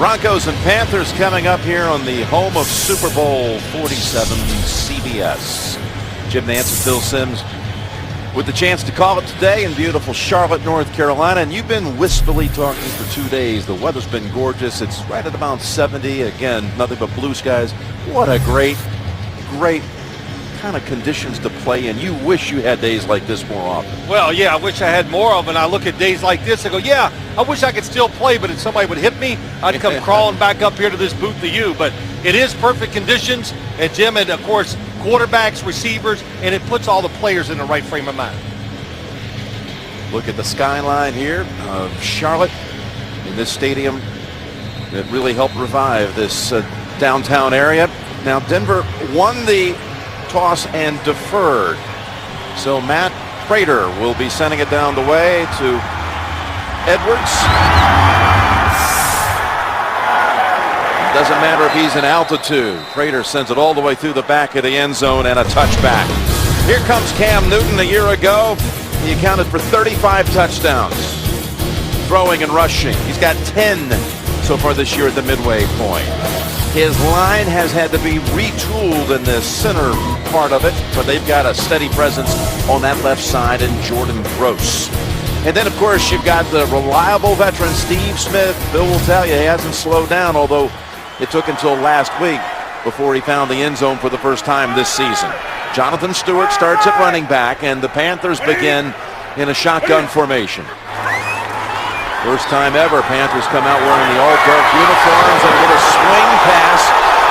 Broncos and Panthers coming up here on the home of Super Bowl 47 CBS. Jim Nance and Phil Simms with the chance to call it today in beautiful Charlotte, North Carolina. And you've been wistfully talking for 2 days. The weather's been gorgeous. It's right at about 70. Again, nothing but blue skies. What a great kind of conditions to play in. You wish you had days like this more often. Well, yeah, I wish I had more of them. And I look at days like this and go, yeah, I wish I could still play, but if somebody would hit me, I'd come crawling back up here to this booth to you. But it is perfect conditions. And Jim, and of course, quarterbacks, receivers, and it puts all the players in the right frame of mind. Look at the skyline here of Charlotte in this stadium that really helped revive this downtown area. Now Denver won the toss and deferred. So Matt Prater will be sending it down the way to Edwards. Doesn't matter if he's in altitude. Prater sends it all the way through the back of the end zone and a touchback. Here comes Cam Newton. A year ago, he accounted for 35 touchdowns, throwing and rushing. He's got 10 so far this year at the midway point. His line has had to be retooled in the center part of it, but they've got a steady presence on that left side in Jordan Gross. And then, of course, you've got the reliable veteran Steve Smith. Bill will tell you he hasn't slowed down, although it took until last week before he found the end zone for the first time this season. Jonathan Stewart starts at running back, and the Panthers begin in a shotgun formation. First time ever Panthers come out wearing the all-dark uniforms and get a swing pass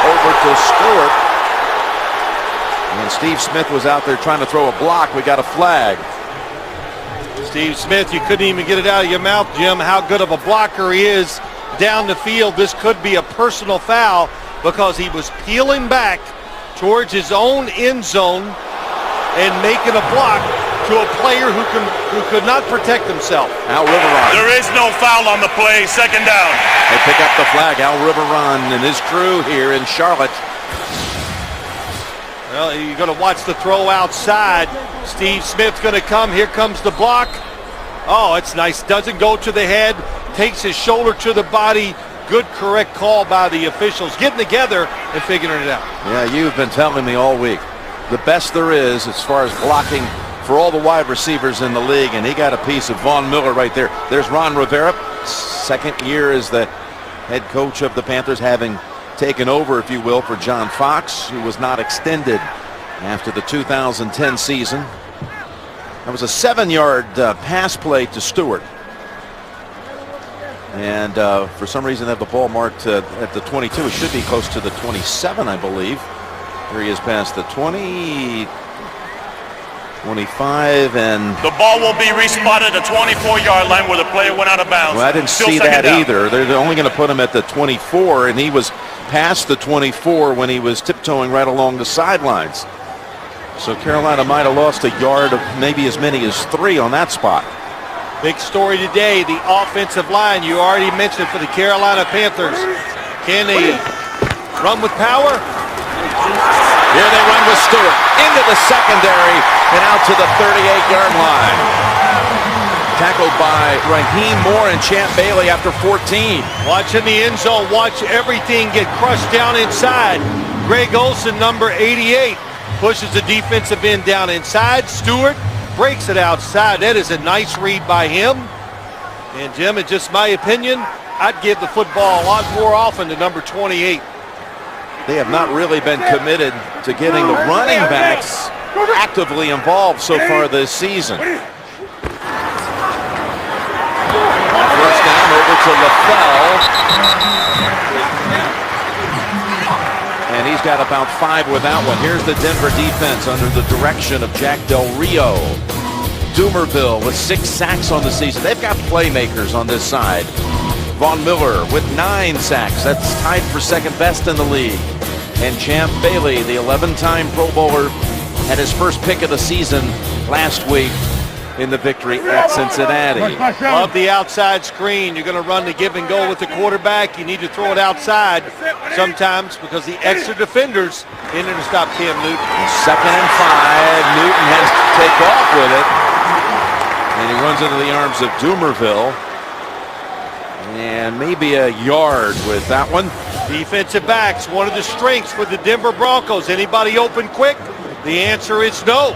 over to Stewart. And Steve Smith was out there trying to throw a block. We got a flag. Steve Smith, you couldn't even get it out of your mouth, Jim, how good of a blocker he is down the field. This could be a personal foul because he was peeling back towards his own end zone and making a block to a player who could not protect himself. Al Riveron. There is no foul on the play. Second down. They pick up the flag. Al Riveron and his crew here in Charlotte. Well, you're going to watch the throw outside. Steve Smith's going to come. Here comes the block. Oh, it's nice. Doesn't go to the head. Takes his shoulder to the body. Good, correct call by the officials. Getting together and figuring it out. Yeah, you've been telling me all week. The best there is as far as blocking for all the wide receivers in the league, and he got a piece of Von Miller right there. There's Ron Rivera, second year as the head coach of the Panthers, having taken over, if you will, for John Fox, who was not extended after the 2010 season. That was a 7-yard pass play to Stewart. And for some reason, they have the ball marked at the 22. It should be close to the 27, I believe. Here he is past the 20, 25, and the ball will be respotted at the 24-yard line where the player went out of bounds. Well, I didn't see that either. They're only going to put him at the 24, and he was past the 24 when he was tiptoeing right along the sidelines. So Carolina might have lost a yard, of maybe as many as 3 on that spot. Big story today, the offensive line you already mentioned for the Carolina Panthers. Can they run with power? Here they run with Stewart into the secondary and out to the 38-yard line. Tackled by Raheem Moore and Champ Bailey after 14. Watching the end zone, watch everything get crushed down inside. Greg Olsen, number 88, pushes the defensive end down inside. Stewart breaks it outside. That is a nice read by him. And Jim, in just my opinion, I'd give the football a lot more often to number 28. They have not really been committed to getting the running backs actively involved so far this season. First down over to LaFell. And he's got about 5 with that one. Here's the Denver defense under the direction of Jack Del Rio. Doomerville with 6 sacks on the season. They've got playmakers on this side. Von Miller with 9 sacks. That's tied for second best in the league. And Champ Bailey, the 11-time Pro Bowler, had his first pick of the season last week in the victory at Cincinnati. Love the outside screen. You're going to run the give and go with the quarterback. You need to throw it outside sometimes because the extra defenders in there to stop Cam Newton. 2nd and 5. Newton has to take off with it. And he runs into the arms of Doomerville. And maybe a yard with that one. Defensive backs, one of the strengths for the Denver Broncos. Anybody open quick? The answer is no.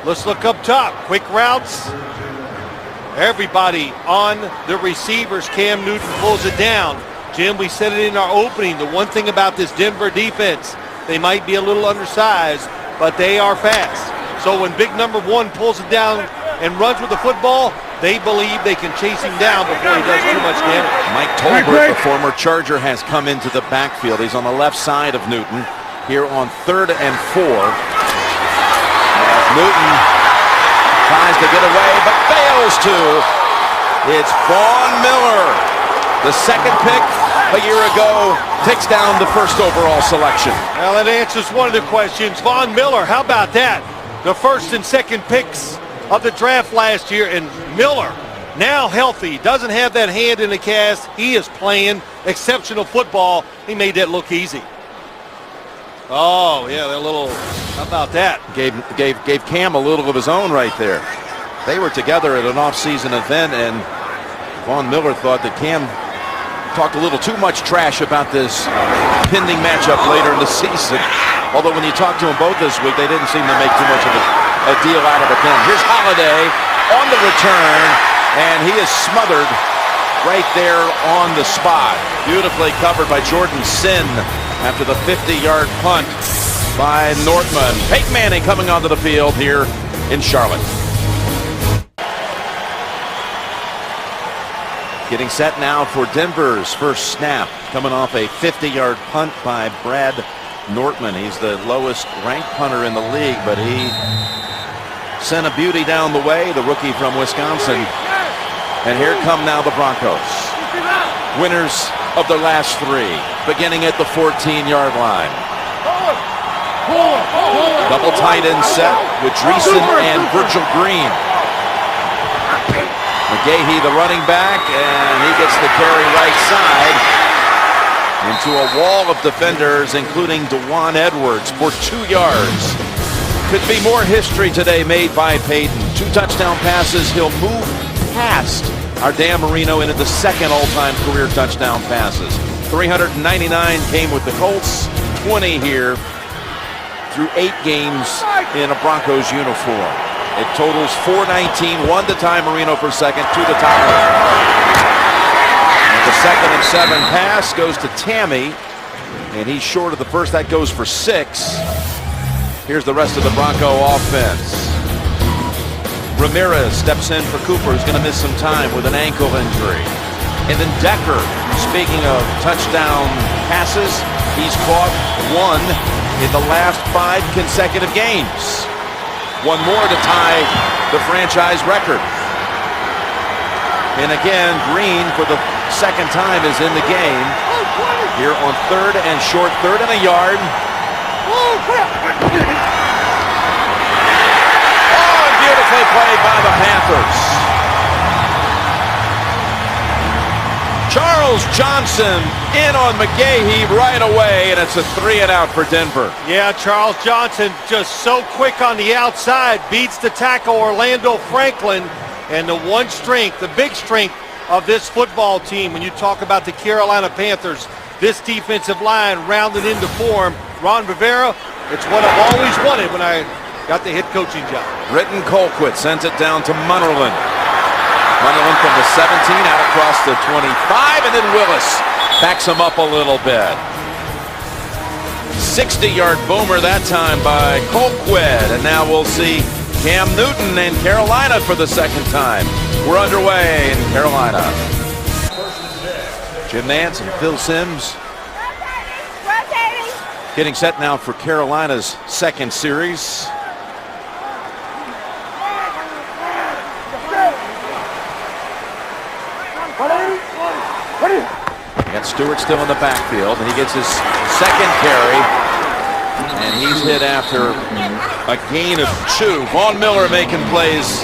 Let's look up top. Quick routes. Everybody on the receivers. Cam Newton pulls it down. Jim, we said it in our opening. The one thing about this Denver defense, they might be a little undersized, but they are fast. So when big number one pulls it down and runs with the football, they believe they can chase him down before he does too much damage. Mike Tolbert, the former Charger, has come into the backfield. He's on the left side of Newton here on 3rd and 4. As Newton tries to get away, but fails to. It's Von Miller, the second pick a year ago, takes down the first overall selection. Well, that answers one of the questions. Von Miller, how about that? The first and second picks of the draft last year, and Miller now healthy, doesn't have that hand in the cast. He is playing exceptional football. He made that look easy. Oh yeah, that little, how about that? Gave Cam a little of his own right there. They were together at an off-season event, and Von Miller thought that Cam talked a little too much trash about this pending matchup later in the season. Although when you talked to them both this week, they didn't seem to make too much of a deal out of it then. Here's Holiday on the return, and he is smothered right there on the spot. Beautifully covered by Jordan Sin after the 50-yard punt by Nortman. Peyton Manning coming onto the field here in Charlotte. Getting set now for Denver's first snap, coming off a 50-yard punt by Brad Nortman. He's the lowest ranked punter in the league, but he sent a beauty down the way, the rookie from Wisconsin. And here come now the Broncos, winners of their last 3, beginning at the 14-yard line. Double tight end set with Dreesen and Virgil Green. McGahee, the running back, and he gets the carry right side into a wall of defenders, including DeJuan Edwards for 2 yards. Could be more history today made by Peyton. 2 touchdown passes. He'll move past our Dan Marino into the second all-time career touchdown passes. 399 came with the Colts, 20 here through 8 games in a Broncos uniform. It totals 419, 1 to Ty Marino for second, 2 to Tyler. And the 2nd and 7 pass goes to Tammy, and he's short of the first. That goes for 6. Here's the rest of the Bronco offense. Ramirez steps in for Cooper, who's going to miss some time with an ankle injury. And then Decker, speaking of touchdown passes, he's caught 1 in the last 5 consecutive games. 1 more to tie the franchise record. And again, Green for the second time is in the game. Here on 3rd and short, 3rd and a yard. Oh, beautifully played by the Panthers. Charles Johnson in on McGahee right away, and it's a 3 and out for Denver. Yeah, Charles Johnson just so quick on the outside, beats the tackle Orlando Franklin, and the one strength, the big strength of this football team, when you talk about the Carolina Panthers, this defensive line rounded into form. Ron Rivera, it's what I've always wanted when I got the head coaching job. Britton Colquitt sends it down to Munnerlyn. Munnerlyn from the 17 out across the 25, and then Willis backs him up a little bit. 60-yard boomer that time by Colquitt, and now we'll see Cam Newton in Carolina for the second time. We're underway in Carolina. Jim Nance and Phil Simms getting set now for Carolina's second series. Got Stewart still in the backfield, and he gets his second carry, and he's hit after a gain of 2. Von Miller making plays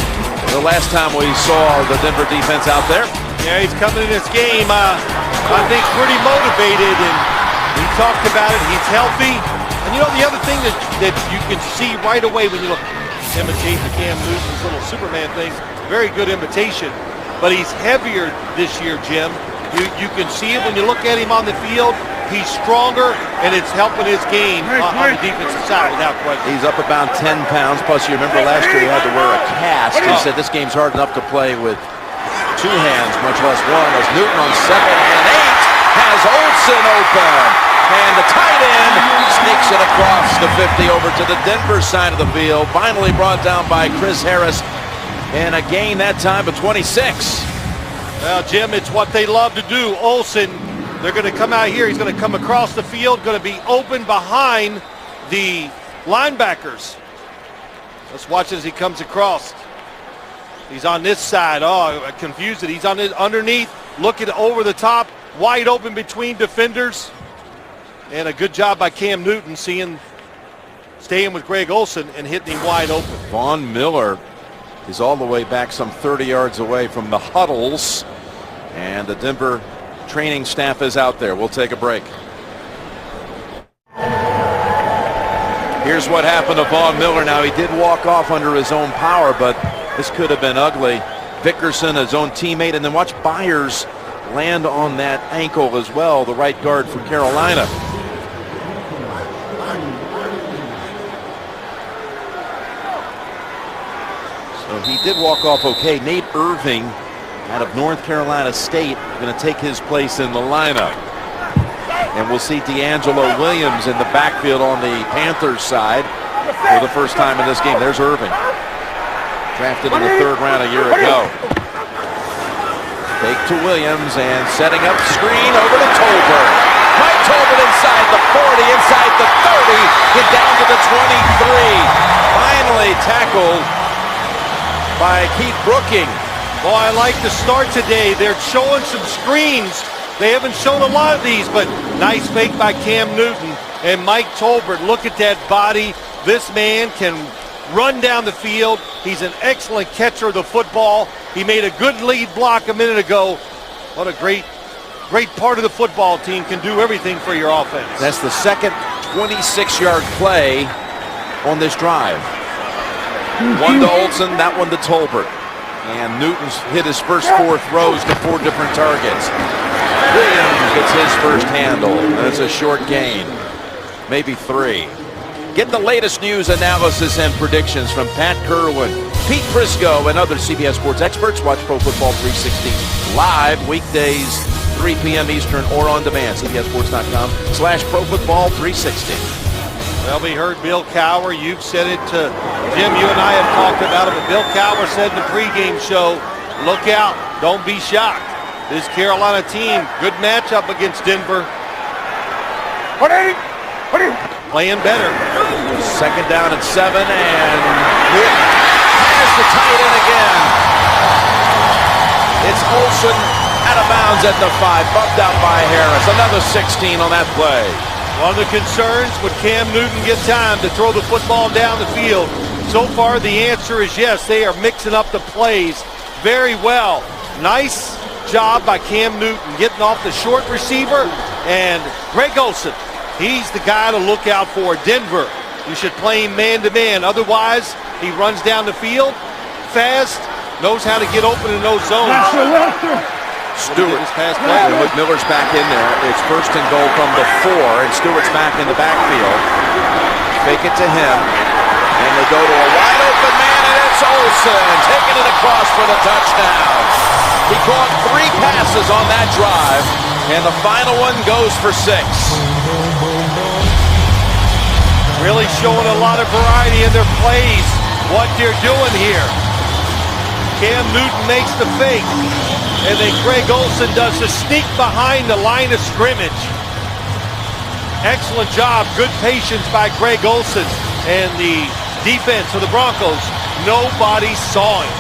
the last time we saw the Denver defense out there. Yeah, he's coming in this game, I think, pretty motivated, and he talked about it. He's healthy. And you know, the other thing that you can see right away when you look, imitate the Cam Newton's little Superman thing, very good imitation. But he's heavier this year, Jim. You can see it when you look at him on the field. He's stronger, and it's helping his game on the defensive side without question. He's up about 10 pounds. Plus, you remember last year he had to wear a cast. He said this game's hard enough to play with two hands, much less one. As Newton on 2nd and 8 has Olsen open. And the tight end sneaks it across the 50 over to the Denver side of the field. Finally brought down by Chris Harris. And a gain that time of 26. Well, Jim, it's what they love to do. Olsen, they're going to come out here. He's going to come across the field, going to be open behind the linebackers. Let's watch as he comes across. He's on this side. Oh, I confused it. He's on it underneath, looking over the top, wide open between defenders. And a good job by Cam Newton staying with Greg Olsen and hitting him wide open. Von Miller is all the way back some 30 yards away from the huddles. And the Denver training staff is out there. We'll take a break. Here's what happened to Von Miller. Now, he did walk off under his own power, but this could have been ugly. Vickerson, his own teammate, and then watch Byers land on that ankle as well, the right guard for Carolina. So he did walk off okay. Nate Irving out of North Carolina State going to take his place in the lineup. And we'll see D'Angelo Williams in the backfield on the Panthers side for the first time in this game. There's Irving, drafted in the 3rd round a year ago. Fake to Williams and setting up screen over to Tolbert. Mike Tolbert inside the 40, inside the 30, get down to the 23. Finally tackled by Keith Brooking. Boy, I like the start today. They're showing some screens. They haven't shown a lot of these, but nice fake by Cam Newton. And Mike Tolbert, look at that body. This man can run down the field. He's an excellent catcher of the football. He made a good lead block a minute ago. What a great part of the football team. Can do everything for your offense. That's the second 26-yard play on this drive. One to Olsen, that one to Tolbert. And Newton's hit his first 4 throws to 4 different targets. Williams gets his first handle. That's a short gain. Maybe 3. Get the latest news, analysis, and predictions from Pat Kerwin, Pete Prisco, and other CBS Sports experts. Watch Pro Football 360 live weekdays, 3 p.m. Eastern, or on demand. CBSSports.com/Pro Football 360. Well, we heard Bill Cowher. You've said it to Jim. You and I have talked about it. But Bill Cowher said in the pregame show, look out. Don't be shocked. This Carolina team, good matchup against Denver. Playing better. 2nd down and 7, and Newton has the tight end again. It's Olsen out of bounds at the 5, bumped out by Harris. Another 16 on that play. One of the concerns, would Cam Newton get time to throw the football down the field? So far, the answer is yes. They are mixing up the plays very well. Nice job by Cam Newton getting off the short receiver. And Greg Olsen, he's the guy to look out for. Denver, you should play him man-to-man. Otherwise, he runs down the field fast, knows how to get open in those zones. Stewart, Miller's back in there. It's 1st and goal from the 4, and Stewart's back in the backfield. Fake it to him, and they go to a wide open man, and it's Olsen taking it across for the touchdown. He caught 3 passes on that drive, and the final one goes for 6. Really showing a lot of variety in their plays, what they're doing here. Cam Newton makes the fake, and then Greg Olsen does the sneak behind the line of scrimmage. Excellent job, good patience by Greg Olsen, and the defense of the Broncos, nobody saw him.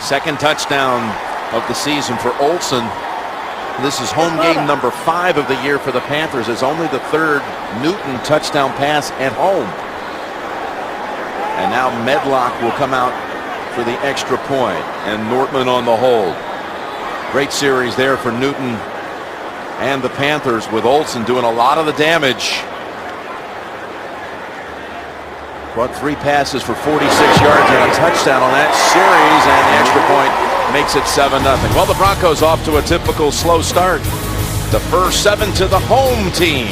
Second touchdown of the season for Olsen. This is home game number 5 of the year for the Panthers. It's only the 3rd Newton touchdown pass at home. And now Medlock will come out for the extra point, and Nortman on the hold. Great series there for Newton and the Panthers, with Olsen doing a lot of the damage. Brought 3 passes for 46 yards and a touchdown on that series, and the extra point makes it 7-0. Well, the Broncos off to a typical slow start. The first 7 to the home team.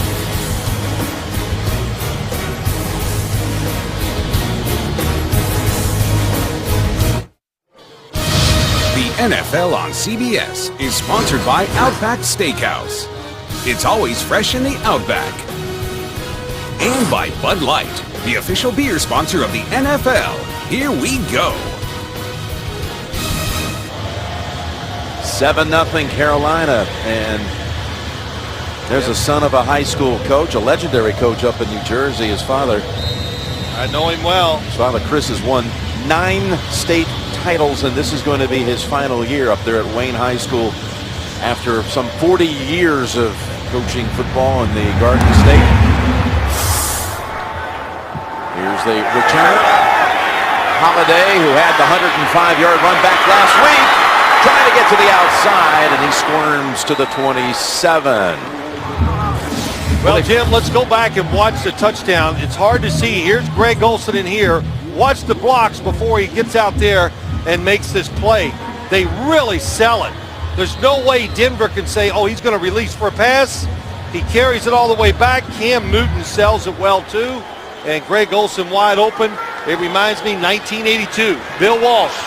The NFL on CBS is sponsored by Outback Steakhouse. It's always fresh in the Outback. And by Bud Light, the official beer sponsor of the NFL. Here we go. 7-0 Carolina, and there's a son of a high school coach, a legendary coach up in New Jersey. His father, I know him well. His father Chris has won 9 state titles, and this is going to be his final year up there at Wayne High School after some 40 years of coaching football in the Garden State. Here's the return. Holiday, who had the 105-yard run back last week, trying to get to the outside, and he squirms to the 27. Well, Jim, let's go back and watch the touchdown. It's hard to see. Here's Greg Olsen in here. Watch the blocks before he gets out there and makes this play. They really sell it. There's no way Denver can say, oh, he's going to release for a pass. He carries it all the way back. Cam Newton sells it well, too. And Greg Olsen wide open. It reminds me 1982. Bill Walsh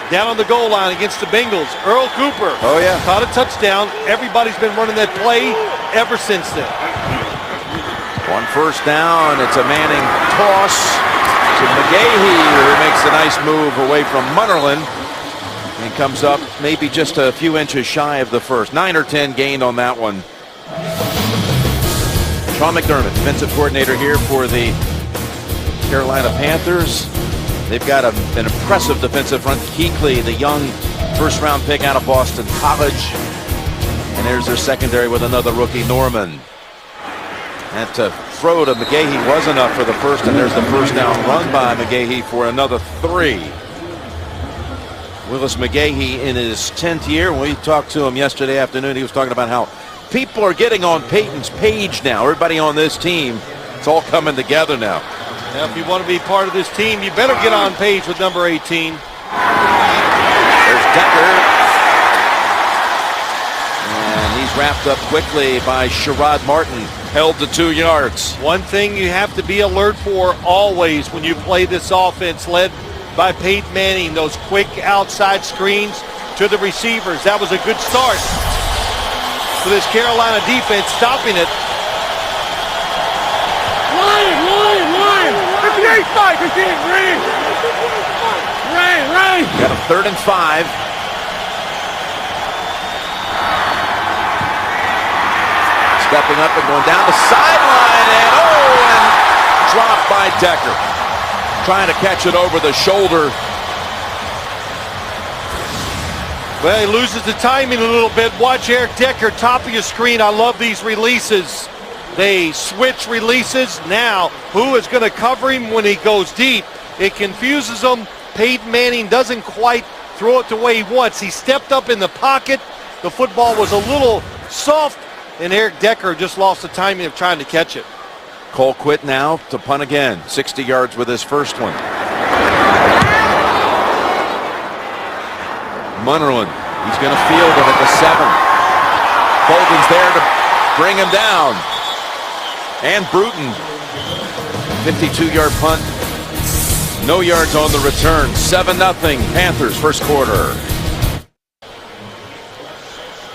down on the goal line against the Bengals. Earl Cooper caught a touchdown. Everybody's been running that play ever since then. 1 first down. It's a Manning toss to McGahee, who makes a nice move away from Munnerlyn and comes up maybe just a few inches shy of the first. 9 or 10 gained on that one. Sean McDermott, defensive coordinator here for the Carolina Panthers. They've got an impressive defensive front. Kuechly, the young first-round pick out of Boston College. And there's their secondary with another rookie, Norman. That throw to McGahee was enough for the first, and there's the first down run by McGahee for another 3. Willis McGahee in his 10th year. When we talked to him yesterday afternoon, he was talking about how people are getting on Peyton's page now. Everybody on this team, it's all coming together now. Now, if you want to be part of this team, you better get on page with number 18. There's Decker. And he's wrapped up quickly by Sherrod Martin, held to 2 yards. One thing you have to be alert for always when you play this offense led by Peyton Manning, those quick outside screens to the receivers. That was a good start for this Carolina defense, stopping it. Got a 3rd and 5. Stepping up and going down the sideline, and dropped by Decker. Trying to catch it over the shoulder. Well, he loses the timing a little bit. Watch Eric Decker, top of your screen. I love these releases. They switch releases. Now, who is going to cover him when he goes deep? It confuses them. Peyton Manning doesn't quite throw it the way he wants. He stepped up in the pocket. The football was a little soft, and Eric Decker just lost the timing of trying to catch it. Colquitt now to punt again. 60 yards with his first one. Munnerlyn, he's going to field it at the 7. Bolden's there to bring him down. And Bruton, 52-yard punt. No yards on the return. 7-0 Panthers first quarter.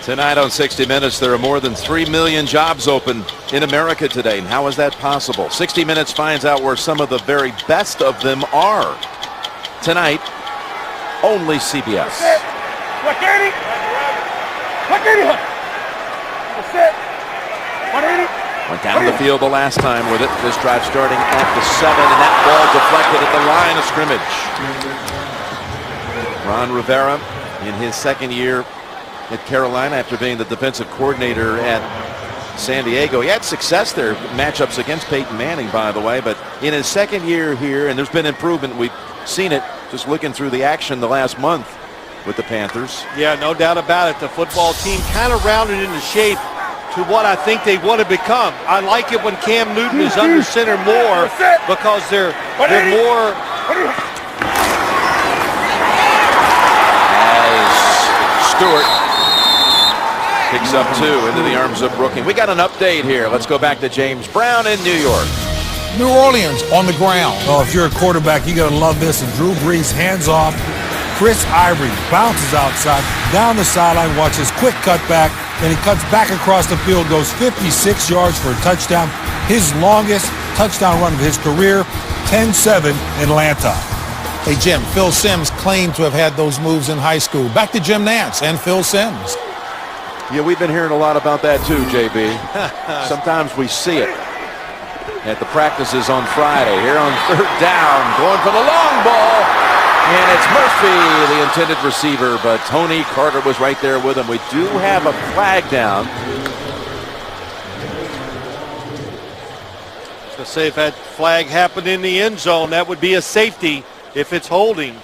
Tonight on 60 Minutes, there are more than 3 million jobs open in America today. And how is that possible? 60 Minutes finds out where some of the very best of them are. Tonight, only CBS. Went down the field the last time with it. This drive starting at the 7, and that ball deflected at the line of scrimmage. Ron Rivera in his 2nd year at Carolina after being the defensive coordinator at San Diego. He had success there, matchups against Peyton Manning, by the way, but in his 2nd year here, and there's been improvement. We've seen it just looking through the action the last month with the Panthers. Yeah, no doubt about it. The football team kind of rounded into shape to what I think they want to become. I like it when Cam Newton is under center more because they're more. As Stewart picks up 2 into the arms of Brooking. We got an update here. Let's go back to James Brown in New York. New Orleans on the ground. Oh, if you're a quarterback, you got to love this. And Drew Brees hands off. Chris Ivory bounces outside, down the sideline, watches quick cutback, and he cuts back across the field, goes 56 yards for a touchdown. His longest touchdown run of his career, 10-7 Atlanta. Hey, Jim, Phil Simms claimed to have had those moves in high school. Back to Jim Nantz and Phil Simms. Yeah, we've been hearing a lot about that too, JB. Sometimes we see it at the practices on Friday. Here on 3rd down, going for the long ball. And it's Murphy, the intended receiver, but Tony Carter was right there with him. We do have a flag down. To say if that flag happened in the end zone, that would be a safety if it's holding.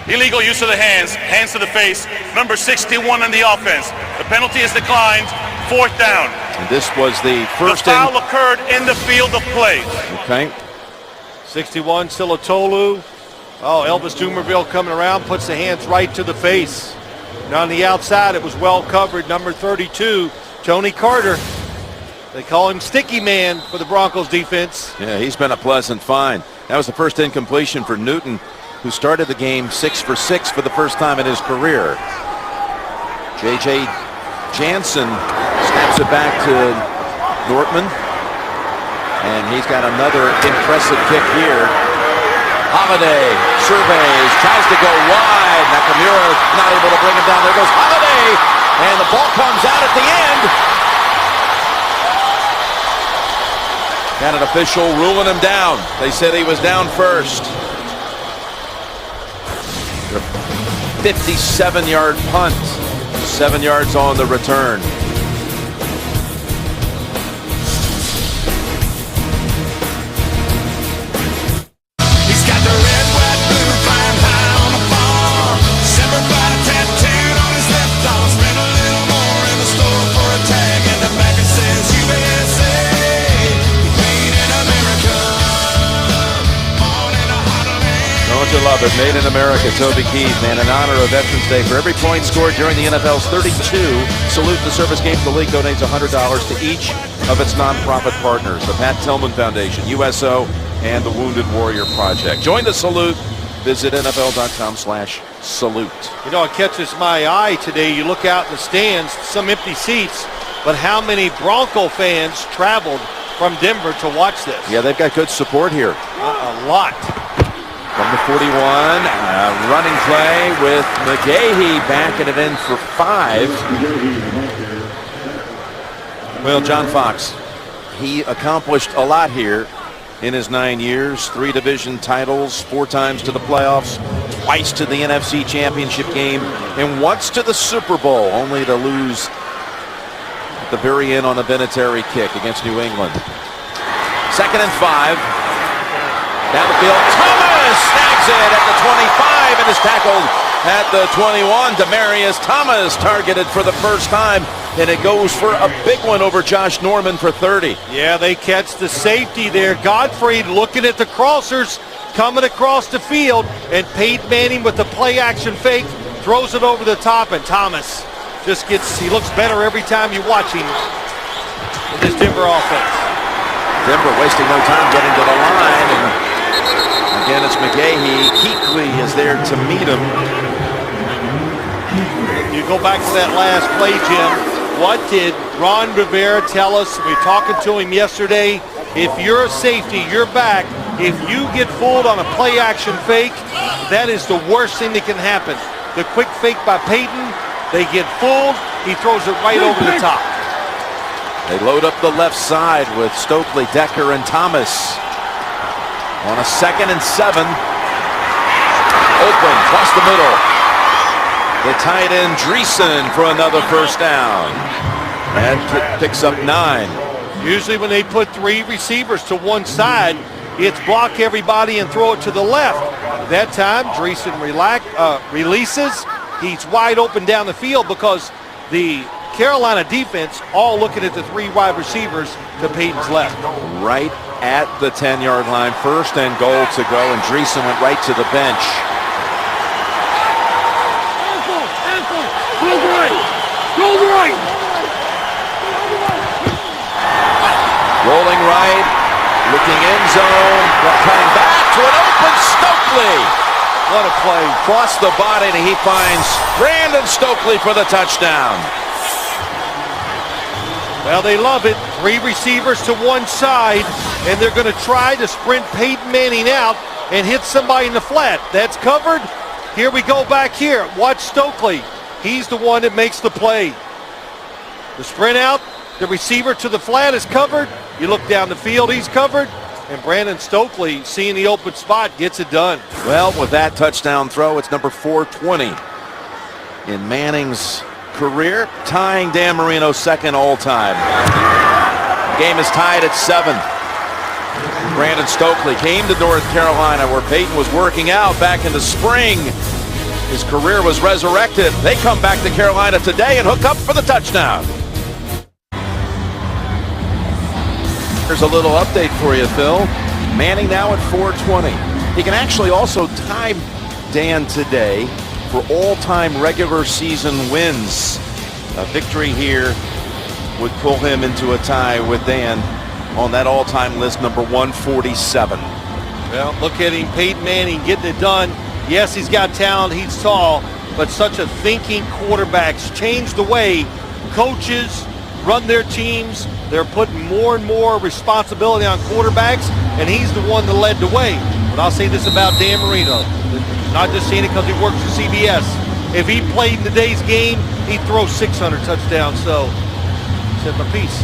Illegal use of the hands to the face. Number 61 in the offense. The penalty is declined. 4th down. And this was the first. The foul occurred in the field of play. Okay. 61, Silatolu. Oh, Elvis Dumerville coming around, puts the hands right to the face. And on the outside, it was well covered. Number 32, Tony Carter. They call him Sticky Man for the Broncos defense. Yeah, he's been a pleasant find. That was the first incompletion for Newton, who started the game 6 for 6 for the first time in his career. J.J. Jansen snaps it back to Nortman. And he's got another impressive kick here. Holiday surveys, tries to go wide. Nakamura not able to bring him down. There goes Holiday. And the ball comes out at the end. Got an official ruling him down. They said he was down first. 57-yard punt. 7 yards on the return. He's got the red, white, blue, flying high on the farm. Semper Fi tattooed on his left arm. Spent a little more in the store for a tag, and the back it says USA. Made in America. Born in a heartland. Don't you love it? Made in America. Toby Keith, man, in honor of Veterans Day. For every point scored during the NFL's 32 Salute the Service games, the league donates $100 to each of its nonprofit partners, the Pat Tillman Foundation, USO, and the Wounded Warrior Project. Join the Salute. Visit NFL.com/salute. You know, it catches my eye today. You look out in the stands, some empty seats, but how many Bronco fans traveled from Denver to watch this? Yeah, they've got good support here. A lot. From the 41, running play with McGahee backing it in for 5. Well, John Fox, he accomplished a lot here in his 9 years. 3 division titles, 4 times to the playoffs, twice to the NFC Championship game, and once to the Super Bowl, only to lose at the very end on a Vinatieri kick against New England. 2nd and 5. Down the field, Thomas snags it at the 25 and is tackled at the 21. Demaryius Thomas targeted for the first time, and it goes for a big one over Josh Norman for 30. Yeah, they catch the safety there. Godfrey looking at the crossers coming across the field, and Peyton Manning with the play-action fake throws it over the top, and Thomas just he looks better every time you watch him with this Denver offense. Denver wasting no time getting to the line, and again, it's McGahee. Kuechly is there to meet him. You go back to that last play, Jim. What did Ron Rivera tell us? We were talking to him yesterday. If you're a safety, you're back. If you get fooled on a play-action fake, that is the worst thing that can happen. The quick fake by Peyton, they get fooled. He throws it right over the top. They load up the left side with Stokely, Decker, and Thomas. On a 2nd and 7. Open, across the middle. The tight end, Dreesen, for another first down. And picks up 9. Usually when they put 3 receivers to one side, it's block everybody and throw it to the left. That time, Dreesen releases, He's wide open down the field because the Carolina defense all looking at the 3 wide receivers to Peyton's left. Right at the 10-yard line. First and goal to go, and Dreesen went right to the bench. Rolling right, looking end zone, cutting back to an open Stokely. What a play. Across the body, and he finds Brandon Stokely for the touchdown. Well, they love it. 3 receivers to one side, and they're going to try to sprint Peyton Manning out and hit somebody in the flat. That's covered. Here we go back here. Watch Stokely. He's the one that makes the play. The sprint out, the receiver to the flat is covered. You look down the field, he's covered. And Brandon Stokely, seeing the open spot, gets it done. Well, with that touchdown throw, it's number 420 in Manning's career, tying Dan Marino's second all-time. Game is tied at 7. Brandon Stokely came to North Carolina where Peyton was working out back in the spring. His career was resurrected. They come back to Carolina today and hook up for the touchdown. Here's a little update for you, Phil. Manning now at 420. He can actually also tie Dan today for all-time regular season wins. A victory here would pull him into a tie with Dan on that all-time list, number 147. Well, look at him, Peyton Manning getting it done. Yes, he's got talent, he's tall, but such a thinking quarterback's changed the way coaches run their teams. They're putting more and more responsibility on quarterbacks, and he's the one that led the way. But I'll say this about Dan Marino, not just saying it because he works for CBS. If he played in today's game, he'd throw 600 touchdowns, so said my piece.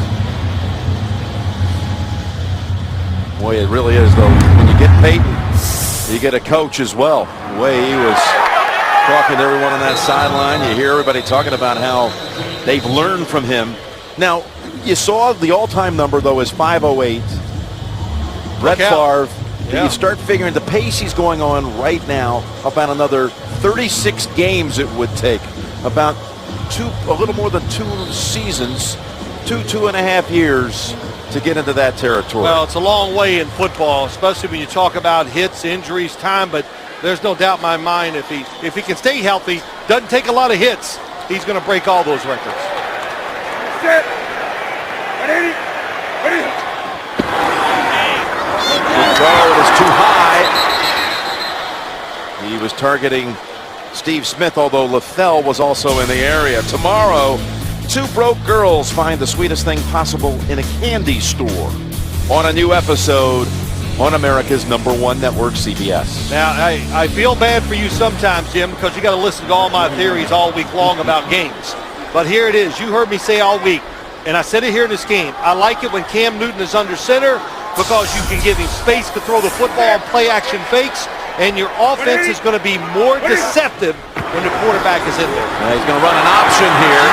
Boy, it really is, though. When you get Peyton, you get a coach as well. The way he was talking to everyone on that sideline, you hear everybody talking about how they've learned from him. Now, you saw the all-time number, though, is 508. Brett Favre, you start figuring the pace he's going on right now, about another 36 games it would take. About a little more than 2 seasons, 2.5 years to get into that territory. Well, it's a long way in football, especially when you talk about hits, injuries, time, but there's no doubt in my mind if he can stay healthy, doesn't take a lot of hits, he's going to break all those records. The throw is too high. He was targeting Steve Smith, although LaFell was also in the area. Tomorrow, 2 broke girls find the sweetest thing possible in a candy store on a new episode on America's #1 network, CBS. Now, I feel bad for you sometimes, Jim, because you got to listen to all my theories all week long about games. But here it is. You heard me say all week, and I said it here in this game. I like it when Cam Newton is under center because you can give him space to throw the football and play action fakes, and your offense is going to be more deceptive when the quarterback is in there. He's going to run an option here.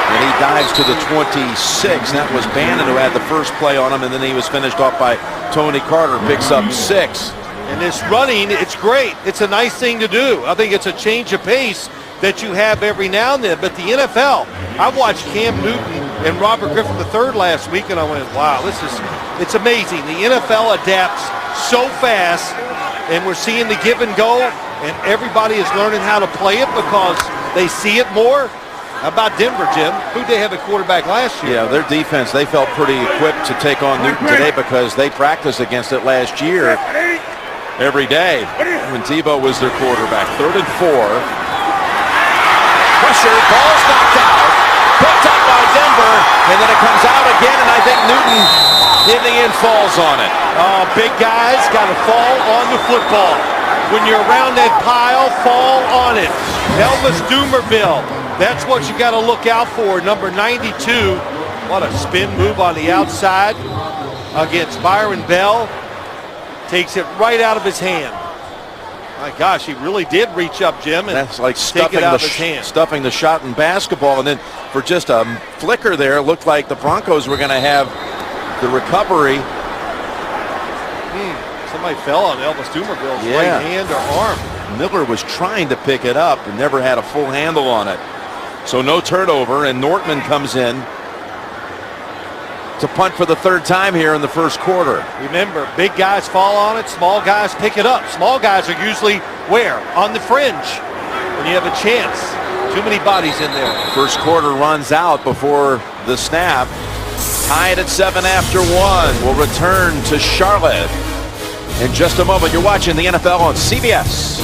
And he dives to the 26. That was Bannon who had the first play on him, and then he was finished off by Tony Carter, picks up 6. And this running, it's great. It's a nice thing to do. I think it's a change of pace that you have every now and then. But the NFL, I watched Cam Newton and Robert Griffin III last week, and I went, wow, it's amazing. The NFL adapts so fast, and we're seeing the give and go, and everybody is learning how to play it because they see it more. How about Denver, Jim? Who'd they have at quarterback last year? Yeah, their defense, they felt pretty equipped to take on Newton today because they practiced against it last year every day when Tebow was their quarterback. 3rd and 4. Pressure, ball's knocked out. Picked up by Denver, and then it comes out again, and I think Newton in the end falls on it. Oh, big guys got to fall on the football. When you're around that pile, fall on it. Elvis Dumerville. That's what you got to look out for. Number 92. What a spin move on the outside against Byron Bell. Takes it right out of his hand. My gosh, he really did reach up, Jim, and that's like take it out of his hand. Stuffing the shot in basketball, and then for just a flicker there, it looked like the Broncos were going to have the recovery. Somebody fell on Elvis Dumerville's right hand or arm. Miller was trying to pick it up and never had a full handle on it. So no turnover, and Nortman comes in to punt for the third time here in the first quarter. Remember, big guys fall on it, small guys pick it up. Small guys are usually where? On the fringe when you have a chance. Too many bodies in there. First quarter runs out before the snap. Tied at 7 after 1. We'll return to Charlotte in just a moment. You're watching the NFL on CBS.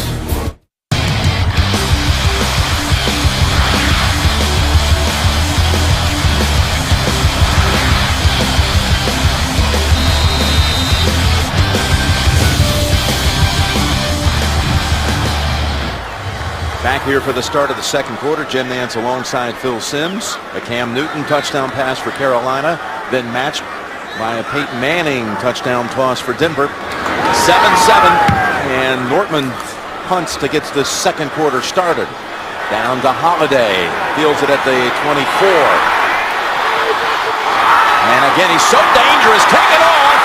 Back here for the start of the second quarter. Jim Nantz alongside Phil Simms. A Cam Newton touchdown pass for Carolina, then matched by a Peyton Manning touchdown toss for Denver. 7-7, and Nortman punts to get the second quarter started. Down to Holiday. Fields it at the 24. And again, he's so dangerous. Take it off.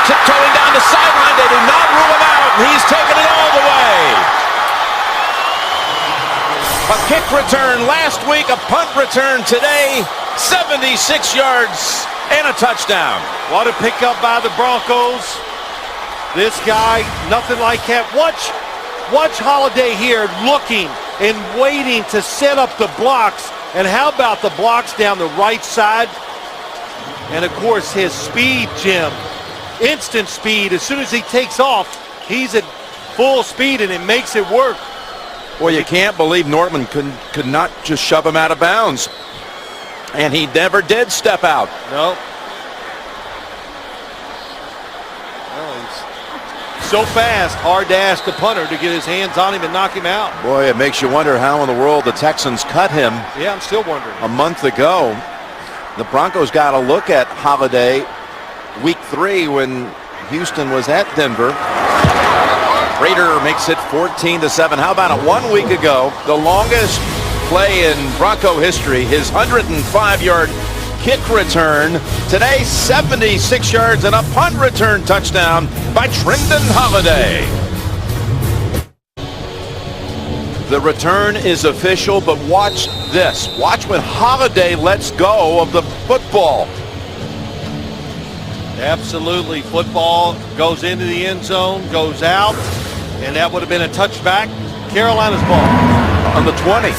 Tiptoeing down the sideline. They do not rule him out. He's taking it all the way. A kick return last week, a punt return today, 76 yards and a touchdown. What a pickup by the Broncos. This guy, nothing like that. Watch Holiday here looking and waiting to set up the blocks. And how about the blocks down the right side? And of course his speed, Jim. Instant speed. As soon as he takes off, he's at full speed and it makes it work. Well, you can't believe Nortman could not just shove him out of bounds. And he never did step out. No. Well, he's so fast, hard to ask the punter to get his hands on him and knock him out. Boy, it makes you wonder how in the world the Texans cut him. Yeah, I'm still wondering. A month ago. The Broncos got a look at Holiday week 3 when Houston was at Denver. Prater makes it 14-7. How about it 1 week ago? The longest play in Bronco history, his 105-yard kick return. Today, 76 yards and a punt return touchdown by Trendon Holiday. The return is official, but watch this. Watch when Holiday lets go of the football. Absolutely. Football goes into the end zone, goes out, and that would have been a touchback. Carolina's ball. On the 20.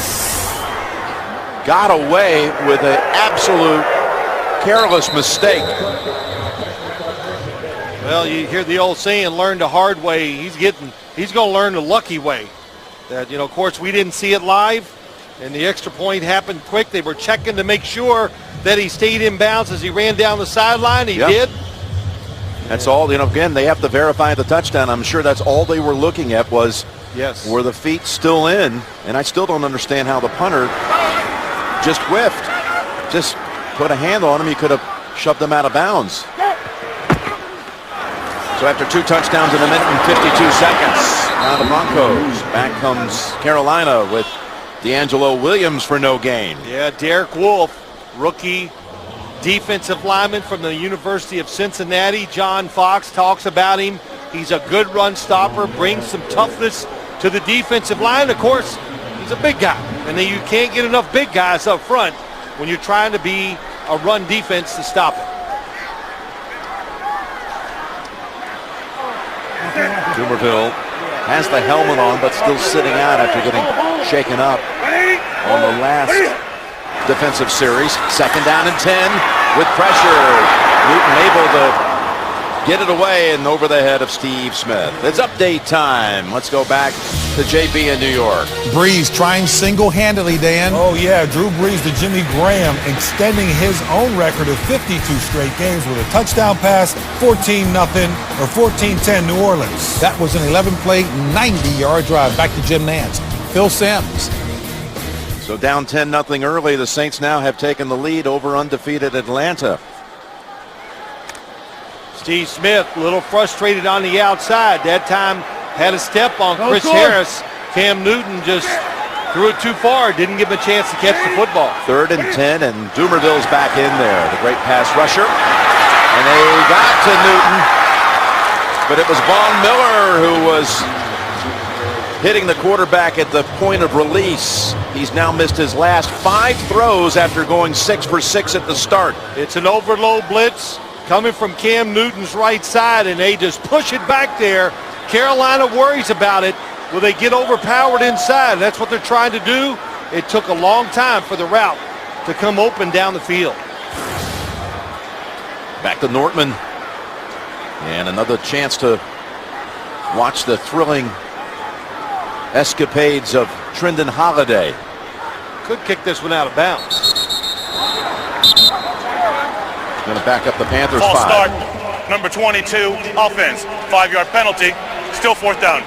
Got away with an absolute careless mistake. Well, you hear the old saying, learn the hard way. He's going to learn the lucky way. That, of course, we didn't see it live, and the extra point happened quick. They were checking to make sure that he stayed in bounds as he ran down the sideline. He did. That's all, again, they have to verify the touchdown. I'm sure that's all they were looking at was, were the feet still in? And I still don't understand how the punter just whiffed. Just put a hand on him. He could have shoved him out of bounds. So after 2 touchdowns in a minute and 52 seconds, now the Broncos. Back comes Carolina with D'Angelo Williams for no gain. Yeah, Derek Wolfe, rookie defensive lineman from the University of Cincinnati. John Fox talks about him. He's a good run stopper, brings some toughness to the defensive line. Of course, he's a big guy, and you can't get enough big guys up front when you're trying to be a run defense to stop it. Dumerville has the helmet on, but still sitting out after getting shaken up on the last defensive series. 2nd down and 10 with pressure. Newton able to get it away and over the head of Steve Smith. It's update time. Let's go back to JB in New York. Breeze trying single-handedly, Dan. Oh, yeah, Drew Brees to Jimmy Graham, extending his own record of 52 straight games with a touchdown pass, 14-0 or 14-10 New Orleans. That was an 11-play, 90-yard drive. Back to Jim Nantz. Phil Simms. So down 10-0 early. The Saints now have taken the lead over undefeated Atlanta. Steve Smith, a little frustrated on the outside. That time had a step on Chris Harris. Cam Newton just threw it too far. Didn't give him a chance to catch the football. 3rd and 10, and Dumerville's back in there. The great pass rusher. And they got to Newton. But it was Von Miller who was hitting the quarterback at the point of release. He's now missed his last 5 throws after going 6 for 6 at the start. It's an overload blitz coming from Cam Newton's right side, and they just push it back there. Carolina worries about it. Will they get overpowered inside? That's what they're trying to do. It took a long time for the route to come open down the field. Back to Nortman. And another chance to watch the thrilling escapades of Trindon Holiday. Could kick this one out of bounds. Going to back up the Panthers. False 5. start, number 22, offense. 5-yard penalty, still 4th down.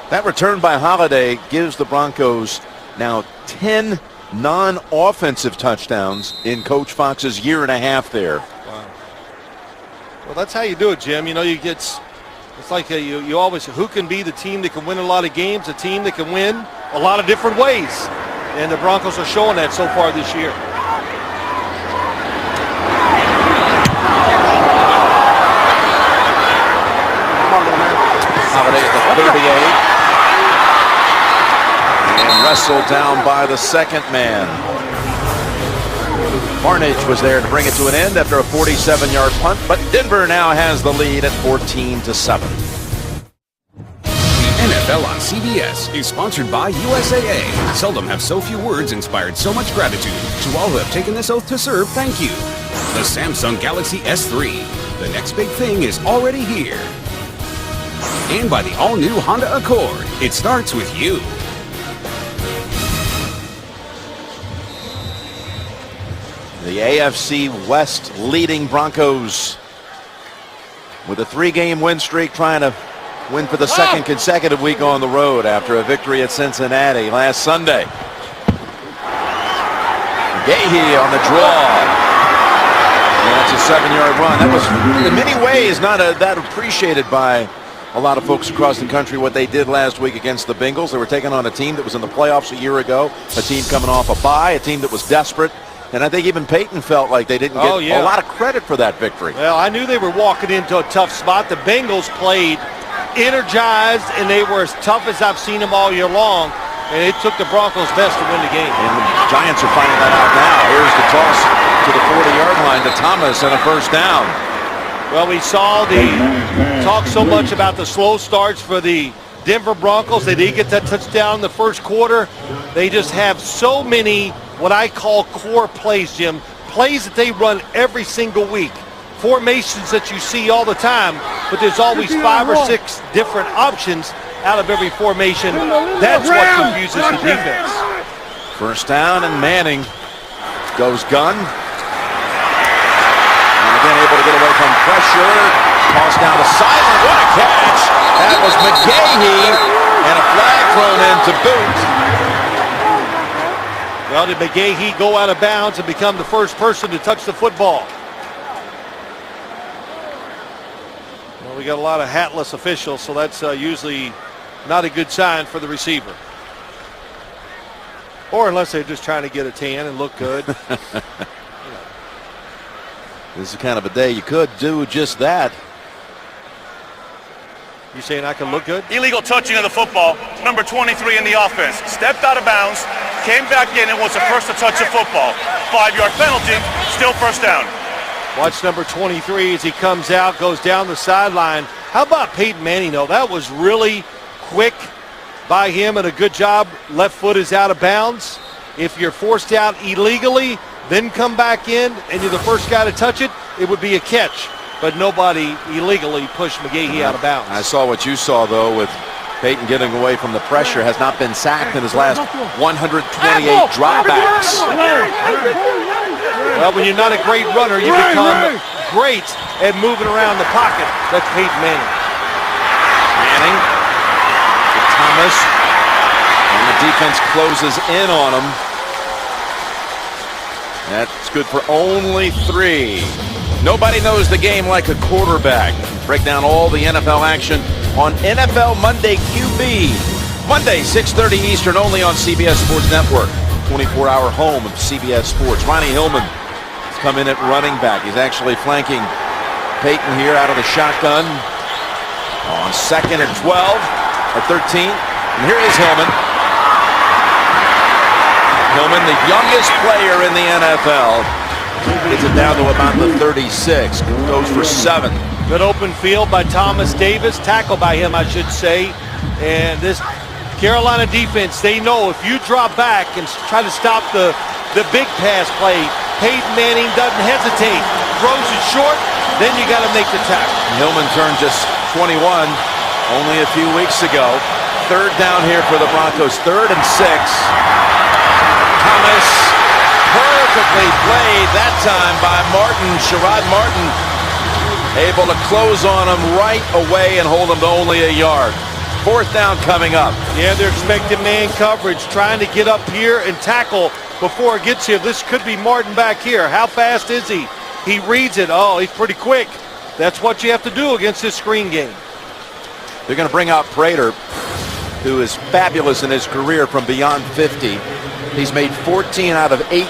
That return by Holiday gives the Broncos now 10 non-offensive touchdowns in Coach Fox's year and a half there. Wow. Well, that's how you do it, Jim. You know, it's like you always, who can be the team that can win a lot of games, a team that can win a lot of different ways. And the Broncos are showing that so far this year. Holiday at the 38. And wrestled down by the second man. Barnage was there to bring it to an end after a 47-yard punt, but Denver now has the lead at 14-7. The NFL on CBS is sponsored by USAA. Seldom have so few words inspired so much gratitude. To all who have taken this oath to serve, thank you. The Samsung Galaxy S3. The next big thing is already here. And by the all-new Honda Accord. It starts with you. The AFC West leading Broncos with a 3-game win streak, trying to win for the second consecutive week on the road after a victory at Cincinnati last Sunday. Gahey on the draw. And that's a 7-yard run. That was in many ways not that appreciated by a lot of folks across the country, what they did last week against the Bengals. They were taking on a team that was in the playoffs a year ago, a team coming off a bye, a team that was desperate. And I think even Peyton felt like they didn't get a lot of credit for that victory. Well, I knew they were walking into a tough spot. The Bengals played energized, and they were as tough as I've seen them all year long. And it took the Broncos best to win the game. And the Giants are finding that out now. Here's the toss to the 40-yard line to Thomas and a first down. Well, we saw the talk so much about the slow starts for the Denver Broncos. They didn't get that touchdown in the first quarter. They just have so many what I call core plays, Jim. Plays that they run every single week. Formations that you see all the time, but there's always 5 or 6 different options out of every formation. That's what confuses the defense. First down, and Manning goes gun. And again able to get away from pressure. Toss down to Silent. What a catch. That was McGahey. And a flag thrown in to boot. Well, did McGahey go out of bounds and become the first person to touch the football? Well, we got a lot of hatless officials, so that's usually not a good sign for the receiver. Or unless they're just trying to get a tan and look good. This is kind of a day you could do just that. You saying I can look good? Illegal touching of the football, number 23 in the offense. Stepped out of bounds, came back in and was the first to touch the football. 5-yard penalty, still first down. Watch number 23 as he comes out, goes down the sideline. How about Peyton Manning, though? That was really quick by him and a good job. Left foot is out of bounds. If you're forced out illegally, then come back in and you're the first guy to touch it, it would be a catch. But nobody illegally pushed McGahey out of bounds. I saw what you saw, though, with Peyton getting away from the pressure. Has not been sacked in his last 128 dropbacks. Well, when you're not a great runner, you become great at moving around the pocket. That's Peyton Manning. Manning to Thomas. And the defense closes in on him. That's good for only 3. Nobody knows the game like a quarterback. Break down all the NFL action on NFL Monday QB. Monday, 6:30 Eastern, only on CBS Sports Network. 24-hour home of CBS Sports. Ronnie Hillman has come in at running back. He's actually flanking Peyton here out of the shotgun on 2nd and 12 or 13. And here is Hillman. Hillman, the youngest player in the NFL, gets it down to about the 36. Goes for 7. Good open field by Thomas Davis. Tackle by him, I should say. And this Carolina defense, they know if you drop back and try to stop the big pass play, Peyton Manning doesn't hesitate. Throws it short, then you got to make the tackle. Hillman turned just 21 only a few weeks ago. Third down here for the Broncos. 3rd and 6. Thomas, perfectly played that time by Martin, Sherrod Martin. Able to close on him right away and hold him to only a yard. 4th down coming up. Yeah, they're expecting man coverage, trying to get up here and tackle before it gets here. This could be Martin back here. How fast is he? He reads it. Oh, he's pretty quick. That's what you have to do against this screen game. They're going to bring out Prater, who is fabulous in his career from beyond 50. He's made 14 out of 18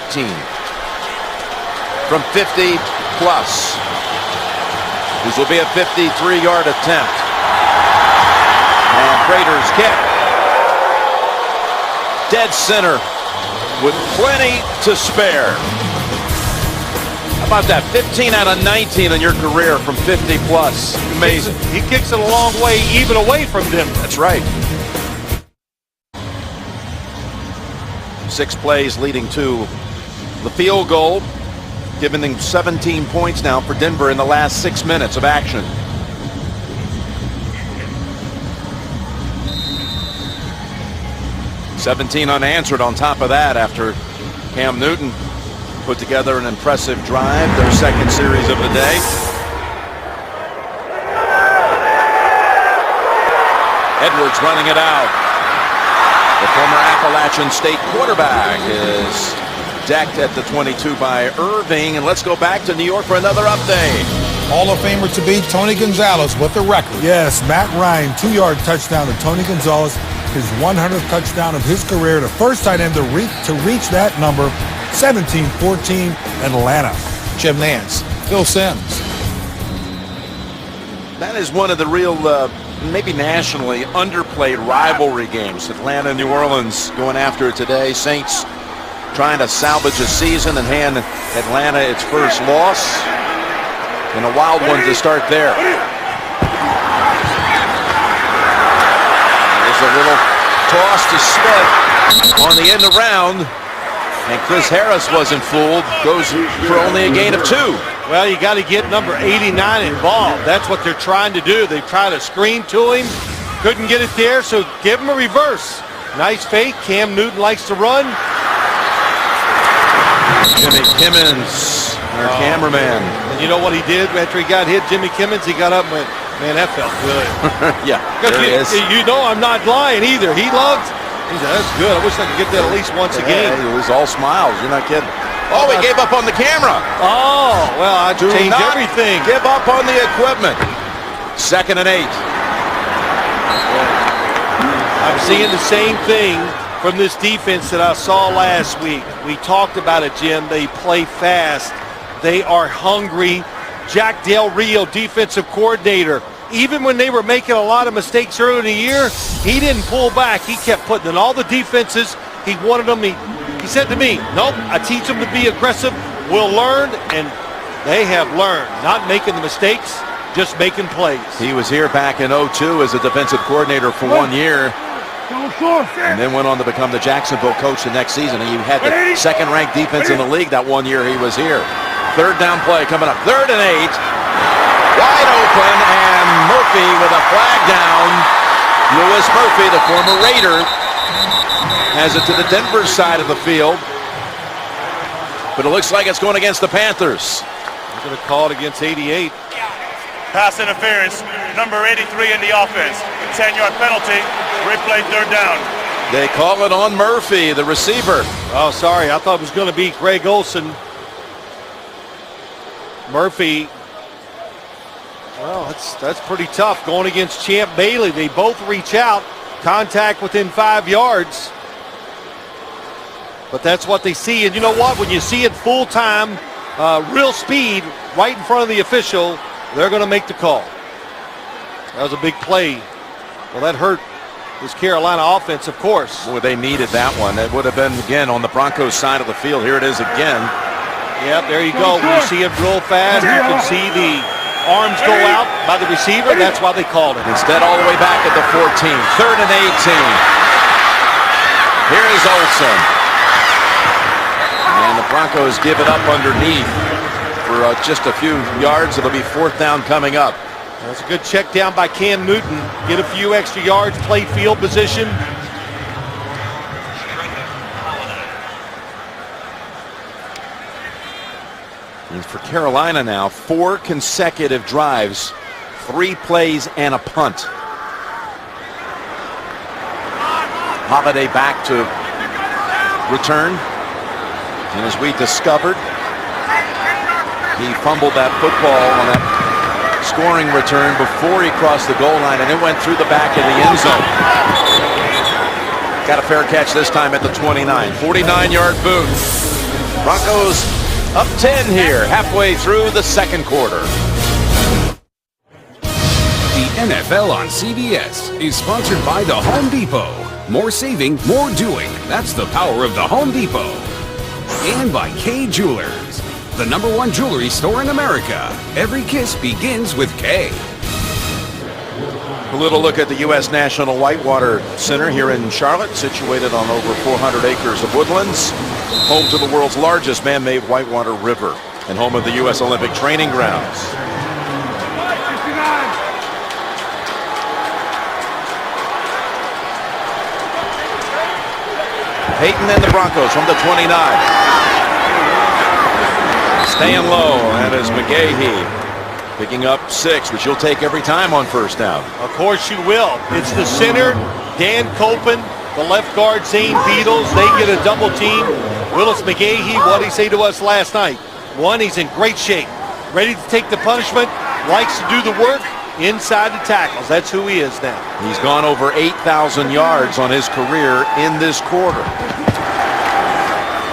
from 50 plus. This will be a 53-yard attempt. And Prater's kick. Dead center with plenty to spare. How about that? 15 out of 19 in your career from 50 plus. Amazing. He kicks it a long way, even away from Denver. That's right. 6 plays leading to the field goal, giving them 17 points now for Denver in the last 6 minutes of action. $17 unanswered on top of that after Cam Newton put together an impressive drive, their 2nd series of the day. Edwards running it out. The former Appalachian State quarterback is decked at the 22 by Irving. And let's go back to New York for another update. Hall of Famer to be Tony Gonzalez with the record. Yes, Matt Ryan, 2-yard touchdown to Tony Gonzalez, his 100th touchdown of his career, the first tight end to reach that number. 17-14 Atlanta. Jim Nance, Phil Simms. That is one of the real, maybe nationally underplayed rivalry games. Atlanta and New Orleans going after it today. Saints trying to salvage a season and hand Atlanta its first loss. And a wild one to start there. There's a little toss to Smith on the end around. And Chris Harris wasn't fooled. Goes for only a gain of 2. Well, you got to get number 89 involved. That's what they're trying to do. They try to screen to him. Couldn't get it there, so give him a reverse. Nice fake. Cam Newton likes to run. Jimmy Kimmons, our cameraman. And you know what he did after he got hit? Jimmy Kimmons, he got up and went, man, that felt good. Yeah, there he is. You know I'm not lying either. He loved. He said, that's good. I wish I could get that at least once a game. It was all smiles. You're not kidding. Oh, he gave up on the camera. Oh, well, I changed everything. Give up on the equipment. 2nd and 8. I'm seeing the same thing from this defense that I saw last week. We talked about it, Jim. They play fast. They are hungry. Jack Del Rio, defensive coordinator. Even when they were making a lot of mistakes earlier in the year, he didn't pull back. He kept putting in all the defenses. He wanted them. He said to me, nope, I teach them to be aggressive. We'll learn, and they have learned. Not making the mistakes, just making plays. He was here back in 2002 as a defensive coordinator for 1 year. And then went on to become the Jacksonville coach the next season. And he had the 2nd-ranked defense in the league that 1 year he was here. 3rd down play coming up. 3rd and 8. Wide open, and Murphy with a flag down. Louis Murphy, the former Raider, has it to the Denver side of the field. But it looks like it's going against the Panthers. They're going to call it against 88. Pass interference, number 83 in the offense. 10-yard penalty, replay 3rd down. They call it on Murphy, the receiver. Oh, sorry. I thought it was going to be Greg Olsen. Murphy. Well, that's pretty tough going against Champ Bailey. They both reach out, contact within 5 yards. But that's what they see. And you know what? When you see it full time, real speed right in front of the official, they're going to make the call. That was a big play. Well, that hurt this Carolina offense, of course. Boy, they needed that one. It would have been, again, on the Broncos side of the field. Here it is again. Yep, there you go. When you see it roll fast, you can see the arms go out by the receiver. That's why they called it. Instead, all the way back at the 14. 3rd and 18. Here is Olsen. And the Broncos give it up underneath for just a few yards. It'll be 4th down coming up. That's a good check down by Cam Newton. Get a few extra yards, play field position. And for Carolina now, 4 consecutive drives, 3 plays and a punt. Holiday back to return. And as we discovered, he fumbled that football on that scoring return before he crossed the goal line, and it went through the back of the end zone. Got a fair catch this time at the 29. 49-yard boot. Broncos up 10 here, halfway through the second quarter. The NFL on CBS is sponsored by the Home Depot. More saving, more doing. That's the power of the Home Depot. And by Kay Jewelers, the #1 jewelry store in America. Every kiss begins with Kay. A little look at the U.S. National Whitewater Center here in Charlotte, situated on over 400 acres of woodlands, home to the world's largest man-made whitewater river, and home of the U.S. Olympic training grounds. Peyton and the Broncos from the 29. Staying low, and as McGahee picking up 6, which you'll take every time on 1st down. Of course you will. It's the center, Dan Copen, the left guard, Zane Beadles. They get a double team. Willis McGahee, what did he say to us last night? 1, he's in great shape, ready to take the punishment, likes to do the work inside the tackles. That's who he is now. He's gone over 8,000 yards on his career in this quarter.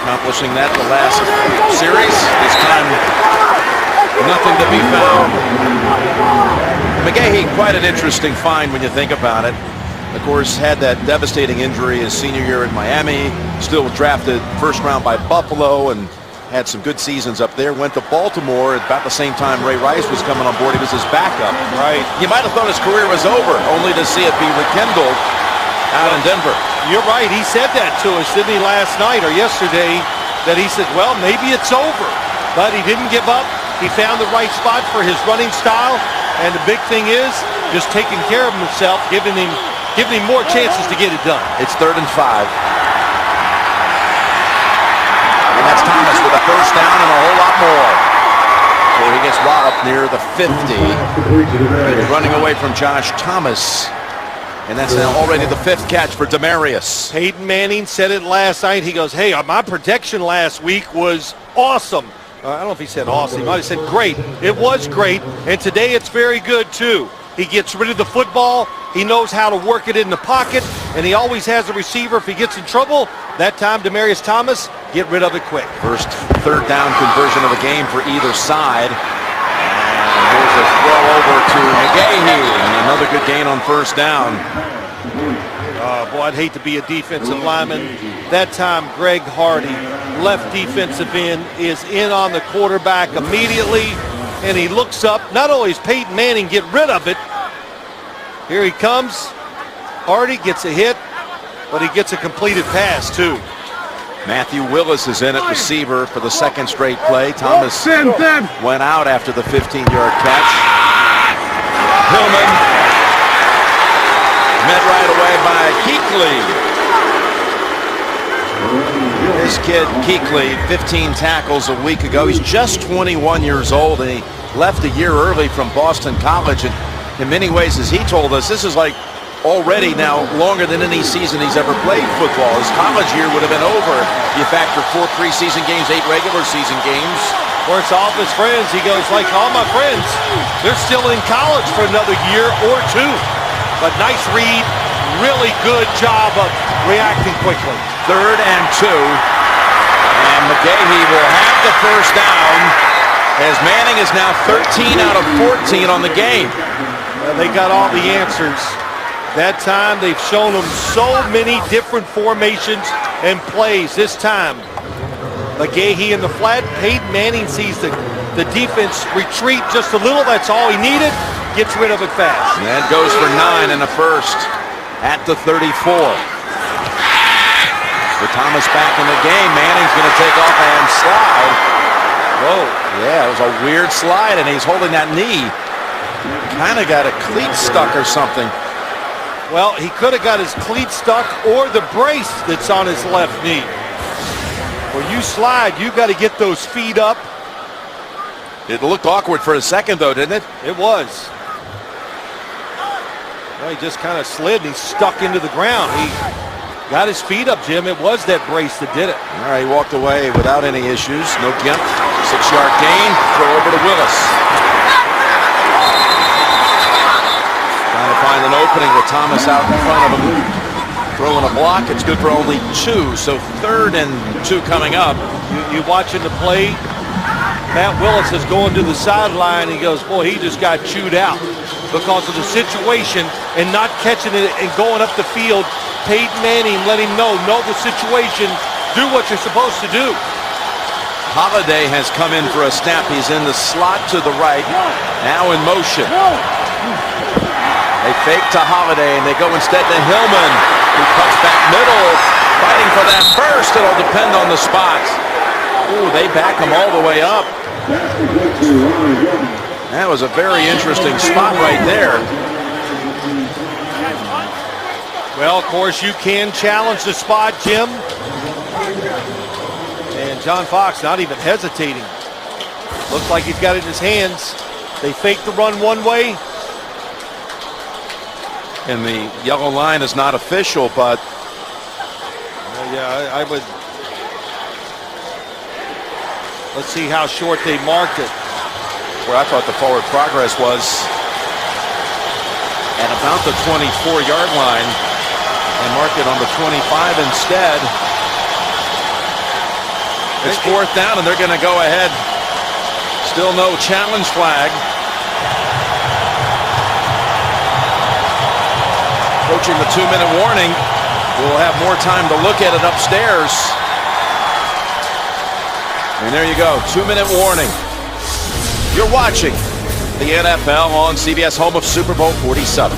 Accomplishing that the last series. This time, nothing to be found. McGahee, quite an interesting find when you think about it. Of course, had that devastating injury his senior year in Miami. Still drafted 1st round by Buffalo and had some good seasons up there. Went to Baltimore at about the same time Ray Rice was coming on board. He was his backup. Right. You might have thought his career was over, only to see it be rekindled out in Denver. You're right. He said that to us, didn't he, last night or yesterday, that he said, well, maybe it's over. But he didn't give up. He found the right spot for his running style. And the big thing is just taking care of himself, giving him more chances to get it done. It's 3rd and 5. And that's Thomas with a 1st down and a whole lot more. So he gets walloped near the 50. He's running away from Josh Thomas. And that's now already the 5th catch for Demarius. Peyton Manning said it last night. He goes, hey, my protection last week was awesome. I don't know if he said awesome. He might have said great. It was great. And today it's very good, too. He gets rid of the football. He knows how to work it in the pocket. And he always has a receiver if he gets in trouble. That time, Demarius Thomas, get rid of it quick. First 3rd down conversion of the game for either side. And here's a throw over to McGahee. And another good gain on 1st down. Boy, I'd hate to be a defensive lineman. That time, Greg Hardy, left defensive end, is in on the quarterback immediately. And he looks up. Not only is Peyton Manning get rid of it. Here he comes. Hardy gets a hit, but he gets a completed pass, too. Matthew Willis is in at receiver for the 2nd straight play. Thomas went out after the 15-yard catch. Hillman met right away by Kuechly. This kid, Kuechly, 15 tackles a week ago. He's just 21 years old, and he left a year early from Boston College. And in many ways, as he told us, this is like already now longer than any season he's ever played football. His college year would have been over. You factor 4 preseason games, 8 regular season games. Of course, all of his friends, he goes, like all my friends, they're still in college for another year or 2. But nice read, really good job of reacting quickly. 3rd and 2. And McGahee will have the 1st down as Manning is now 13 out of 14 on the game. They got all the answers That time they've shown him so many different formations and plays. This time, McGahee in the flat. Peyton Manning sees the defense retreat just a little. That's all he needed. Gets rid of it fast. And that goes for 9 in the first at the 34. With Thomas back in the game, Manning's going to take off and slide. Whoa, yeah, it was a weird slide, and he's holding that knee. Kind of got a cleat stuck or something. Well, he could have got his cleat stuck or the brace that's on his left knee. When you slide, you got to get those feet up. It looked awkward for a second, though, didn't it? It was. Well, he just kind of slid and he stuck into the ground. He got his feet up, Jim. It was that brace that did it. All right, he walked away without any issues. No gimp. 6-yard gain. Throw over to Willis. Trying to find an opening with Thomas out in front of him. Throwing a block. It's good for only 2. So 3rd and 2 coming up. You watching the play. Matt Willis is going to the sideline. He goes, boy, he just got chewed out because of the situation and not catching it and going up the field. Peyton Manning let him know the situation, do what you're supposed to do. Holiday has come in for a snap. He's in the slot to the right, now in motion. They fake to Holiday, and they go instead to Hillman, who cuts back middle, fighting for that first. It'll depend on the spot. Ooh, they back him all the way up. That was a very interesting spot right there. Well, of course, you can challenge the spot, Jim. And John Fox not even hesitating. Looks like he's got it in his hands. They fake the run one way. And the yellow line is not official, but... yeah, I would... Let's see how short they marked it. Where I thought the forward progress was at about the 24-yard line. They marked it on the 25 instead. It's 4th down, and they're going to go ahead. Still no challenge flag. Approaching the 2-minute warning. We'll have more time to look at it upstairs. And there you go, 2-minute warning. You're watching the NFL on CBS, home of Super Bowl 47.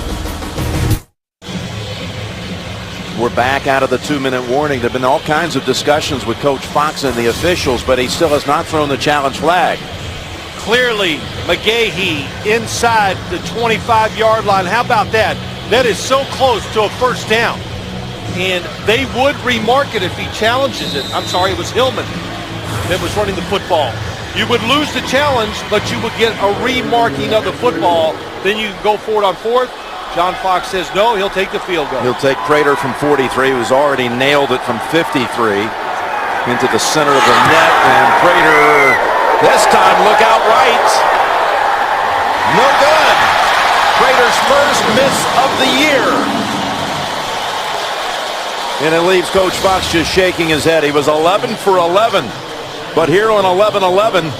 We're back out of the 2-minute warning. There have been all kinds of discussions with Coach Fox and the officials, but he still has not thrown the challenge flag. Clearly, McGahee inside the 25-yard line. How about that? That is so close to a first down. And they would remark it if he challenges it. I'm sorry, it was Hillman that was running the football. You would lose the challenge, but you would get a remarking of the football. Then you can go for it on 4th. John Fox says no, he'll take the field goal. He'll take Prater from 43, who's already nailed it from 53 into the center of the net. And Prater, this time, look out right. No good. Prater's first miss of the year. And it leaves Coach Fox just shaking his head. He was 11 for 11. But here on 11-11,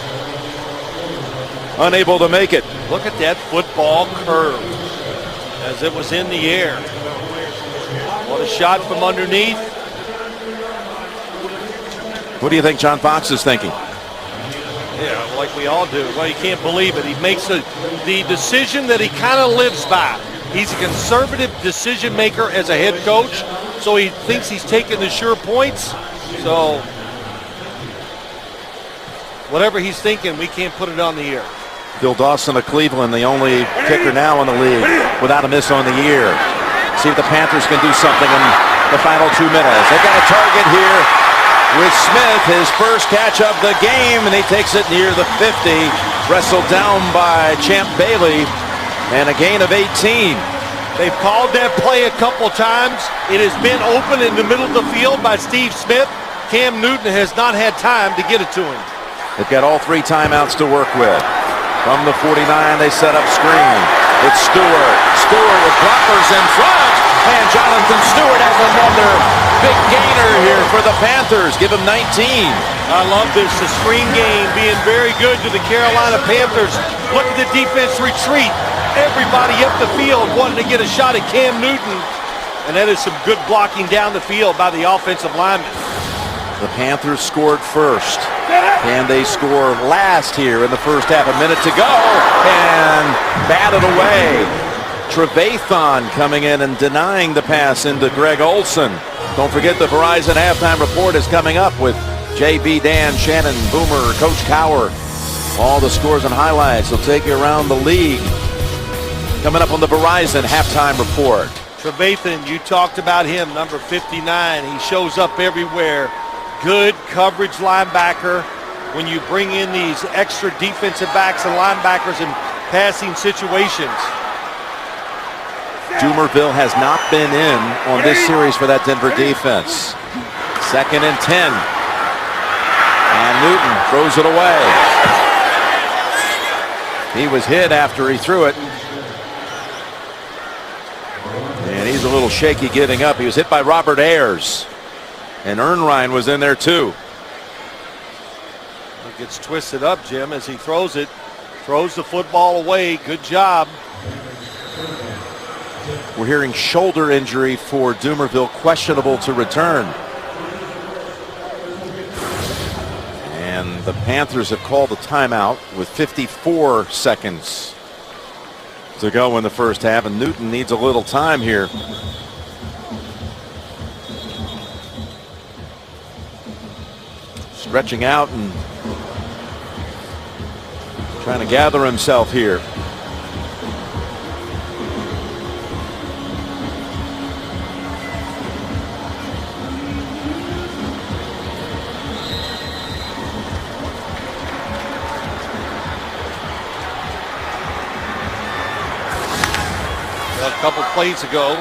unable to make it. Look at that football curve as it was in the air. What a shot from underneath. What do you think John Fox is thinking? Yeah, like we all do. Well, you can't believe it. He makes the decision that he kind of lives by. He's a conservative decision maker as a head coach, so he thinks he's taking the sure points. So whatever he's thinking, we can't put it on the air. Bill Dawson of Cleveland, the only kicker now in the league without a miss on the year. See if the Panthers can do something in the final 2 minutes. They got a target here with Smith, his first catch of the game, and he takes it near the 50. Wrestled down by Champ Bailey, and a gain of 18. They've called that play a couple times. It has been open in the middle of the field by Steve Smith. Cam Newton has not had time to get it to him. They've got all 3 timeouts to work with. From the 49, they set up screen. It's Stewart. Stewart with blockers in front. And Jonathan Stewart has another Big gainer here for the Panthers. Give him 19. I love this. The screen game being very good to the Carolina Panthers. Look at the defense retreat. Everybody up the field wanting to get a shot at Cam Newton. And that is some good blocking down the field by the offensive lineman. The Panthers scored first. Can they score last here in the first half? A minute to go. And batted away. Trevathan coming in and denying the pass into Greg Olsen. Don't forget the Verizon halftime report is coming up with JB, Dan, Shannon, Boomer, Coach Cower. All the scores and highlights will take you around the league. Coming up on the Verizon halftime report. Trevathan, you talked about him, number 59. He shows up everywhere. Good coverage linebacker. When you bring in these extra defensive backs and linebackers in passing situations. Dumerville has not been in on this series for that Denver defense. 2nd and 10. And Newton throws it away. He was hit after he threw it. And he's a little shaky getting up. He was hit by Robert Ayers. And Ernrein was in there too. He gets twisted up, Jim, as he throws it. Throws the football away. Good job. We're hearing shoulder injury for Dumerville, questionable to return. And the Panthers have called a timeout with 54 seconds to go in the first half, and Newton needs a little time here. Stretching out and trying to gather himself here. A couple plays ago.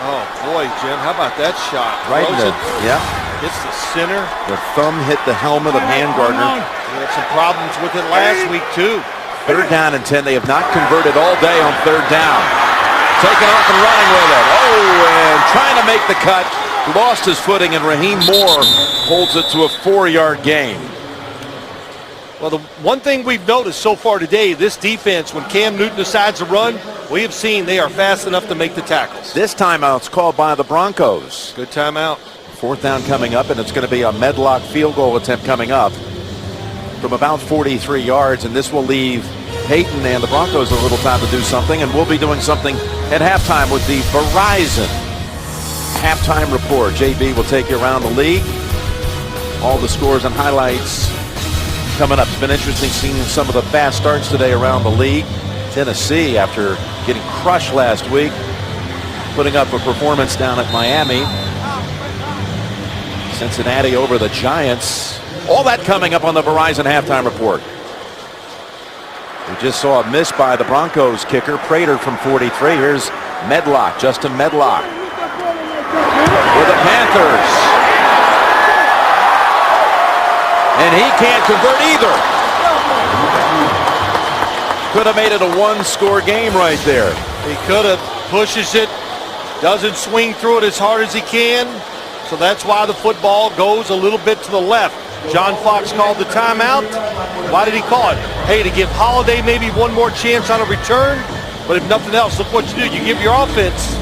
Oh boy, Jim, how about that shot? Right in the, yeah. Hits the center. The thumb hit the helmet of Handgardner. We had some problems with it last week too. 3rd down and 10. They have not converted all day on 3rd down. Taking off and running with it. Oh, and trying to make the cut. Lost his footing, and Raheem Moore holds it to a 4-yard gain. Well, the one thing we've noticed so far today, this defense, when Cam Newton decides to run, we have seen they are fast enough to make the tackles. This timeout's called by the Broncos. Good timeout. 4th down coming up, and it's going to be a Medlock field goal attempt coming up from about 43 yards, and this will leave Peyton and the Broncos a little time to do something, and we'll be doing something at halftime with the Verizon halftime report. JB will take you around the league. All the scores and highlights coming up. It's been interesting seeing some of the fast starts today around the league. Tennessee, after getting crushed last week, putting up a performance down at Miami. Cincinnati over the Giants. All that coming up on the Verizon halftime report. We just saw a miss by the Broncos kicker, Prater from 43. Here's Medlock, Justin Medlock for the Panthers. And he can't convert either. Could have made it a 1-score game right there. He could have. Pushes it. Doesn't swing through it as hard as he can. So that's why the football goes a little bit to the left. John Fox called the timeout. Why did he call it? Hey, to give Holiday maybe one more chance on a return. But if nothing else, look what you do. You give your offense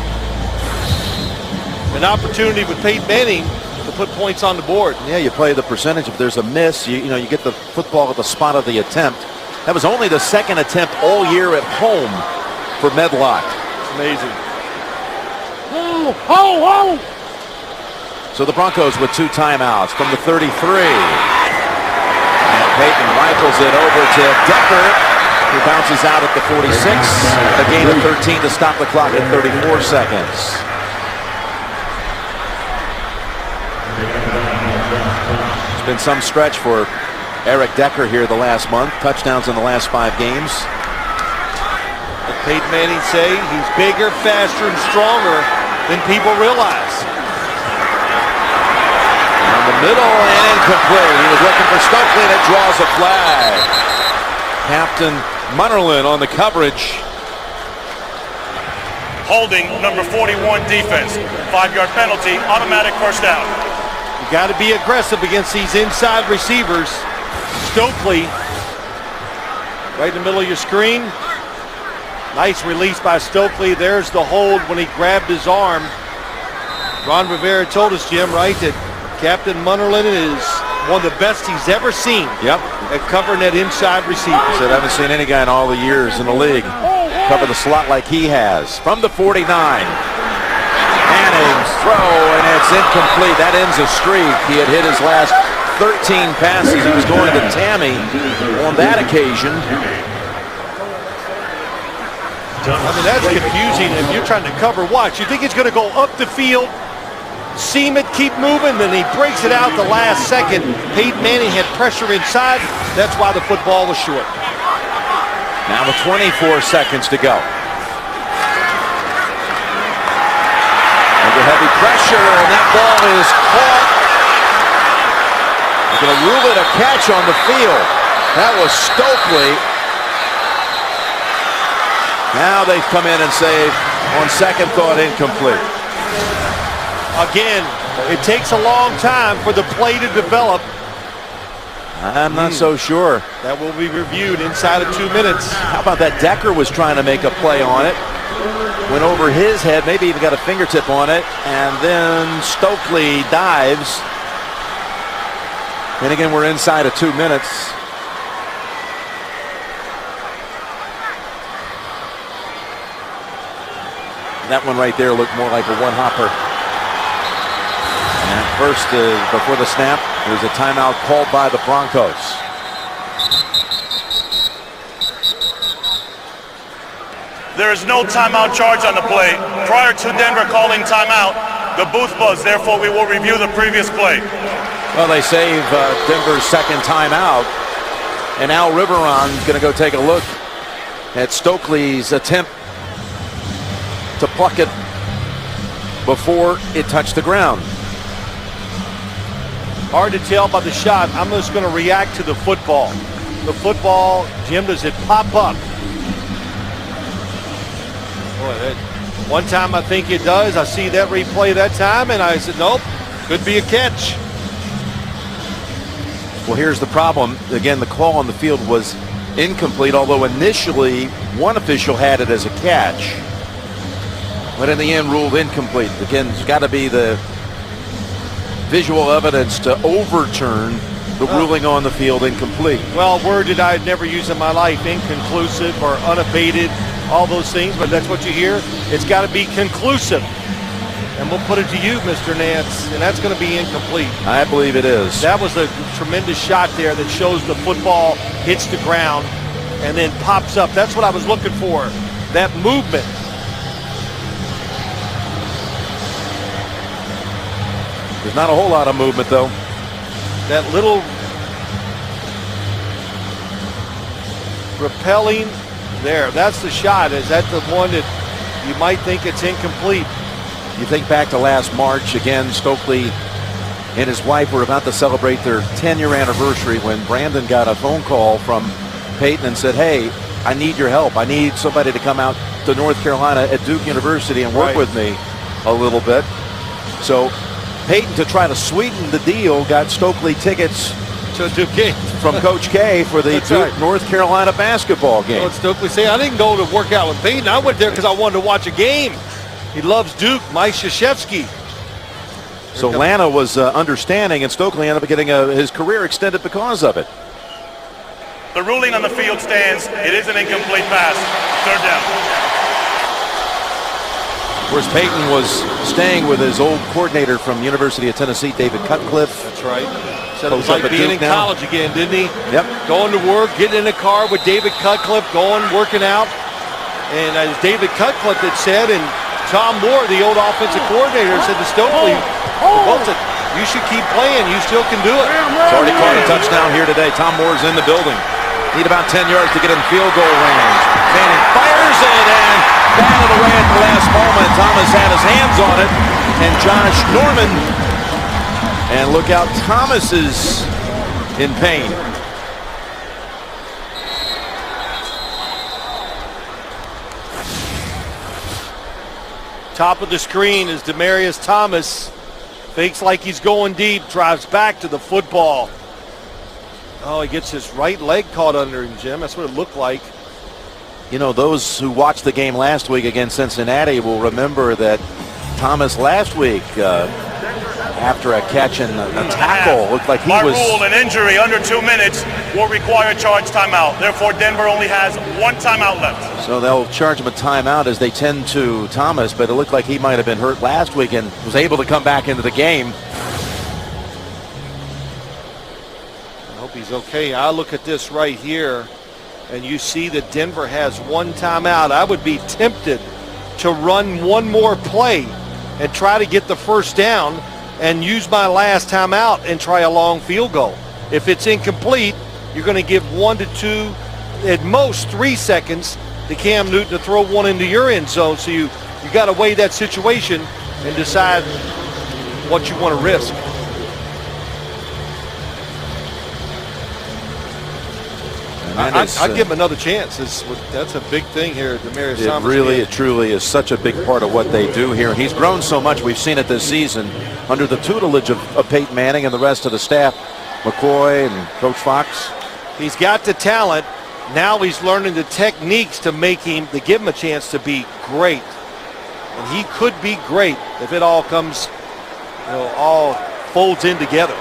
an opportunity with Peyton Manning to put points on the board. Yeah, you play the percentage. If there's a miss, you get the football at the spot of the attempt. That was only the 2nd attempt all year at home for Medlock. Amazing. So the Broncos with 2 timeouts from the 33. And Peyton rifles it over to Decker, who bounces out at the 46. A gain of 13 to stop the clock at 34 seconds. It's been some stretch for Eric Decker here the last month. Touchdowns in the last 5 games. What Peyton Manning say? He's bigger, faster, and stronger than people realize. In the middle and incomplete. He was looking for Stokely, and it draws a flag. Captain Munnerlyn on the coverage. holding number 41 defense. 5-yard penalty, automatic first down. You got to be aggressive against these inside receivers. Stokely, right in the middle of your screen. Nice release by Stokely. There's the hold when he grabbed his arm. Ron Rivera told us, Jim, right, that Captain Munnerlyn is one of the best he's ever seen. Yep. At covering that inside receiver. He said, I haven't seen any guy in all the years in the league cover the slot like he has. From the 49. Manning's throw, and it's incomplete. That ends a streak. He had hit his last 13 passes. He was going to Tammy on that occasion. I mean, that's confusing if you're trying to cover. Watch. You think he's going to go up the field, seam it, keep moving, then he breaks it out the last second. Peyton Manning had pressure inside. That's why the football was short. Now with 24 seconds to go. Under heavy pressure, and that ball is caught. They're going to rule it a catch on the field. That was Stokely. Now they've come in and say, on second thought, incomplete. Again, it takes a long time for the play to develop. I'm not so sure. That will be reviewed inside of 2 minutes. How about that? Decker was trying to make a play on it. Went over his head, maybe even got a fingertip on it. And then Stokely dives. And again, we're inside of 2 minutes. That one right there looked more like a one-hopper. And first, before the snap, there's a timeout called by the Broncos. There is no timeout charge on the play. Prior to Denver calling timeout, the booth buzz. Therefore, we will review the previous play. Well, they save Denver's second timeout. And Al Riveron's going to go take a look at Stokely's attempt to pluck it before it touched the ground. Hard to tell by the shot. I'm just going to react to the football. The football, Jim, does it pop up? Boy, one time I think it does. I see that replay that time, and I said, nope, could be a catch. Well, here's the problem. Again, the call on the field was incomplete, although initially one official had it as a catch. But in the end, ruled incomplete. Again, it's got to be the visual evidence to overturn the ruling on the field incomplete. Well, a word that I'd never use in my life, inconclusive or unabated, all those things, but that's what you hear. It's got to be conclusive. And we'll put it to you, Mr. Nance, and that's going to be incomplete. I believe it is. That was a tremendous shot there that shows the football hits the ground and then pops up. That's what I was looking for, that movement. There's not a whole lot of movement, though. That little repelling there. That's the shot. Is that the one that you might think it's incomplete? You think back to last March, again, Stokely and his wife were about to celebrate their 10-year anniversary when Brandon got a phone call from Peyton and said, hey, I need your help. I need somebody to come out to North Carolina at Duke University and work with me a little bit. So Peyton, to try to sweeten the deal, got Stokely tickets to Duke game from Coach K for the Duke North Carolina basketball game. What Stokely say? I didn't go to work out with Peyton. I went there because I wanted to watch a game. He loves Duke, Mike Krzyzewski. So Lana was understanding, and Stokely ended up getting his career extended because of it. The ruling on the field stands. It is an incomplete pass. Third down. Of course, Peyton was staying with his old coordinator from University of Tennessee, David Cutcliffe. That's right. Said it was like being in college again, didn't he? Yep. Going to work, getting in the car with David Cutcliffe, going, working out. And as David Cutcliffe had said, and Tom Moore, the old offensive coordinator, said to Stokely, you should keep playing. You still can do it. He's already caught a touchdown here today. Tom Moore's in the building. Need about 10 yards to get in field goal range. Manning fires it and batted away at the last moment. Thomas had his hands on it. And Josh Norman. And look out, Thomas is in pain. Top of the screen is Demaryius Thomas. Fakes like he's going deep, drives back to the football. Oh, he gets his right leg caught under him, Jim. That's what it looked like. You know, those who watched the game last week against Cincinnati will remember that Thomas last week, after a catch and a tackle, looked like he By was... rule, an injury under 2 minutes will require a charge timeout. Therefore, Denver only has 1 timeout left. So they'll charge him a timeout as they tend to Thomas, but it looked like he might have been hurt last week and was able to come back into the game. I hope he's okay. I look at this right here, and you see that Denver has 1 timeout. I would be tempted to run one more play and try to get the first down and use my last timeout and try a long field goal. If it's incomplete, you're going to give 1 to 2, at most 3 seconds to Cam Newton to throw one into your end zone. So you got to weigh that situation and decide what you want to risk. I'd give him another chance. That's a big thing here, Demaryius Thomas. It truly is such a big part of what they do here. And he's grown so much. We've seen it this season under the tutelage of Peyton Manning and the rest of the staff, McCoy and Coach Fox. He's got the talent. Now he's learning the techniques to give him a chance to be great. And he could be great if it all comes, all folds in together.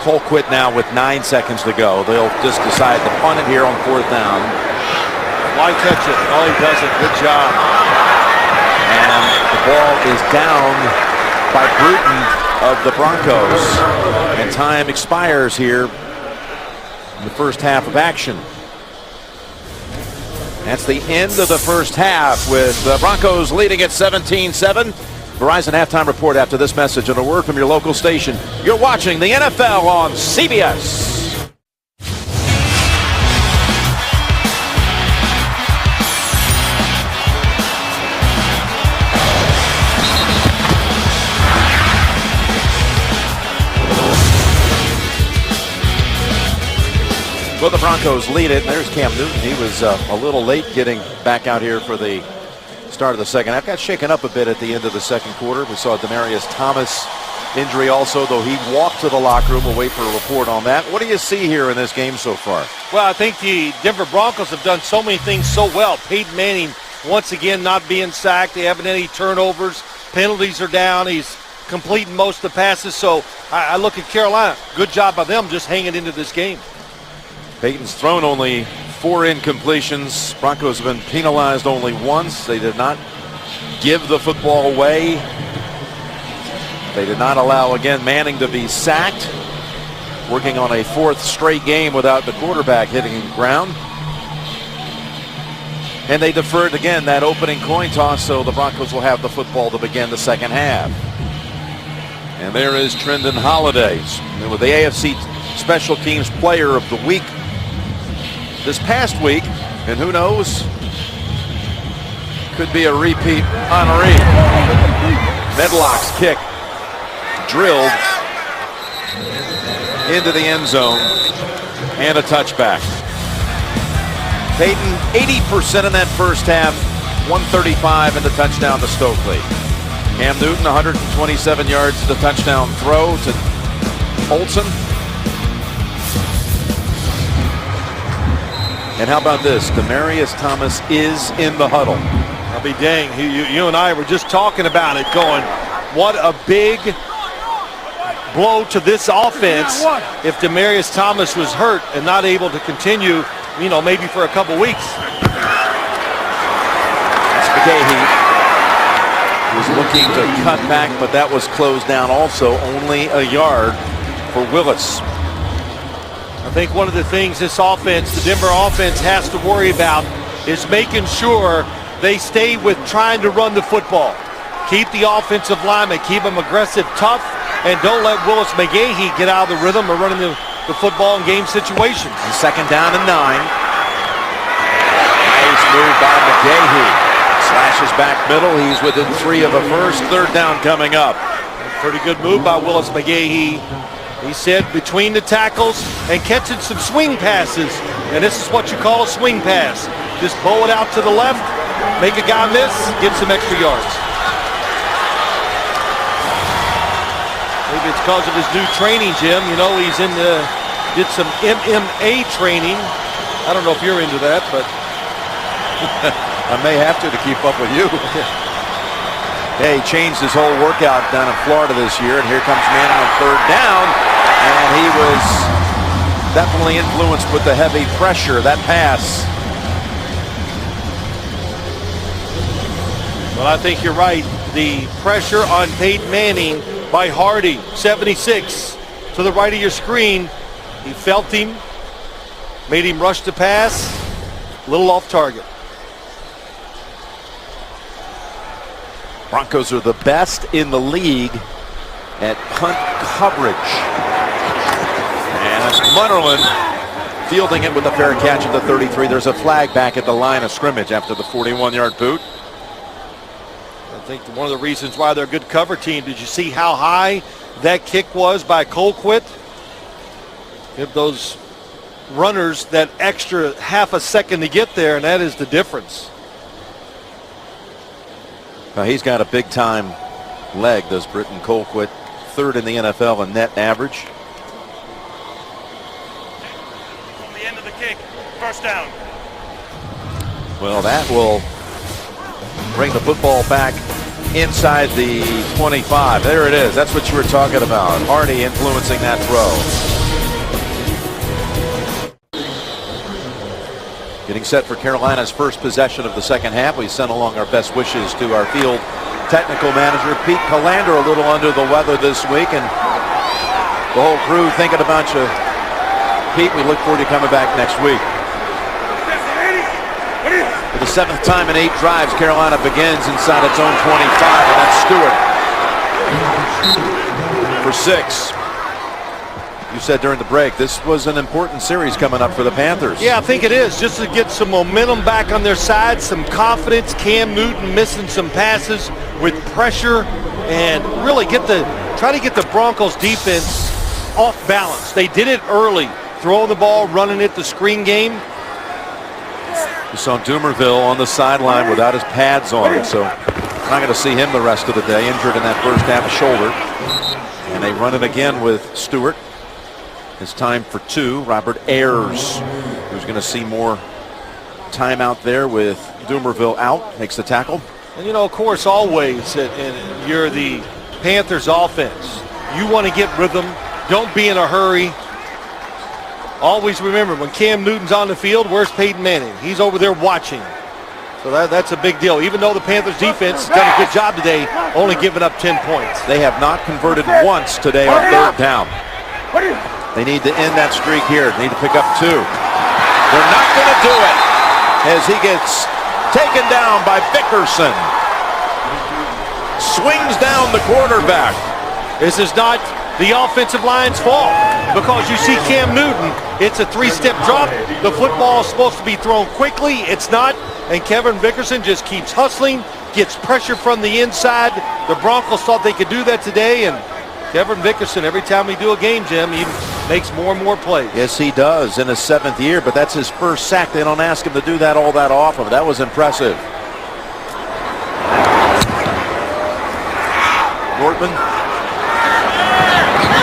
Colquitt now with 9 seconds to go. They'll just decide to punt it here on 4th down. Why catch it? Oh, he does it. Good job. And the ball is down by Bruton of the Broncos. And time expires here in the first half of action. That's the end of the first half with the Broncos leading at 17-7. Verizon halftime report after this message and a word from your local station. You're watching the NFL on CBS. Well, the Broncos lead it. There's Cam Newton. He was a little late getting back out here for the start of the second half. Got shaken up a bit at the end of the second quarter. We saw Demaryius Thomas injury also, though he walked to the locker room. We'll wait for a report on that. What do you see here in this game so far? Well, I think the Denver Broncos have done so many things so well. Peyton Manning, once again, not being sacked. They haven't had any turnovers. Penalties are down. He's completing most of the passes. So I look at Carolina. Good job by them just hanging into this game. Peyton's thrown only 4 incompletions. Broncos have been penalized only once. They did not give the football away. They did not allow, again, Manning to be sacked. Working on a 4th straight game without the quarterback hitting the ground. And they deferred again that opening coin toss, so the Broncos will have the football to begin the second half. And there is Trendon Holidays with the AFC Special Teams Player of the Week this past week, and who knows, could be a repeat honoree. Medlock's kick drilled into the end zone and a touchback. Peyton 80% in that first half, 135 in the touchdown to Stokely. Cam Newton 127 yards to the touchdown throw to Olsen. And how about this? Demaryius Thomas is in the huddle. I'll be dang. You and I were just talking about it, going, what a big blow to this offense if Demaryius Thomas was hurt and not able to continue, maybe for a couple weeks. That's McGahee. Was looking to cut back, but that was closed down also. Only a yard for Willis. I think one of the things this offense, the Denver offense, has to worry about is making sure they stay with trying to run the football. Keep the offensive linemen, keep them aggressive, tough, and don't let Willis McGahee get out of the rhythm of running the football in game situations. And 2nd down and 9. Nice move by McGahee. Slashes back middle. He's within 3 of a first. 3rd down coming up. Pretty good move by Willis McGahee. He said between the tackles and catching some swing passes. And this is what you call a swing pass. Just bow it out to the left, make a guy miss, get some extra yards. Maybe it's because of his new training, Jim. You know, he's did some MMA training. I don't know if you're into that, but I may have to keep up with you. Hey, he changed his whole workout down in Florida this year, and here comes Manning on third down, and he was definitely influenced with the heavy pressure, that pass. Well, I think you're right. The pressure on Peyton Manning by Hardy, 76, to the right of your screen. He felt him, made him rush the pass, a little off target. Broncos are the best in the league at punt coverage. And Munnerlyn fielding it with a fair catch at the 33. There's a flag back at the line of scrimmage after the 41-yard boot. I think one of the reasons why they're a good cover team, did you see how high that kick was by Colquitt? Give those runners that extra half a second to get there, and that is the difference. Now he's got a big-time leg, does Britton Colquitt. Third in the NFL in net average. From the end of the kick, first down. Well, that will bring the football back inside the 25. There it is. That's what you were talking about. Hardy influencing that throw. Getting set for Carolina's first possession of the second half. We sent along our best wishes to our field technical manager, Pete Calander, a little under the weather this week, and the whole crew thinking about you. Pete, we look forward to coming back next week. For the 7th time in 8 drives, Carolina begins inside its own 25, and that's Stewart for 6. You said during the break, this was an important series coming up for the Panthers. Yeah, I think it is, just to get some momentum back on their side, some confidence. Cam Newton missing some passes with pressure, and really try to get the Broncos defense off balance. They did it early, throwing the ball, running it, the screen game. You saw Dumerville on the sideline without his pads on, so not going to see him the rest of the day, injured in that first half, a shoulder. And they run it again with Stewart. It's time for 2. Robert Ayers, who's going to see more time out there with Dumerville out, makes the tackle. And you know, of course, always, and you're the Panthers offense. You want to get rhythm. Don't be in a hurry. Always remember, when Cam Newton's on the field, where's Peyton Manning? He's over there watching. So that's a big deal. Even though the Panthers defense has done a good job today, only giving up 10 points. They have not converted once today on third down. They need to end that streak here. They need to pick up 2. They're not going to do it as he gets taken down by Vickerson. Swings down the quarterback. This is not the offensive line's fault, because you see Cam Newton, it's a 3-step drop. The football is supposed to be thrown quickly. It's not, and Kevin Vickerson just keeps hustling, gets pressure from the inside. The Broncos thought they could do that today, and Kevin Vickerson, every time we do a game, Jim, he makes more and more plays. Yes, he does in his 7th year, but that's his first sack. They don't ask him to do that all that often. That was impressive. Nortman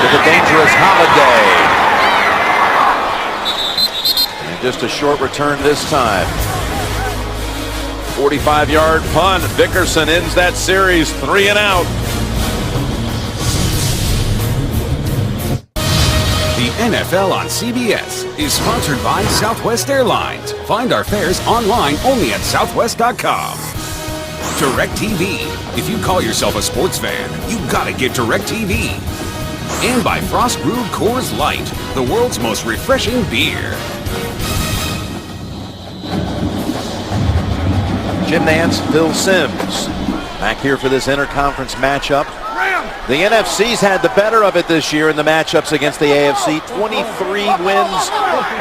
with a dangerous Holiday. And just a short return this time. 45-yard punt. Vickerson ends that series 3 and out. The NFL on CBS is sponsored by Southwest Airlines. Find our fares online only at southwest.com. DirecTV. If you call yourself a sports fan, you gotta get DirecTV. And by Frost Brewed Coors Light, the world's most refreshing beer. Jim Nantz, Phil Simms, back here for this interconference matchup. The NFC's had the better of it this year in the matchups against the AFC. 23 wins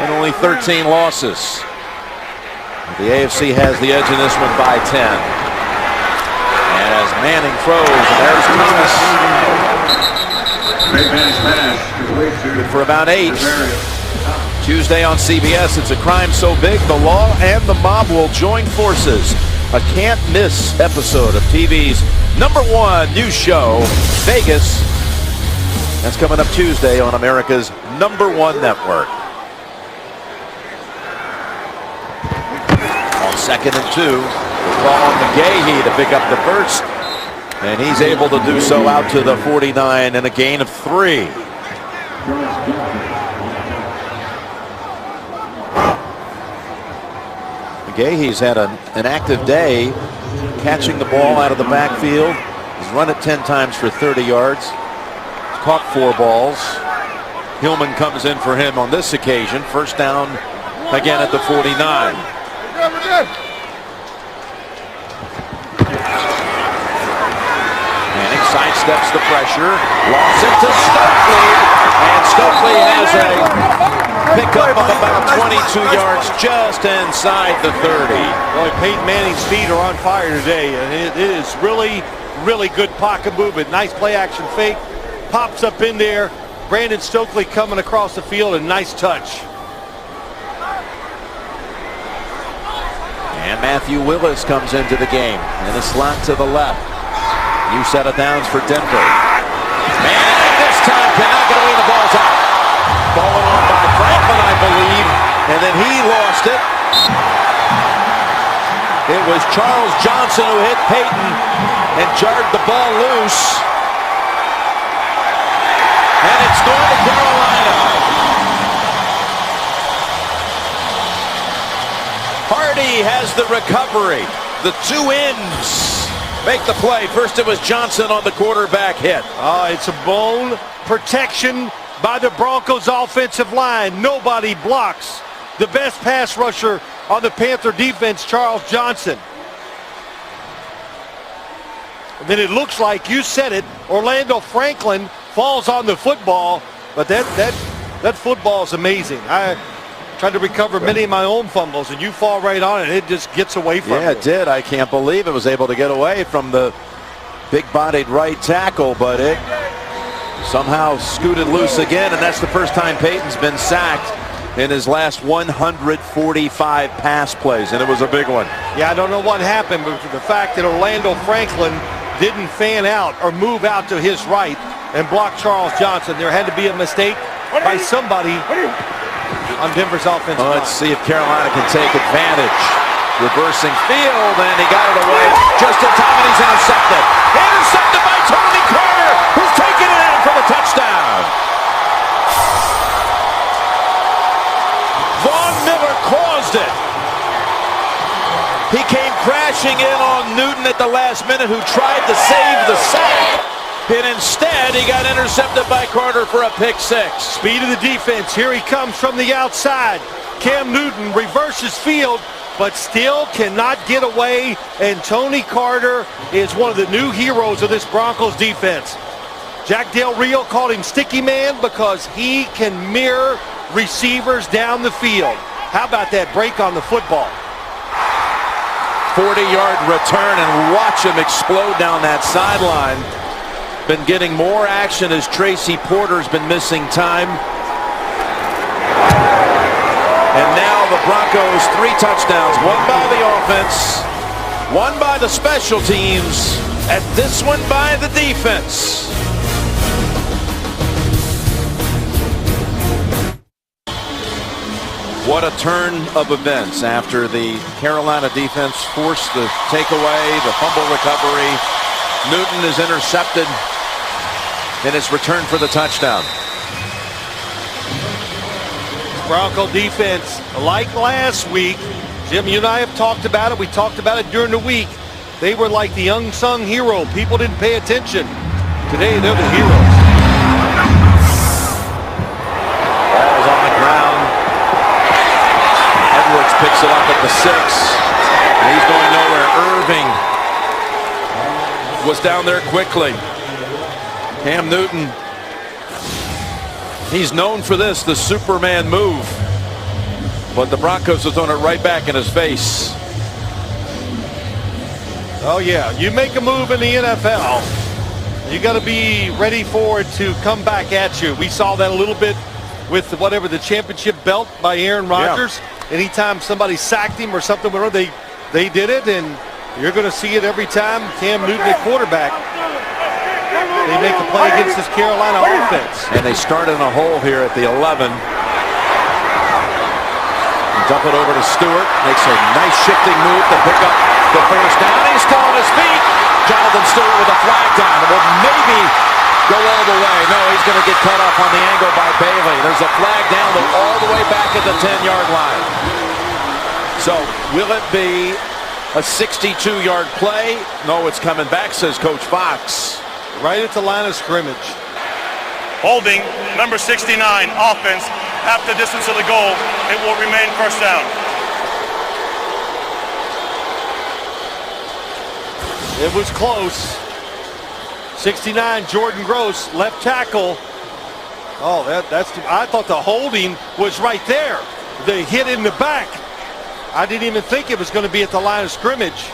and only 13 losses. The AFC has the edge in this one by 10. As Manning throws, there's Thomas. Good for about 8. Tuesday on CBS, it's a crime so big the law and the mob will join forces. A can't-miss episode of TV's #1 news show, Vegas That's coming up Tuesday on America's #1 network. On 2nd and 2, the ball on McGahee to pick up the first, and he's able to do so out to the 49 and a gain of 3. McGahee's had an active day catching the ball out of the backfield. He's run it 10 times for 30 yards. He's caught 4 balls. Hillman comes in for him on this occasion. First down again at the 49. Manning sidesteps the pressure. Lawson to Stokely. And Stokely has a pickup of about 22 yards just inside the 30. Boy, Peyton Manning's feet are on fire today, and it is really good pocket movement. Nice play action fake. Pops up in there. Brandon Stokely coming across the field, and nice touch. And Matthew Willis comes into the game in a slot to the left. New set of downs for Denver. Manning this time cannot get away. The ball's out. Fallen on by Franklin, I believe, and then he lost it. It was Charles Johnson who hit Peyton and jarred the ball loose. And it's going to Carolina. Hardy has the recovery. The 2 ends make the play. First it was Johnson on the quarterback hit. It's a bone protection by the Broncos offensive line. Nobody blocks the best pass rusher on the Panther defense, Charles Johnson. And then it looks like, you said it, Orlando Franklin falls on the football, but that football is amazing. I tried to recover many of my own fumbles, and you fall right on it. It just gets away from you. Yeah, it did. I can't believe it was able to get away from the big-bodied right tackle, but it somehow scooted loose again, and that's the first time Peyton's been sacked in his last 145 pass plays, and it was a big one. Yeah, I don't know what happened, but the fact that Orlando Franklin didn't fan out or move out to his right and block Charles Johnson, there had to be a mistake by somebody on Denver's offensive line. Let's see if Carolina can take advantage. Reversing field, and he got it away just in time, and he's intercepted. Intercepted by Tony Carter, who's taking it in for the touchdown. Von Miller caused it. He came crashing in on Newton at the last minute, who tried to save the sack. And instead, he got intercepted by Carter for a pick 6. Speed of the defense. Here he comes from the outside. Cam Newton reverses field, but still cannot get away. And Tony Carter is one of the new heroes of this Broncos defense. Jack Del Rio called him Sticky Man because he can mirror receivers down the field. How about that break on the football? 40-yard return, and watch him explode down that sideline. Been getting more action as Tracy Porter's been missing time. And now the Broncos 3 touchdowns, 1 by the offense, 1 by the special teams, and this one by the defense. What a turn of events after the Carolina defense forced the takeaway, the fumble recovery. Newton is intercepted in his return for the touchdown. Bronco defense, like last week, Jim, you and I have talked about it. We talked about it during the week. They were like the unsung hero. People didn't pay attention. Today, they're the heroes. Ball's on the ground. Edwards picks it up at the 6. And he's going nowhere. Irving was down there quickly. Cam Newton, he's known for this, the Superman move. But the Broncos have thrown it right back in his face. Oh, yeah. You make a move in the NFL, you got to be ready for it to come back at you. We saw that a little bit with whatever the championship belt by Aaron Rodgers. Yeah. Anytime somebody sacked him or something, they did it, and you're going to see it every time Cam Newton at quarterback. they make the play against this Carolina offense. And they start in a hole here at the 11. Dump it over to Stewart. Makes a nice shifting move to pick up the first down. He's still on his feet. Jonathan Stewart with a flag down. It will maybe go all the way. No, he's going to get cut off on the angle by Bailey. There's a flag down all the way back at the 10-yard line. So will it be a 62-yard play? No, it's coming back, says Coach Fox. Right at the line of scrimmage. Holding, number 69, offense, half the distance of the goal. It will remain first down. It was close. 69, Jordan Gross, left tackle. Oh, I thought the holding was right there. The hit in the back. I didn't even think it was going to be at the line of scrimmage.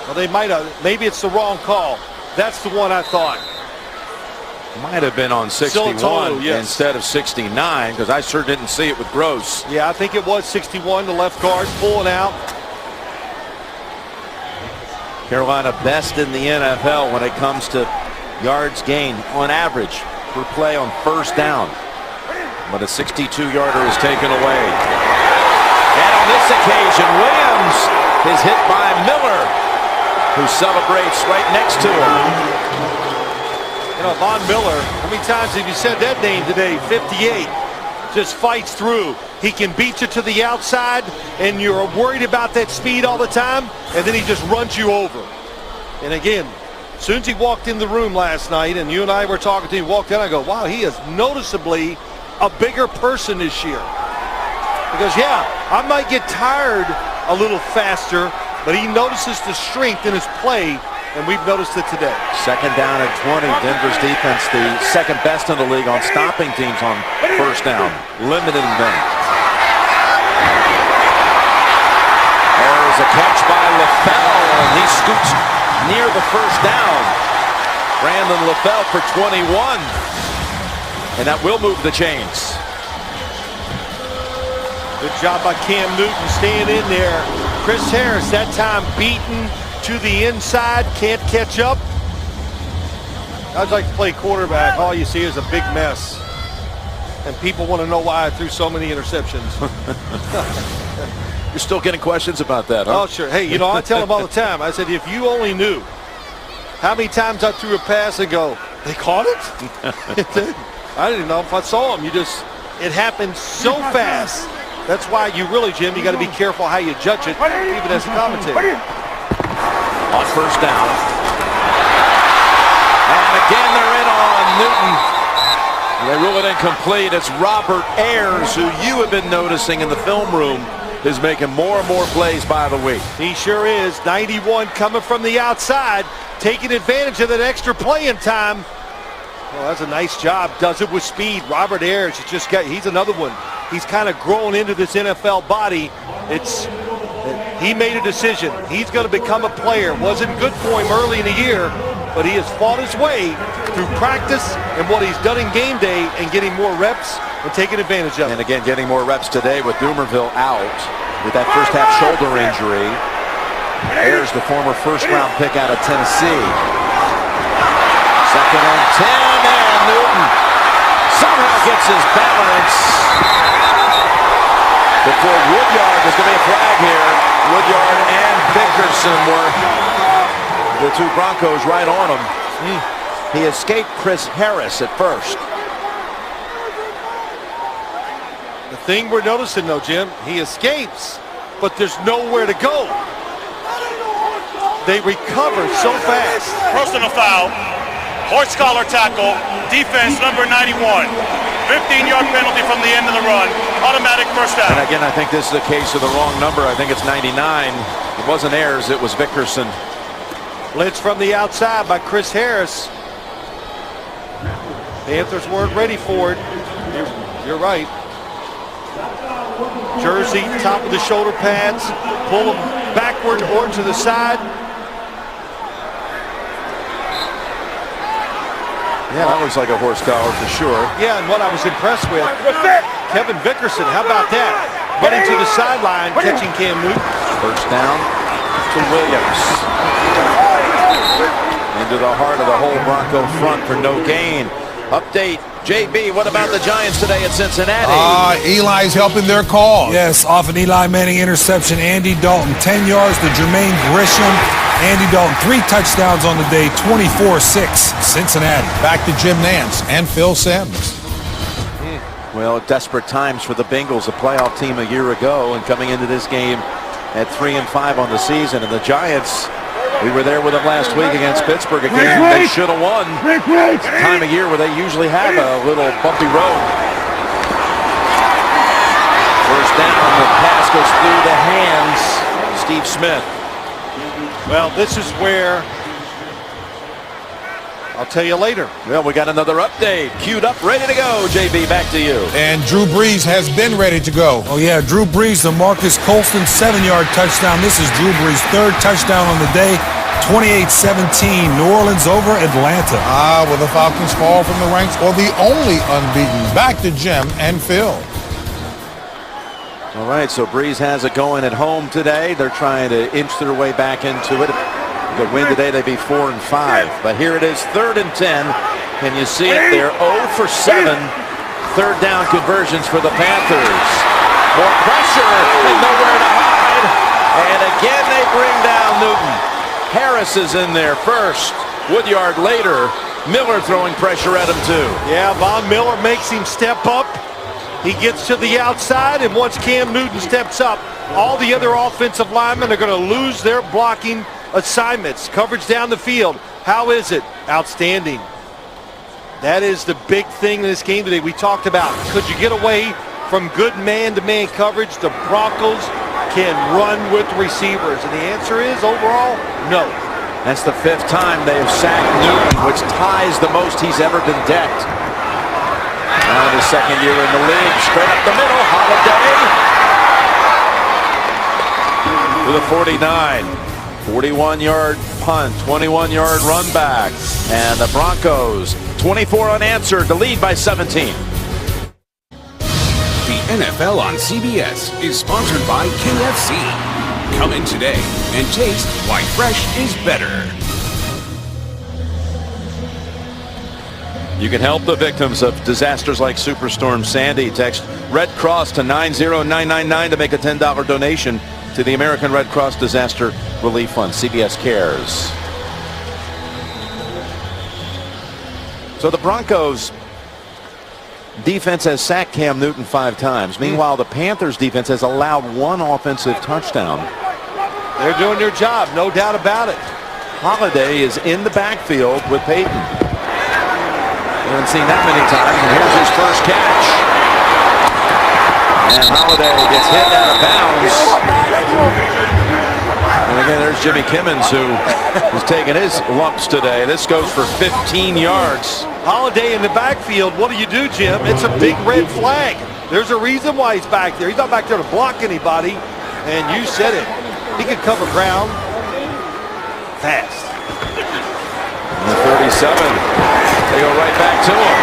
Well, they might have. Maybe it's the wrong call. That's the one I thought. Might have been on 61 yes. instead of 69, because I sure didn't see it with Gross. Yeah, I think it was 61, the left guard pulling out. Carolina best in the NFL when it comes to yards gained on average per play on first down. But a 62-yarder is taken away. And on this occasion, Williams is hit by Miller, who celebrates right next to him. You know, Von Miller, how many times have you said that name today? 58. Just fights through. He can beat you to the outside, and you're worried about that speed all the time, and then he just runs you over. And again, as soon as he walked in the room last night, and you and I were talking to him, walked in, I go, wow, he is noticeably a bigger person this year. Because, yeah, I might get tired a little faster, but he notices the strength in his play, and we've noticed it today. Second down at 20. Denver's defense, the second best in the league on stopping teams on first down. Limited in them. There's a catch by LaFell, and he scoots near the first down. Brandon LaFell for 21. And that will move the chains. Good job by Cam Newton staying in there. Chris Harris, that time beaten to the inside, can't catch up. I'd like to play quarterback. All you see is a big mess. And people want to know why I threw so many interceptions. You're still getting questions about that, huh? Oh, sure. Hey, you know, I tell them all the time. I said, if you only knew how many times I threw a pass and go, they caught it? I didn't know if I saw them. It happened so fast. That's why you really, Jim, you got to be careful how you judge it, even as a commentator. On first down. And again, they're in on Newton. They rule it incomplete. It's Robert Ayers, who you have been noticing in the film room, is making more and more plays by the week. He sure is. 91 coming from the outside, taking advantage of that extra playing time. Well, that's a nice job. Does it with speed. Robert Ayers, he's another one. He's kind of grown into this NFL body. He made a decision. He's going to become a player. Wasn't good for him early in the year, but he has fought his way through practice and what he's done in game day and getting more reps and taking advantage of it. And again, getting more reps today with Dumerville out with that first half shoulder injury. Ayers, the former first-round pick out of Tennessee. Second and 10, and Newton somehow gets his balance before Woodyard. There's going to be a flag here. Woodyard and Vickerson were the two Broncos right on him. He escaped Chris Harris at first. The thing we're noticing, though, Jim, he escapes, but there's nowhere to go. They recover so fast. Personal foul. Horse collar tackle. Defense number 91. 15-yard penalty from the end of the run. Automatic first down. And again, I think this is a case of the wrong number. I think it's 99. It wasn't Ayers, it was Vickerson. Blitz from the outside by Chris Harris. Panthers weren't ready for it. You're right. Jersey, top of the shoulder pads. Pull them backward or to the side. Yeah, that looks like a horse collar for sure. Yeah, and what I was impressed with, Kevin Vickerson, how about that? Running to the sideline, catching Cam Newton. First down to Williams. into the heart of the whole Bronco front for no gain. Update, JB, what about the Giants today at Cincinnati? Eli's helping their cause. Yes, off an Eli Manning interception. Andy Dalton, 10 yards to Jermaine Grisham. Andy Dalton, 3 touchdowns on the day, 24-6, Cincinnati. Back to Jim Nantz and Phil Simms. Well, desperate times for the Bengals, a playoff team a year ago, and coming into this game at 3-5 on the season. And the Giants, we were there with them last week against Pittsburgh, a game they should have won. It's a time of year where they usually have a little bumpy road. First down, the pass goes through the hands. Steve Smith. Well, this is where I'll tell you later. Well, we got another update queued up, ready to go. JB, back to you. And Drew Brees has been ready to go. Oh, yeah, Drew Brees, the Marcus Colston 7-yard touchdown. This is Drew Brees' 3rd touchdown on the day, 28-17, New Orleans over Atlanta. Will the Falcons fall from the ranks or the only unbeaten? Back to Jim and Phil. All right, so Brees has it going at home today. They're trying to inch their way back into it. Good win today, they'd be 4-5. But here it is, 3rd and 10. Can you see it? They're 0 for 7. 3rd down conversions for the Panthers. More pressure and nowhere to hide. And again, they bring down Newton. Harris is in there first. Woodyard later. Miller throwing pressure at him too. Yeah, Von Miller makes him step up. He gets to the outside, and once Cam Newton steps up, all the other offensive linemen are going to lose their blocking assignments. Coverage down the field. How is it? Outstanding. That is the big thing in this game today. We talked about, could you get away from good man-to-man coverage? The Broncos can run with receivers, and the answer is overall, no. That's the 5th time they have sacked Newton, which ties the most he's ever been decked. Now his 2nd year in the league, straight up the middle, Holiday to the 49. 41-yard punt, 21-yard run back, and the Broncos 24 unanswered to lead by 17. The NFL on CBS is sponsored by KFC. Come in today and taste why fresh is better. You can help the victims of disasters like Superstorm Sandy. Text Red Cross to 90999 to make a $10 donation to the American Red Cross Disaster Relief Fund. CBS Cares. So the Broncos defense has sacked Cam Newton 5 times. Meanwhile, the Panthers defense has allowed 1 offensive touchdown. They're doing their job, no doubt about it. Holiday is in the backfield with Peyton. We haven't seen that many times, and here's his first catch. And Holiday gets hit out of bounds. And again, there's Jimmy Kimmons, who is taking his lumps today. This goes for 15 yards. Holiday in the backfield, what do you do, Jim? It's a big red flag. There's a reason why he's back there. He's not back there to block anybody, and you said it. He could cover ground fast. And the 37, they go right back to him.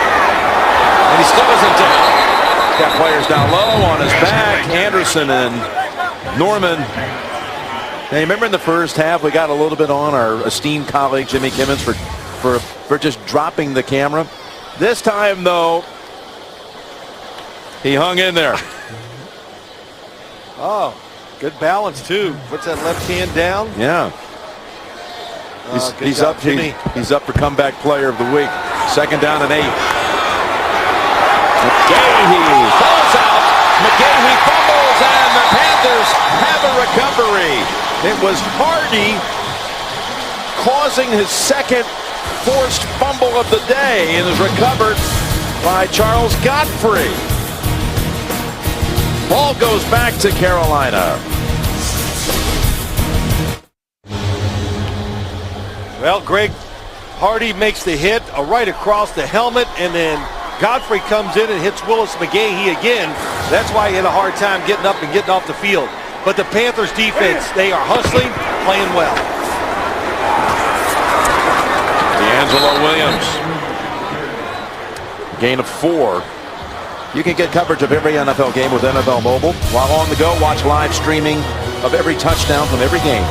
And he still isn't down. Got players down low on his back. Anderson and Norman. Now, remember in the first half, we got a little bit on our esteemed colleague Jimmy Kimmons for just dropping the camera. This time, though, he hung in there. Oh, good balance, too. Puts that left hand down. Yeah. He's job, up. Jimmy. He's up for comeback player of the week. 2nd down and 8. McGahee falls out. McGahee fumbles, and the Panthers have a recovery. It was Hardy causing his 2nd forced fumble of the day, and is recovered by Charles Godfrey. Ball goes back to Carolina. Well, Greg, Hardy makes the hit right across the helmet, and then Godfrey comes in and hits Willis McGahee again. That's why he had a hard time getting up and getting off the field. But the Panthers defense, they are hustling, playing well. D'Angelo Williams. Gain of 4. You can get coverage of every NFL game with NFL Mobile. While on the go, watch live streaming of every touchdown from every game.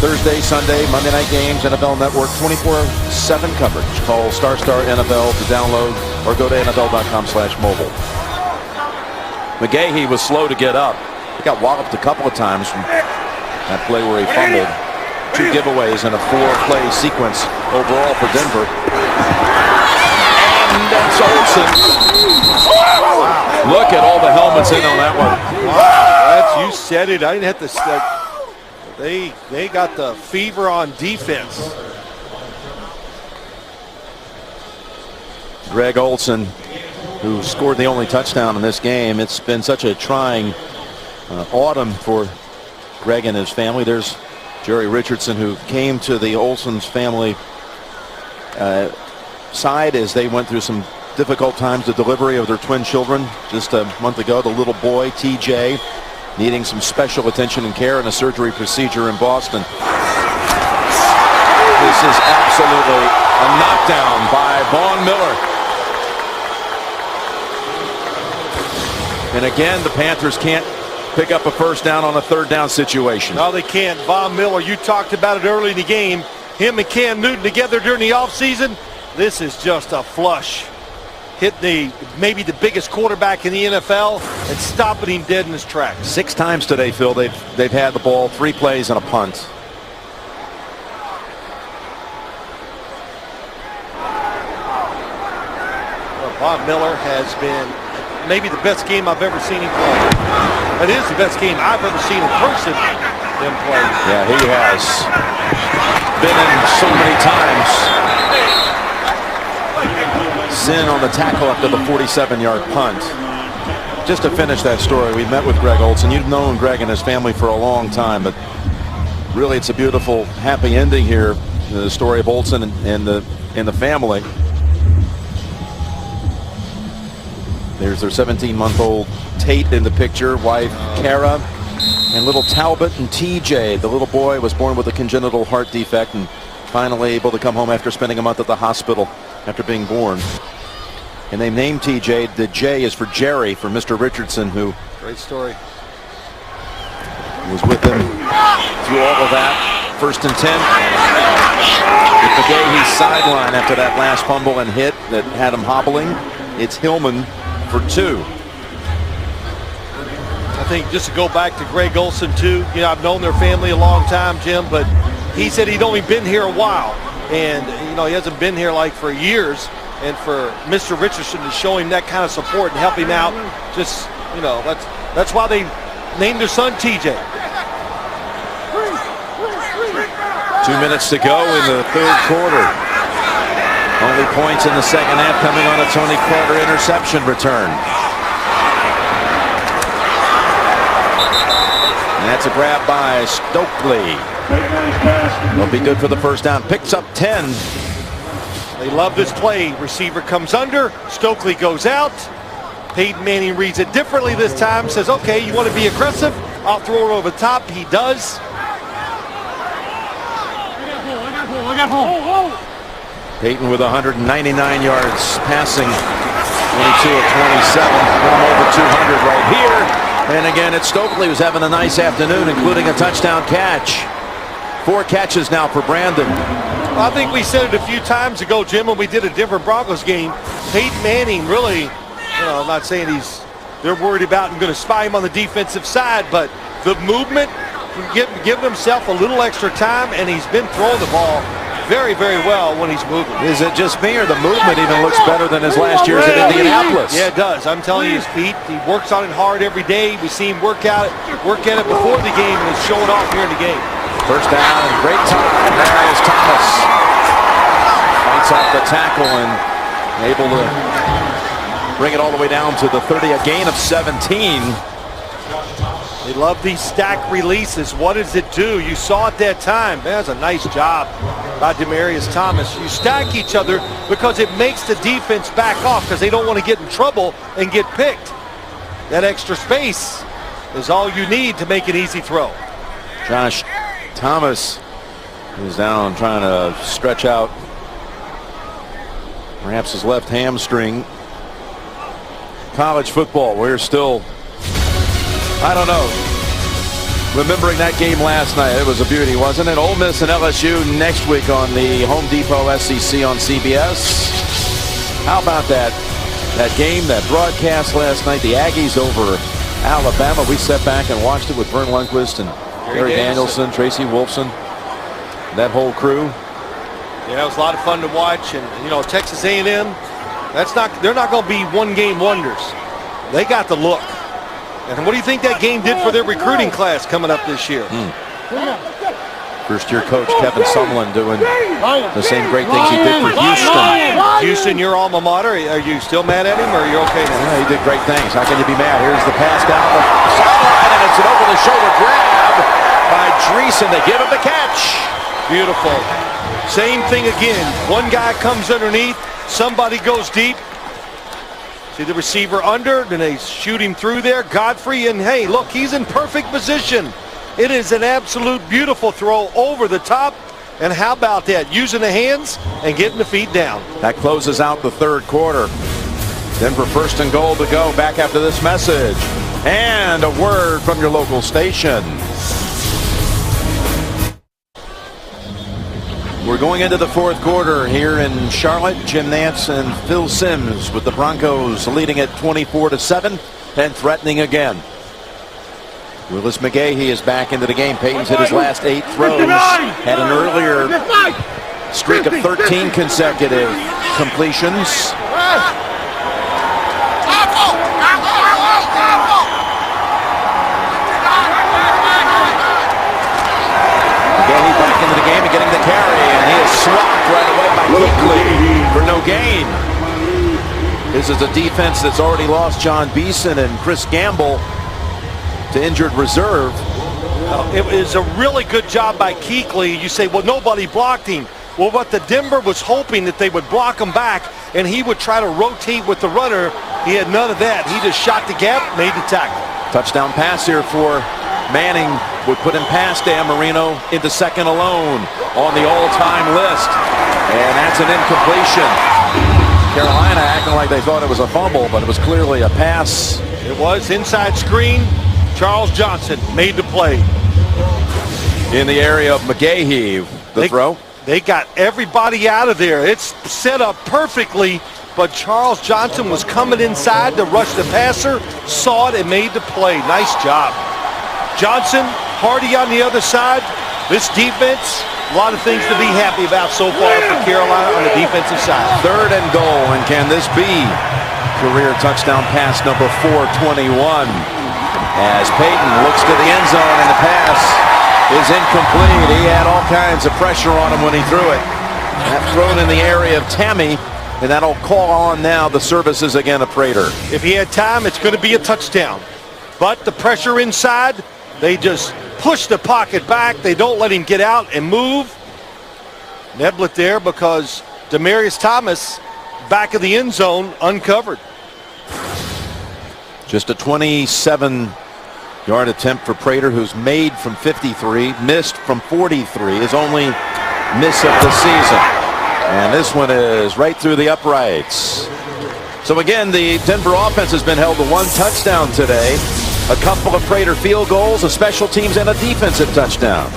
Thursday, Sunday, Monday night games, NFL Network 24/7 coverage. Call Star NFL to download or go to NFL.com/mobile. McGahee was slow to get up. He got walloped a couple of times from that play where he fumbled. 2 giveaways in a 4-play sequence overall for Denver. And that's Olsen. Look at all the helmets in on that one. Wow, you said it. I didn't have to say. They got the fever on defense. Greg Olsen, who scored the only touchdown in this game. It's been such a trying autumn for Greg and his family. There's Jerry Richardson, who came to the Olsen's family side as they went through some difficult times, the delivery of their twin children just a month ago. The little boy, TJ, needing some special attention and care in a surgery procedure in Boston. This is absolutely a knockdown by Von Miller. And again, the Panthers can't pick up a first down on a 3rd down situation. No, they can't. Von Miller, you talked about it early in the game. Him and Cam Newton together during the offseason. This is just a flush. Hit maybe the biggest quarterback in the NFL and stopping him dead in his tracks. 6 times today, Phil, they've had the ball, 3 plays and a punt. Well, Von Miller has been maybe the best game I've ever seen him play. That is the best game I've ever seen in person him play. Yeah, he has been in so many times. Sin on the tackle after the 47-yard punt. Just to finish that story, we met with Greg Olsen. You've known Greg and his family for a long time, but really it's a beautiful, happy ending here. The story of Olsen and the family. There's their 17-month-old Tate in the picture, wife Kara, and little Talbot and TJ. The little boy was born with a congenital heart defect and finally able to come home after spending a month at the hospital after being born. And they named TJ. The J is for Jerry, for Mr. Richardson, who Great story. was with him through all of that. 1st and 10. With McGahee's sideline after that last fumble and hit that had him hobbling. It's Hillman for 2. I think just to go back to Greg Olsen too, you know, I've known their family a long time, Jim, but he said he'd only been here a while, and you know, he hasn't been here like for years. And for Mr. Richardson to show him that kind of support and help him out, just, you know, that's why they named their son TJ. 2 minutes to go in the 3rd quarter. Only points in the 2nd half coming on a Tony Carter interception return. And that's a grab by Stokely. Will be good for the 1st down. Picks up 10. They love this play. Receiver comes under. Stokely goes out. Peyton Manning reads it differently this time. Says, okay, you want to be aggressive? I'll throw it over the top. He does. Peyton with 199 yards passing. 22 of 27. Going over 200 right here. And again, it's Stokely who's having a nice afternoon, including a touchdown catch. 4 catches now for Brandon. I think we said it a few times ago, Jim, when we did a different Broncos game. Peyton Manning really, you know, I'm not saying they're worried about and going to spy him on the defensive side, but the movement, giving himself a little extra time, and he's been throwing the ball very, very well when he's moving. Is it just me, or the movement even looks better than his last year's at Indianapolis? Yeah, it does. I'm telling you, his feet, he works on it hard every day. We see him work at it before the game, and it's showing off here in the game. 1st down, great time. There is Thomas. Fights off the tackle and able to bring it all the way down to the 30, a gain of 17. They love these stack releases. What does it do? You saw it that time. That's a nice job by Demaryius Thomas. You stack each other because it makes the defense back off because they don't want to get in trouble and get picked. That extra space is all you need to make an easy throw. Josh Thomas is down trying to stretch out perhaps his left hamstring. College football, we're still, I don't know. Remembering that game last night, it was a beauty, wasn't it? Ole Miss and LSU next week on the Home Depot SEC on CBS. How about that game, that broadcast last night, the Aggies over Alabama? We sat back and watched it with Vern Lundquist and Gary Danielson, Tracy Wolfson, that whole crew. Yeah, it was a lot of fun to watch. And, you know, Texas A&M, they're not going to be one-game wonders. They got the look. And what do you think that game did for their recruiting class coming up this year? First-year coach Kevin Sumlin doing the same great things he did for Houston. Houston, your alma mater. Are you still mad at him, or are you okay now? Yeah, he did great things. How can you be mad? Here's the pass down the sideline, and it's an over-the-shoulder grab by Dreesen. They give him the catch. Beautiful. Same thing again. One guy comes underneath. Somebody goes deep. See the receiver under, then they shoot him through there. Godfrey, and hey, look, he's in perfect position. It is an absolute beautiful throw over the top. And how about that? Using the hands and getting the feet down. That closes out the third quarter. Denver first and goal to go. Back after this message. And a word from your local station. We're going into the fourth quarter here in Charlotte. Jim Nantz and Phil Simms with the Broncos leading at 24-7 and threatening again. Willis McGahee is back into the game. Peyton's hit his last 8 throws. Had an earlier streak of 13 consecutive completions. McGahee back into the game and getting the carry, and he is swapped right away by Kuechly for no gain. This is a defense that's already lost John Beeson and Chris Gamble to injured reserve. It was a really good job by Kuechly. You say, well, nobody blocked him. Well, what the Denver was hoping that they would block him back and he would try to rotate with the runner. He had none of that. He just shot the gap, made the tackle. Touchdown pass here for Manning would put him past Dan Marino into second alone on the all-time list. And that's an incompletion. Carolina acting like they thought it was a fumble, but it was clearly a pass. It was inside screen. Charles Johnson made the play. In the area of McGahee, the throw. They got everybody out of there. It's set up perfectly, but Charles Johnson was coming inside to rush the passer, saw it, and made the play. Nice job. Johnson, Hardy on the other side. This defense, a lot of things to be happy about so far for Carolina on the defensive side. Third and goal, and can this be career touchdown pass number 421? As Peyton looks to the end zone, and the pass is incomplete. He had all kinds of pressure on him when he threw it. That thrown in the area of Tammy, and that'll call on now the services again of Prater. If he had time, it's going to be a touchdown. But the pressure inside, they just push the pocket back. They don't let him get out and move. Neblet there because Demaryius Thomas back of the end zone uncovered. Just a 27-yard attempt for Prater, who's made from 53, missed from 43, his only miss of the season. And this one is right through the uprights. So again, the Denver offense has been held to 1 touchdown today. A couple of Prater field goals, a special teams, and a defensive touchdown.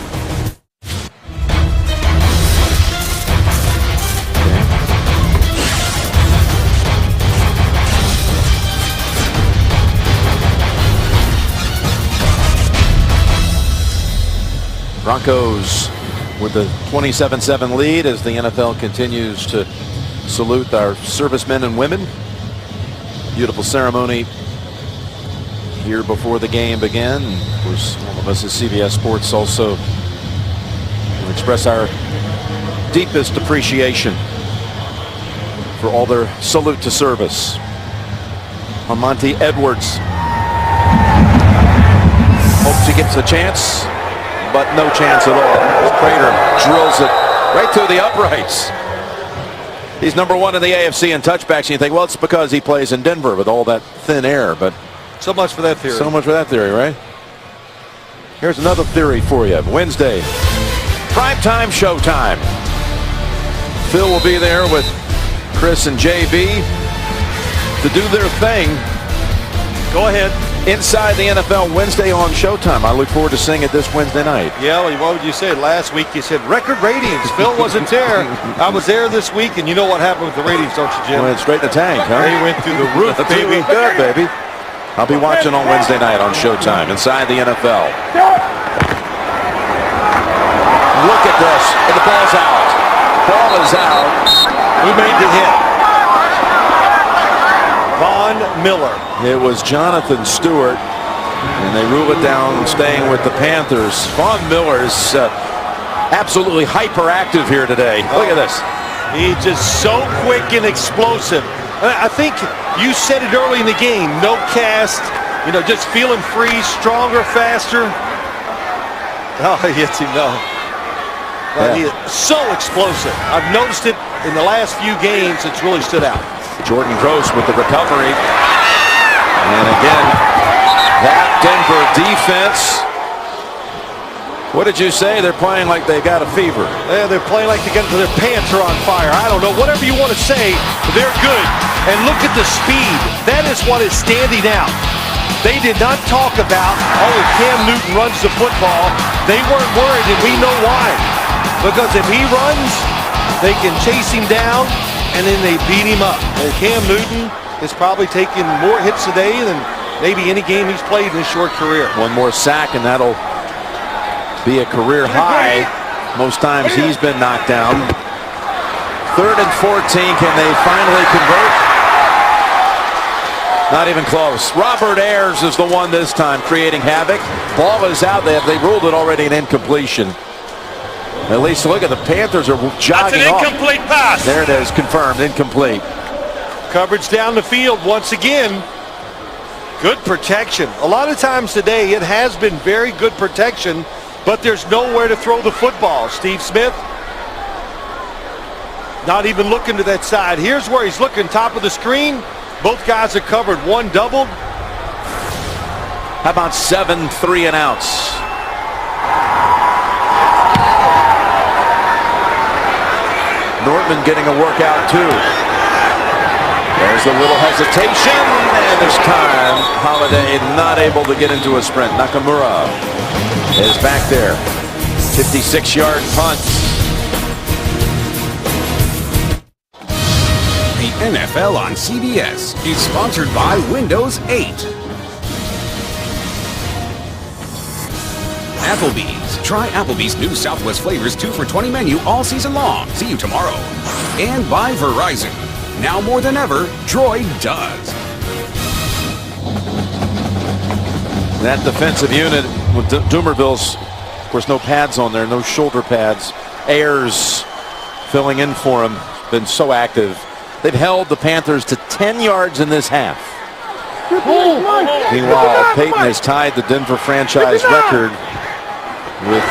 Broncos with the 27-7 lead as the NFL continues to salute our servicemen and women. Beautiful ceremony here before the game began. Of course, all of us at CBS Sports also express our deepest appreciation for all their salute to service. Monty Edwards hopes he gets a chance, but no chance at all. Prater drills it right through the uprights. He's number 1 in the AFC in touchbacks, and you think, well, it's because he plays in Denver with all that thin air, but so much for that theory. So much for that theory, right? Here's another theory for you. Wednesday, primetime showtime. Phil will be there with Chris and JB to do their thing. Go ahead. Inside the NFL Wednesday on Showtime. I look forward to seeing it this Wednesday night. Yeah, well, what would you say? Last week you said record ratings. Phil wasn't there. I was there this week, and you know what happened with the ratings, don't you, Jim? Went straight in the tank, huh? They went through the roof, baby. Good, baby. I'll be watching on Wednesday night on Showtime. Inside the NFL. Look at this. And the ball's out. Ball is out. Who made the hit? Von Miller. It was Jonathan Stewart, and they rule it down, staying with the Panthers. Von Miller is absolutely hyperactive here today. Look at this. He's just so quick and explosive. I think you said it early in the game. No cast, just feeling free, stronger, faster. Oh, he hits him, no. But he is so explosive. I've noticed it in the last few games. It's really stood out. Jordan Gross with the recovery. And again, that Denver defense. What did you say? They're playing like they got a fever. Yeah, they're playing like their pants are on fire. I don't know. Whatever you want to say, they're good. And look at the speed. That is what is standing out. They did not talk about, if Cam Newton runs the football. They weren't worried, and we know why. Because if he runs, they can chase him down, and then they beat him up. And Cam Newton is probably taking more hits today than maybe any game he's played in his short career. One more sack, and that'll be a career high. Most times he's been knocked down. 3rd and 14. Can they finally convert? Not even close. Robert Ayers is the one this time, creating havoc. Ball is out. They ruled it already an incompletion. At least look at the Panthers are jogging That's an off. incomplete pass. There it is, confirmed, incomplete. Coverage down the field once again. Good protection. A lot of times today it has been very good protection, but there's nowhere to throw the football. Steve Smith not even looking to that side. Here's where he's looking, top of the screen. Both guys are covered, one doubled. How about 7 3 and outs? Nortman getting a workout too. There's a little hesitation, and this time Holiday not able to get into a sprint. Nakamura is back there. 56-yard punt. The NFL on CBS is sponsored by Windows 8. Applebee's. Try Applebee's new Southwest Flavors 2 for $20 menu all season long. See you tomorrow. And by Verizon. Now more than ever, Droid does. That defensive unit with Doomerville's, of course, no pads on there, no shoulder pads. Ayers filling in for him, been so active. They've held the Panthers to 10 yards in this half. Meanwhile, Peyton has tied the Denver franchise record with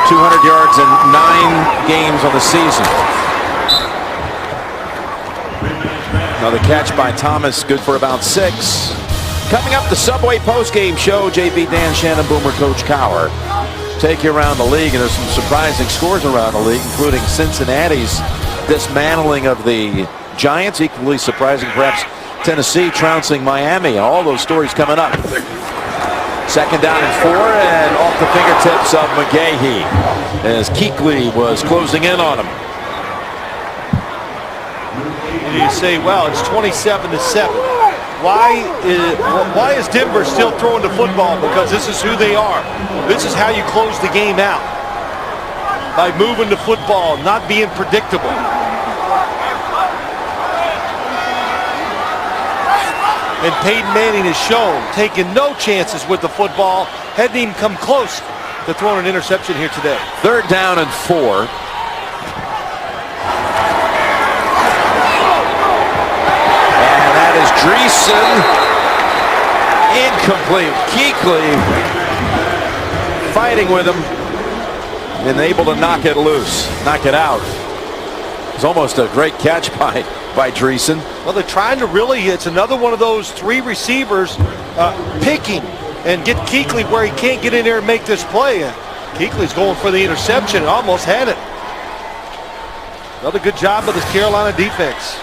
200 yards in 9 games on the season. Another catch by Thomas, good for about 6. Coming up, the Subway postgame show. JB, Dan, Shannon, Boomer, Coach Cowher take you around the league, and there's some surprising scores around the league, including Cincinnati's dismantling of the Giants. Equally surprising, perhaps, Tennessee trouncing Miami. All those stories coming up. 2nd down and 4, and off the fingertips of McGahee as Kuechly was closing in on him. And you say, well, it's 27-7. Why is Denver still throwing the football? Because this is who they are. This is how you close the game out. By moving the football, not being predictable. And Peyton Manning has shown, taking no chances with the football, hadn't even come close to throwing an interception here today. 3rd down and 4. And that is Dreesen. Incomplete. Kuechly fighting with him and able to knock it loose, knock it out. It's almost a great catch by Dreesen. Well, they're trying to really, it's another one of those 3 receivers picking and get Kuechly where he can't get in there and make this play. Kuechly's going for the interception and almost had it. Another good job of this Carolina defense.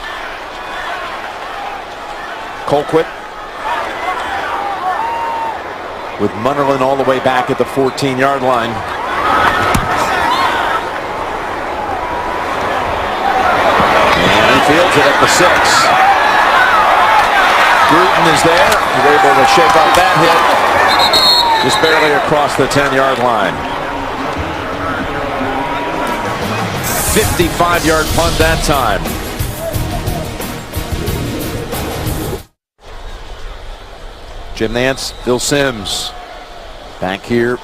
Colquitt with Munnerlyn all the way back at the 14-yard line. And he fields it at the 6. Bruton is there. He's able to shake off that hit. Just barely across the 10-yard line. 55-yard punt that time. Jim Nantz, Phil Simms back here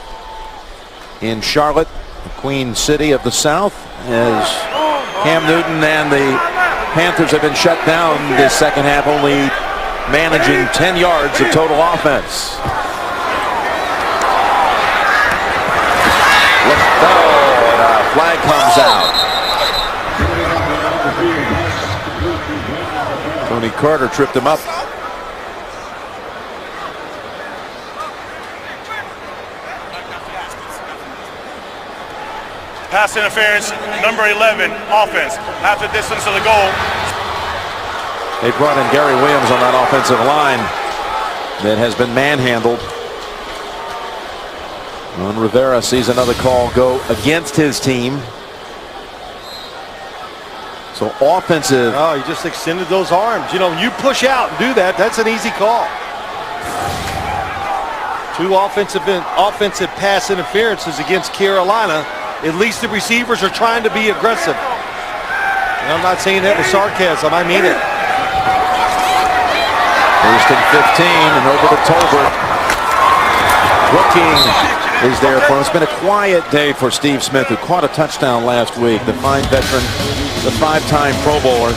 in Charlotte, the Queen City of the South, as Cam Newton and the Panthers have been shut down this second half, only managing 10 yards of total offense. And a flag comes out. Tony Carter tripped him up. Pass interference, number 11, offense. Half the distance of the goal. They brought in Gary Williams on that offensive line that has been manhandled. Ron Rivera sees another call go against his team. So offensive. Oh, he just extended those arms. You know, when you push out and do that, that's an easy call. 2 offensive pass interferences against Carolina. At least the receivers are trying to be aggressive. And I'm not saying that with sarcasm. I mean it. First and 15 and over to Tolbert. Looking is there for him. It's been a quiet day for Steve Smith, who caught a touchdown last week. The fine veteran, the 5-time Pro Bowler.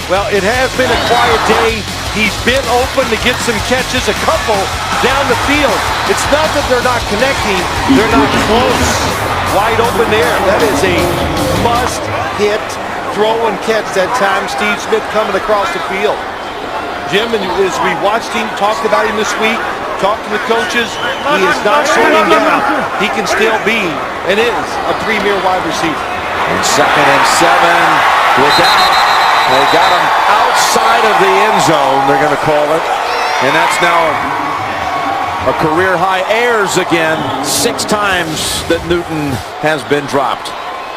Well, it has been a quiet day. He's been open to get some catches, a couple down the field. It's not that they're not connecting, they're not close. Wide open there. That is a must-hit throw and catch that time. Steve Smith coming across the field. Jim, and as we watched him, talked about him this week, talked to the coaches, he is not slowing down. He can still be and is a premier wide receiver. And 2nd and 7. Look out. They got him outside of the end zone, they're going to call it. And that's now a career high airs again. 6 times that Newton has been dropped.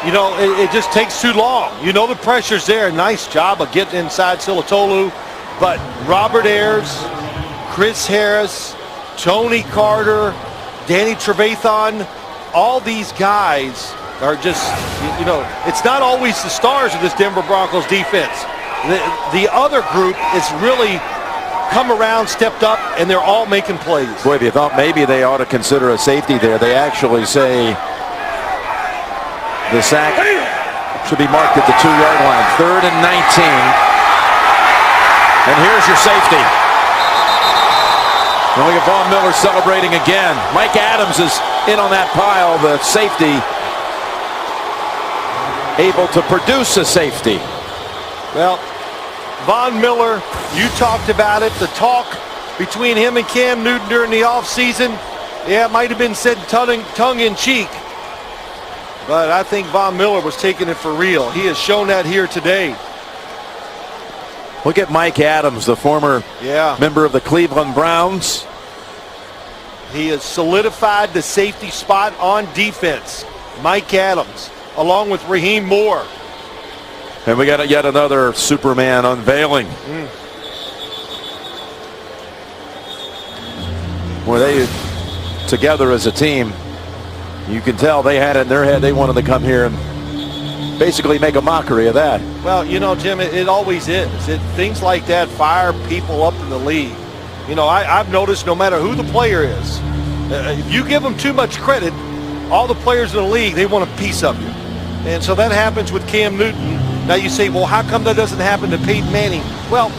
You know, it just takes too long. You know the pressure's there. Nice job of getting inside Silatolu. But Robert Ayers, Chris Harris, Tony Carter, Danny Trevathan, all these guys are just, you know, it's not always the stars of this Denver Broncos defense. The other group is really come around, stepped up, and they're all making plays. Boy, if you thought maybe they ought to consider a safety there, they actually say the sack should be marked at the 2-yard line. 3rd and 19. And here's your safety. And look at Von Miller celebrating again. Mike Adams is in on that pile, the safety, able to produce a safety. Well, Von Miller, you talked about it, the talk between him and Cam Newton during the offseason. Yeah, it might have been said tongue-in-cheek, but I think Von Miller was taking it for real. He has shown that here today. Look at Mike Adams, the former member of the Cleveland Browns. He has solidified the safety spot on defense. Mike Adams, along with Raheem Moore. And we got yet another Superman unveiling. Were they together as a team? You can tell they had it in their head. They wanted to come here and basically make a mockery of that. Well, you know, Jim, it always is. Things like that fire people up in the league. You know, I've noticed no matter who the player is, if you give them too much credit, all the players in the league, they want a piece of you. And so that happens with Cam Newton. Now you say, well, how come that doesn't happen to Peyton Manning? Well,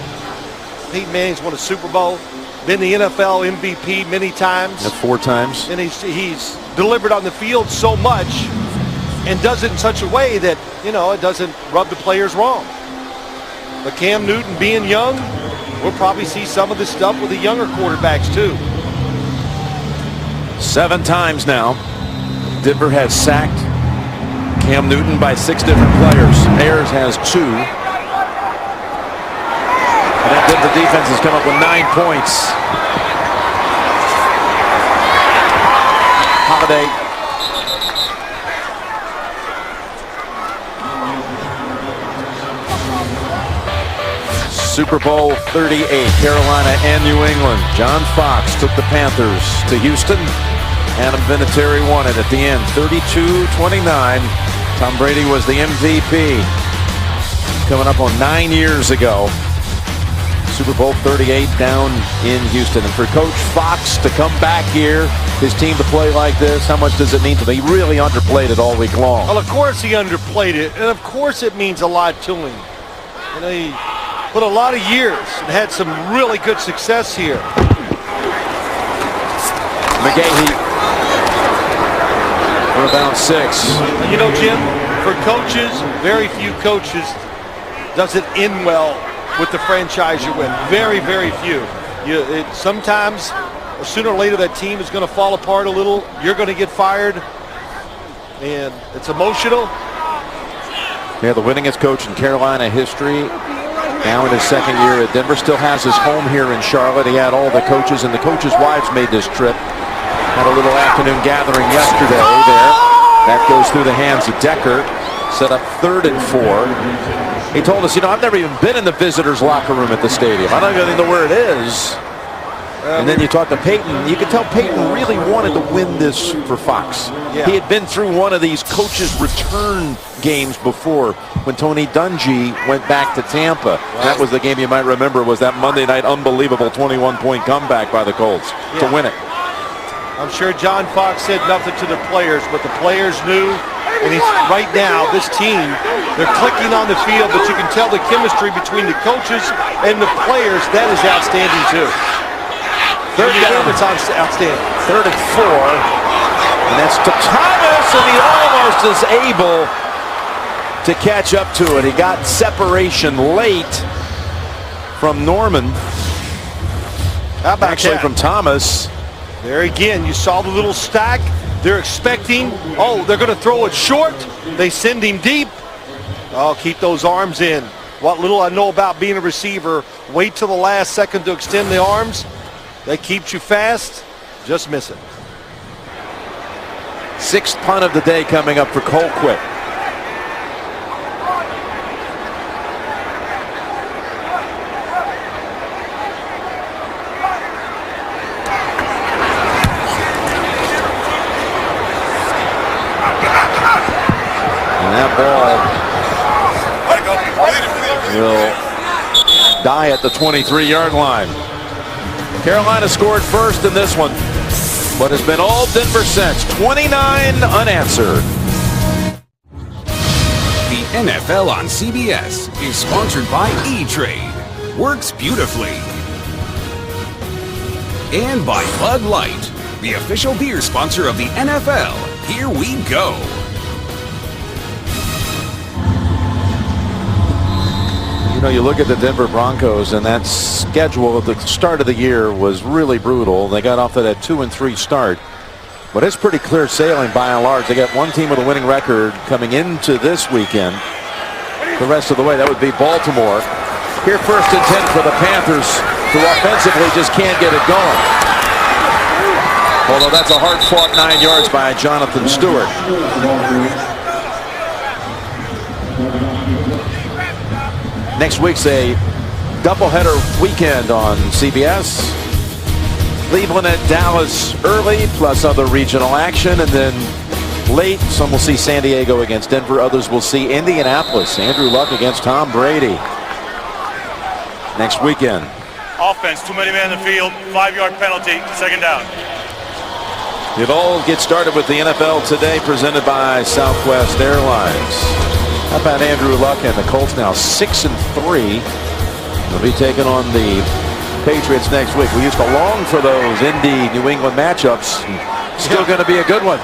Peyton Manning's won a Super Bowl, been the NFL MVP many times. 4 times. And he's delivered on the field so much and does it in such a way that, you know, it doesn't rub the players wrong. But Cam Newton being young, we'll probably see some of this stuff with the younger quarterbacks too. 7 times now, Denver has sacked Cam Newton by 6 different players. Ayers has 2. And that Denver defense has come up with 9 points. Friday. Super Bowl 38, Carolina and New England. John Fox took the Panthers to Houston. Adam Vinatieri won it at the end, 32-29. Tom Brady was the MVP. Coming up on 9 years ago. Super Bowl 38 down in Houston. And for Coach Fox to come back here, his team to play like this, how much does it mean to them? He really underplayed it all week long. Well, of course he underplayed it, and of course it means a lot to him. You know, he put a lot of years and had some really good success here. McGahee for about 6. You know, Jim, for coaches, very few coaches does it end well with the franchise you're with. Very, very few. Sometimes, sooner or later, that team is going to fall apart a little. You're going to get fired, and it's emotional. Yeah, the winningest coach in Carolina history. Now in his second year at Denver. Still has his home here in Charlotte. He had all the coaches, and the coaches' wives made this trip. Had a little afternoon gathering yesterday there. That goes through the hands of Decker. Set up 3rd and 4. He told us, you know, I've never even been in the visitors' locker room at the stadium. I don't even know where it is. And then you talk to Peyton. You can tell Peyton really wanted to win this for Fox. Yeah. He had been through one of these coaches' return games before when Tony Dungy went back to Tampa. Wow. That was the game you might remember, was that Monday night unbelievable 21-point comeback by the Colts to win it. I'm sure John Fox said nothing to the players, but the players knew. And right now, this team, they're clicking on the field, but you can tell the chemistry between the coaches and the players. That is outstanding, too. 3rd down, it's outstanding. 3rd and 4. And that's to Thomas, and he almost is able to catch up to it. He got separation late from Norman. How about Actually, from Thomas. There again, you saw the little stack. They're expecting, oh, they're going to throw it short. They send him deep. Oh, keep those arms in. What little I know about being a receiver, wait till the last second to extend the arms. That keeps you fast. Just miss it. 6th punt of the day coming up for Colquitt. And that ball will die at the 23-yard line. Carolina scored first in this one, but has been all Denver since. 29 unanswered. The NFL on CBS is sponsored by E-Trade. Works beautifully. And by Bud Light, the official beer sponsor of the NFL. Here we go. You know, you look at the Denver Broncos, and that schedule at the start of the year was really brutal. They got off to that 2-3 start, but it's pretty clear sailing by and large. They got one team with a winning record coming into this weekend. The rest of the way, that would be Baltimore. Here, 1st and 10 for the Panthers, who offensively just can't get it going. Although that's a hard-fought 9 yards by Jonathan Stewart. Next week's a doubleheader weekend on CBS. Cleveland at Dallas early, plus other regional action, and then late, some will see San Diego against Denver, others will see Indianapolis. Andrew Luck against Tom Brady next weekend. Offense, too many men in the field, 5-yard penalty, 2nd down. It all gets started with the NFL Today, presented by Southwest Airlines. How about Andrew Luck and the Colts now 6-3? They'll be taking on the Patriots next week. We used to long for those Indy-New England matchups. Still going to be a good one.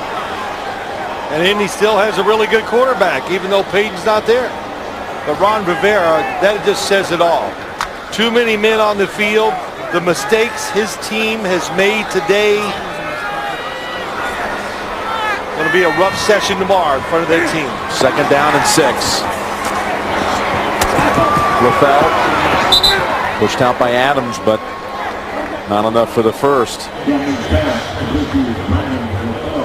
And Indy still has a really good quarterback, even though Peyton's not there. But Ron Rivera, that just says it all. Too many men on the field. The mistakes his team has made today. Going to be a rough session tomorrow in front of their team. 2nd down and 6. LaFell pushed out by Adams, but not enough for the first.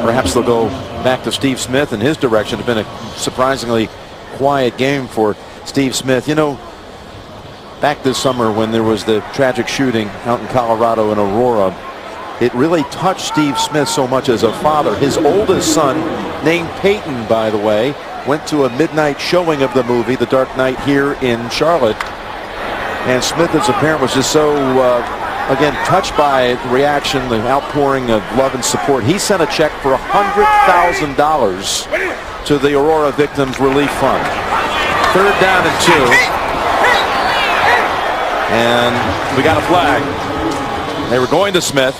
Perhaps they'll go back to Steve Smith in his direction. It's been a surprisingly quiet game for Steve Smith. You know, back this summer when there was the tragic shooting out in Colorado in Aurora, it really touched Steve Smith so much as a father. His oldest son, named Peyton, by the way, went to a midnight showing of the movie The Dark Knight here in Charlotte. And Smith, as a parent, was just so, again, touched by the reaction, the outpouring of love and support. He sent a check for $100,000 to the Aurora Victims Relief Fund. 3rd down and 2. And we got a flag. They were going to Smith.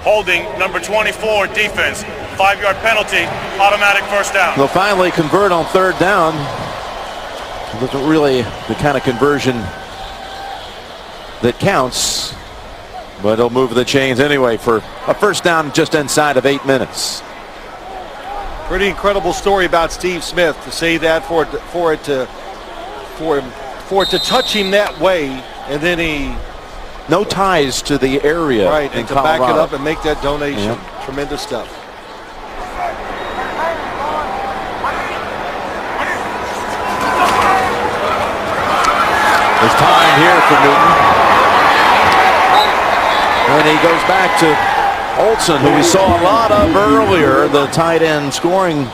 Holding number 24 defense. 5-yard penalty, automatic first down. They'll finally convert on 3rd down. It wasn't really the kind of conversion that counts, but it'll move the chains anyway for a first down just inside of 8 minutes. Pretty incredible story about Steve Smith, to say that for it to touch him that way, and then he no ties to the area, right, and to Colorado. back it up and make that donation. Yep. Tremendous stuff. There's time here for Newton. And he goes back to Olsen, who we saw a lot of earlier, the tight end scoring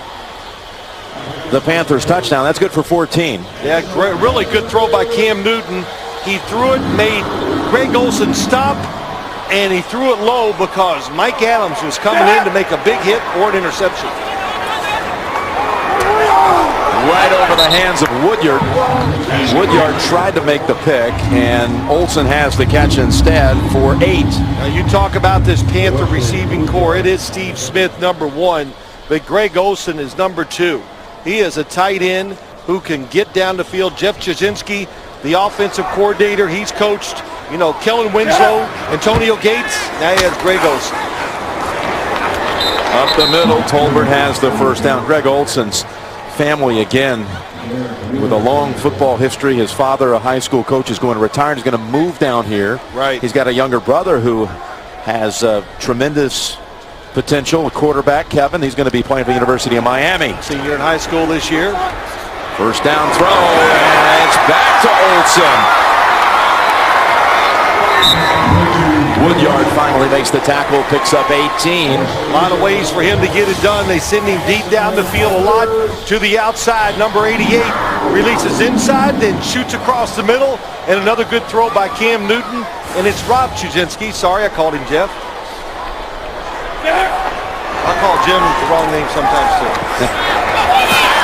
the Panthers touchdown. That's good for 14. Yeah, great, really good throw by Cam Newton. He threw it, made Greg Olsen stop, and he threw it low because Mike Adams was coming in to make a big hit or an interception. Right over the hands of Woodyard. Woodyard tried to make the pick, and Olsen has the catch instead for 8. Now you talk about this Panther receiving core. It is Steve Smith, number 1, but Greg Olsen is number 2. He is a tight end who can get down the field. Jeff Jasinski, the offensive coordinator, he's coached, you know, Kellen Winslow, Antonio Gates. Now he has Greg Olsen. Up the middle, Tolbert has the first down. Greg Olsen's family, again, with a long football history. His father, a high school coach, is going to retire. He's going to move down here. Right. He's got a younger brother who has tremendous potential, a quarterback, Kevin. He's going to be playing for the University of Miami. Senior in high school this year. First down throw, and it's back to Olsen. Woodyard finally makes the tackle, picks up 18. A lot of ways for him to get it done. They send him deep down the field a lot to the outside. Number 88 releases inside, then shoots across the middle, and another good throw by Cam Newton. And it's Rob Chuzinski. Sorry, I called him Jeff. I call Jim the wrong name sometimes too.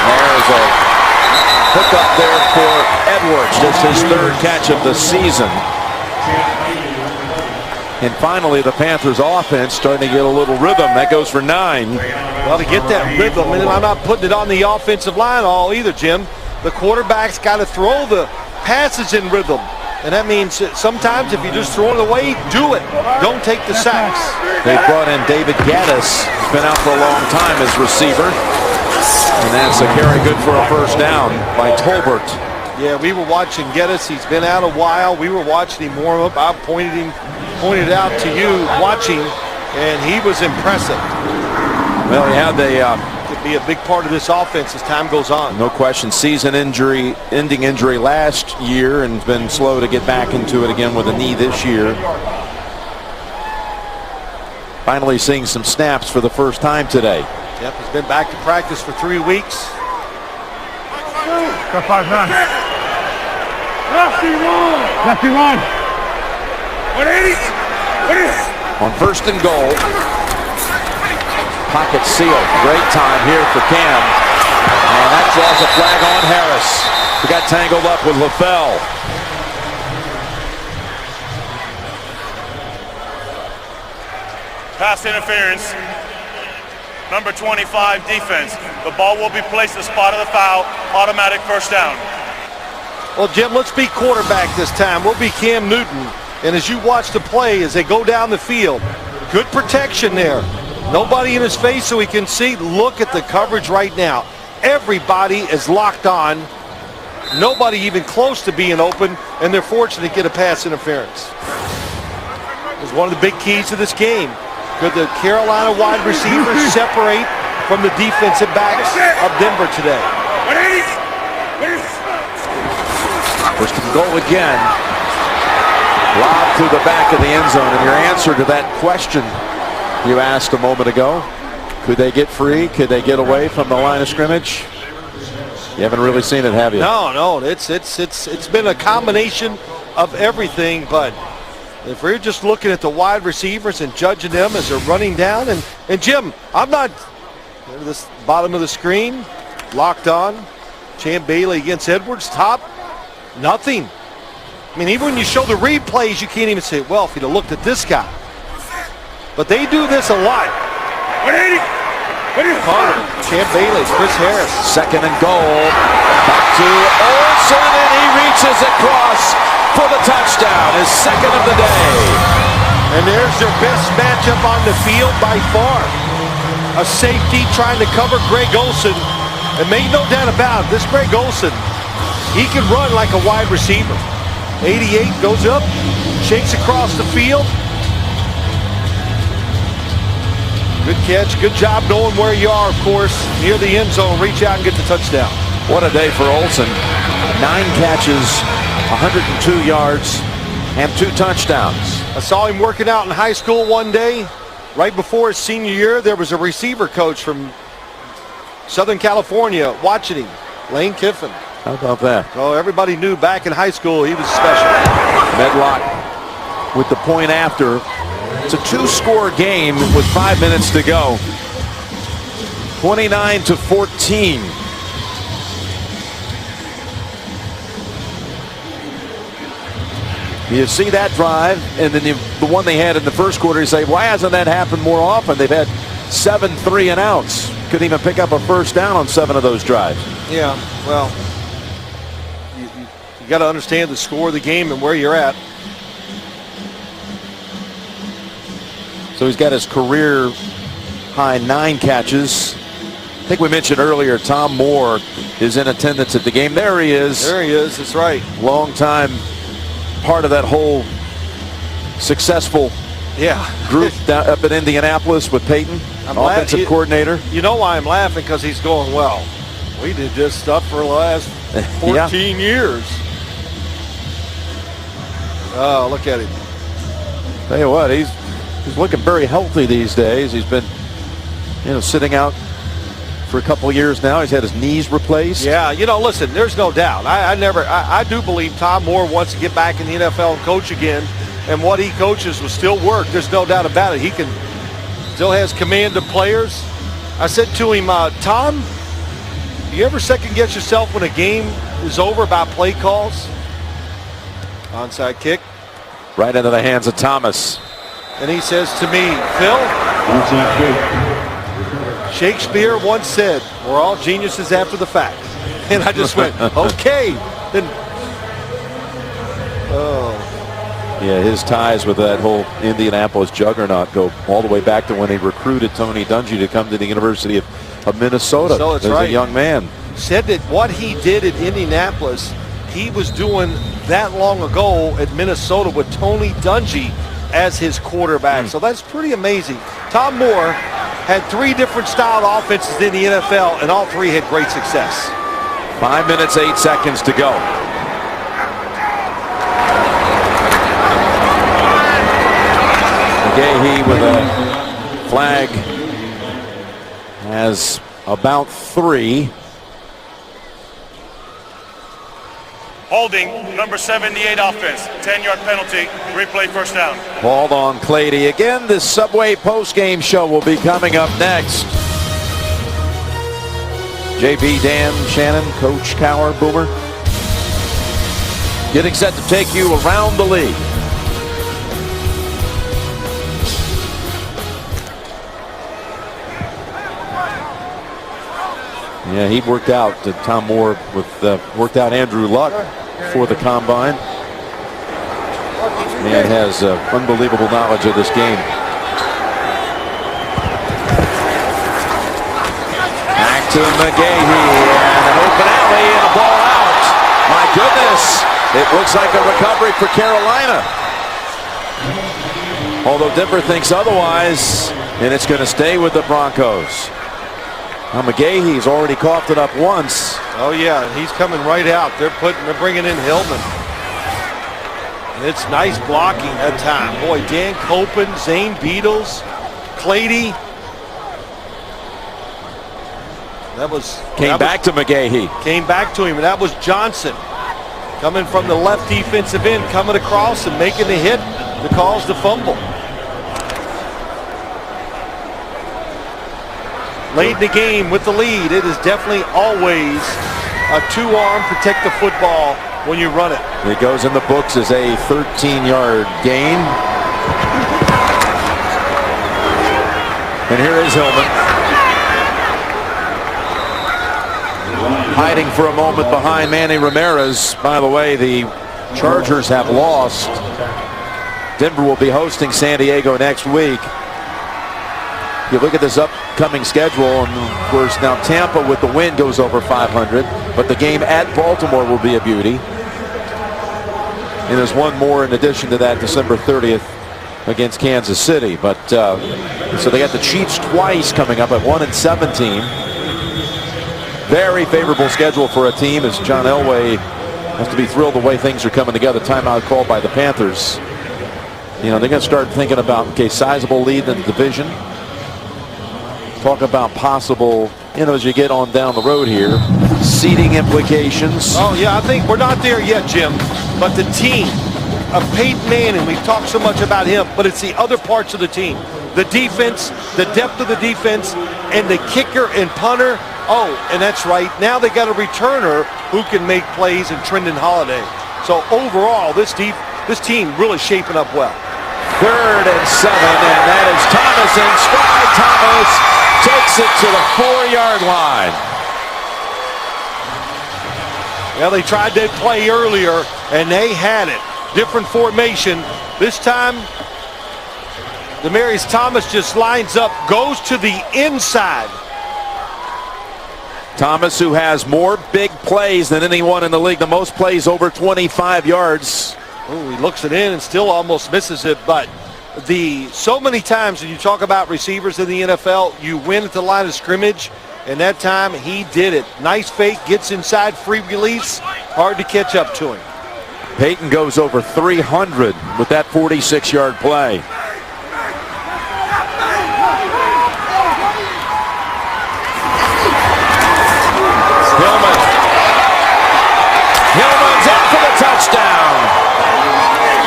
There's a hook up there for Edwards, just his 3rd catch of the season. And finally, the Panthers offense starting to get a little rhythm. That goes for 9. Well, to get that rhythm, and I'm not putting it on the offensive line all either, Jim. The quarterback's got to throw the passes in rhythm. And that means sometimes if you just throw it away, do it. Don't take the sacks. They brought in David Gaddis. He's been out for a long time as receiver. And that's a carry good for a first down by Tolbert. Yeah, we were watching Geddes. He's been out a while. We were watching him warm up. I pointed out to you watching, and he was impressive. Well, he had the could be a big part of this offense as time goes on. no question, ending injury last year, and has been slow to get back into it again with a knee this year. Finally seeing some snaps for the first time today. Yep, he's been back to practice for 3 weeks. Got 5-9. Lefty one. 180. On 1st and goal. Pocket sealed. Great time here for Cam. And that draws a flag on Harris. He got tangled up with LaFell. Pass interference. Number 25 defense. The ball will be placed at the spot of the foul. Automatic first down. Well, Jim, let's be quarterback this time. We'll be Cam Newton. And as you watch the play, as they go down the field, good protection there. Nobody in his face so he can see. Look at the coverage right now. Everybody is locked on Nobody even close to being open, and they're fortunate to get a pass interference. It was one of the big keys to this game. Could the Carolina wide receivers separate from the defensive backs of Denver today? First and goal again. Lob through the back of the end zone. And your answer to that question you asked a moment ago, could they get free? Could they get away from the line of scrimmage? You haven't really seen it, have you? No. It's been a combination of everything, but if we're just looking at the wide receivers and judging them as they're running down, and Jim, I'm not, this bottom of the screen, locked on, Champ Bailey against Edwards, top, nothing. I mean, even when you show the replays, you can't even say, well, if you'd have looked at this guy. But they do this a lot. Carter, Champ Bailey, Chris Harris. Second and goal. Back to Olsen, and he reaches across for the touchdown, his second of the day. And there's their best matchup on the field by far. A safety trying to cover Greg Olsen. And make no doubt about it, this Greg Olsen, he can run like a wide receiver. 88 goes up, shakes across the field. Good catch, good job knowing where you are, of course. Near the end zone, reach out and get the touchdown. What a day for Olsen. 9 catches, 102 yards, and 2 touchdowns. I saw him working out in high school one day. Right before his senior year, there was a receiver coach from Southern California watching him, Lane Kiffin. How about that? Oh, everybody knew back in high school he was special. Medlock with the point after. It's a 2-score game with 5 minutes to go. 29-14. You see that drive, and then the one they had in the first quarter, you say, why hasn't that happened more often? They've had 7 3-and-outs. Couldn't even pick up a first down on 7 of those drives. Yeah, well, you got to understand the score of the game and where you're at. So he's got his career high 9 catches. I think we mentioned earlier Tom Moore is in attendance at the game. There he is. There he is. That's right. Long time part of that whole successful group down up in Indianapolis with Peyton, offensive coordinator. You know why I'm laughing? Because he's going, well, we did this stuff for the last 14 years. Oh, look at him. Tell you what, he's looking very healthy these days. He's been, sitting out for a couple of years now. He's had his knees replaced. Yeah, listen, there's no doubt. I do believe Tom Moore wants to get back in the NFL and coach again. And what he coaches will still work. There's no doubt about it. He still has command of players. I said to him, Tom, do you ever second guess yourself when a game is over about play calls? Onside kick. Right into the hands of Thomas. And he says to me, Phil, Shakespeare once said, we're all geniuses after the fact. And I just went, okay. Then, Yeah, his ties with that whole Indianapolis juggernaut go all the way back to when he recruited Tony Dungy to come to the University of Minnesota as a young man. Said that what he did at Indianapolis, he was doing that long ago at Minnesota with Tony Dungy as his quarterback. So that's pretty amazing. Tom Moore had 3 different styled offenses in the NFL, and all 3 had great success. 5 minutes, 8 seconds to go. McGahee with a flag has about 3. Holding, number 78 offense, 10-yard penalty, replay first down. Called on Clady. Again, this Subway postgame show will be coming up next. JB, Dan, Shannon, Coach Cower, Boomer. Getting set to take you around the league. Yeah, he worked out Tom Moore worked out Andrew Luck for the combine. Man has unbelievable knowledge of this game. Back to McGahee and an open alley and a ball out. My goodness. It looks like a recovery for Carolina. Although Denver thinks otherwise, and it's going to stay with the Broncos. Now McGahee's already coughed it up once. Oh yeah, he's coming right out. They're bringing in Hillman. And it's nice blocking that time. Boy, Dan Copen, Zane Beadles, Clady. Came back to McGahee. Came back to him, and that was Johnson coming from the left defensive end, coming across and making the hit to cause the fumble. Late in the game with the lead, it is definitely always a two-arm protect the football when you run it. It goes in the books as a 13-yard gain. And here is Hillman. Hiding for a moment behind Manny Ramirez. By the way, the Chargers have lost. Denver will be hosting San Diego next week. You look at this upcoming schedule, and of course now Tampa with the win goes over 500, but the game at Baltimore will be a beauty. And there's one more in addition to that, December 30th against Kansas City. But so they got the Chiefs twice coming up at 1-17. Very favorable schedule for a team, as John Elway has to be thrilled the way things are coming together. Timeout called by the Panthers. You know, they're going to start thinking about, okay, sizable lead in the division. Talk about possible, you know, as you get on down the road here, seeding implications. Oh, yeah, I think we're not there yet, Jim. But the team of Peyton Manning, we've talked so much about him, but it's the other parts of the team. The defense, the depth of the defense, and the kicker and punter. Oh, and that's right. Now they got a returner who can make plays in Trendon Holiday. So overall, this team really shaping up well. 3rd and 7, and that is Thomas in stride. Thomas takes it to the 4-yard line. Well, they tried that play earlier, and they had it. Different formation. This time, Demaryius Thomas just lines up, goes to the inside. Thomas, who has more big plays than anyone in the league, the most plays over 25 yards. Oh, he looks it in and still almost misses it, but so many times when you talk about receivers in the NFL, you win at the line of scrimmage, and that time he did it. Nice fake, gets inside, free release, hard to catch up to him. Peyton goes over 300 with that 46-yard play. Hillman's in for the touchdown.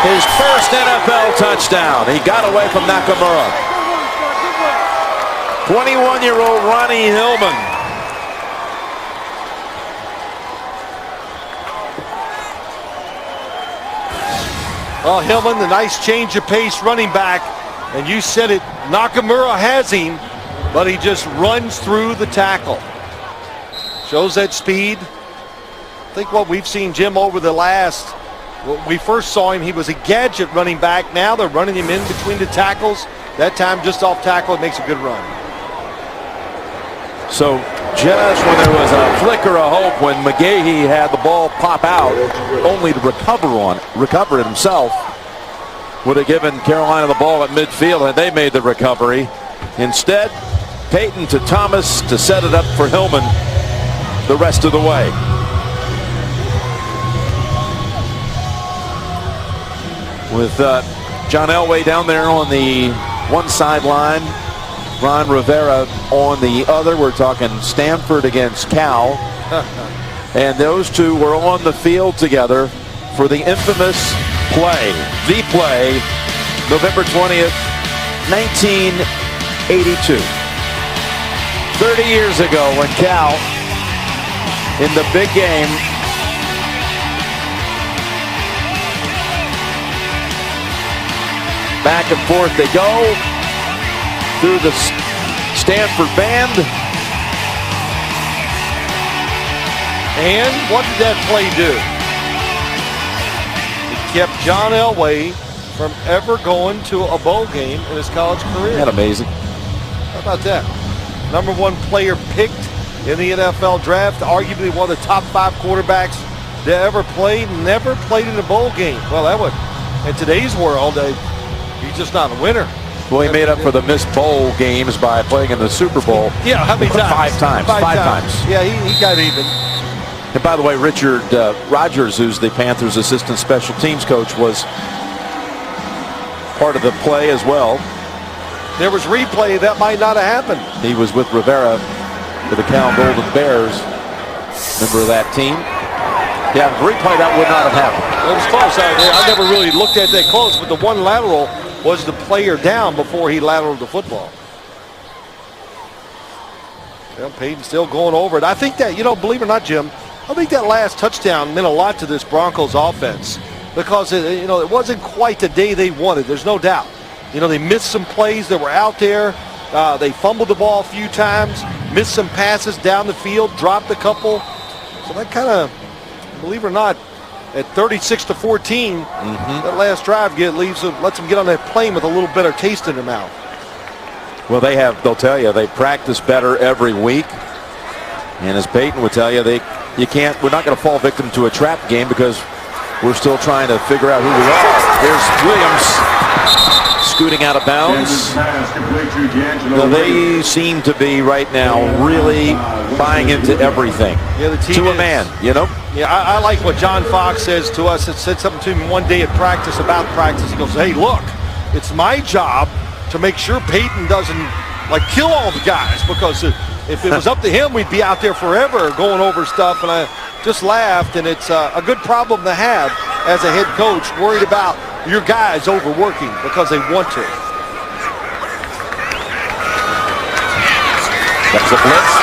His first NFL touchdown. He got away from Nakamura. 21-year-old Ronnie Hillman. Well, Hillman, the nice change of pace running back. And you said it, Nakamura has him, but he just runs through the tackle. Shows that speed. I think what we've seen, Jim, over the last, when we first saw him, he was a gadget running back. Now they're running him in between the tackles. That time just off tackle, it makes a good run. So just when there was a flicker of hope when McGahee had the ball pop out, only to recover it himself, would have given Carolina the ball at midfield had they made the recovery. Instead, Peyton to Thomas to set it up for Hillman the rest of the way. With John Elway down there on the one sideline, Ron Rivera on the other. We're talking Stanford against Cal. And those two were on the field together for the infamous play, the play, November 20th, 1982. 30 years ago when Cal, in the big game, back and forth they go through the Stanford band. And what did that play do? It kept John Elway from ever going to a bowl game in his college career. Isn't that amazing? How about that? #1 player picked in the NFL draft, arguably one of the top 5 quarterbacks they ever played, never played in a bowl game. Well, that would, in today's world, he's just not a winner. Well, he made up for the missed bowl games by playing in the Super Bowl. Yeah, how many times? Five times. Yeah, he got even. And by the way, Richard Rodgers, who's the Panthers' assistant special teams coach, was part of the play as well. There was replay that might not have happened. He was with Rivera for the Cal Golden Bears. Remember that team? Yeah, replay that would not have happened. It was close. I never really looked at that close, but the one lateral was the player down before he lateraled the football. Well, Peyton still going over it. I think that, believe it or not, Jim, I think that last touchdown meant a lot to this Broncos offense because, it wasn't quite the day they wanted. There's no doubt. They missed some plays that were out there. They fumbled the ball a few times, missed some passes down the field, dropped a couple. So that kind of, believe it or not, at 36-14, that last drive lets them get on that plane with a little better taste in their mouth. Well, they'll tell you, they practice better every week. And as Peyton would tell you, we're not going to fall victim to a trap game because we're still trying to figure out who we are. Here's Williams scooting out of bounds. Well, they seem to be right now really buying into everything. Yeah, the team to a man, Yeah, I like what John Fox says to us. It said something to him one day at practice about practice. He goes, hey, look, it's my job to make sure Peyton doesn't kill all the guys, because if it was up to him, we'd be out there forever going over stuff. And I just laughed, and it's a good problem to have as a head coach, worried about your guys overworking because they want to. That's a blitz.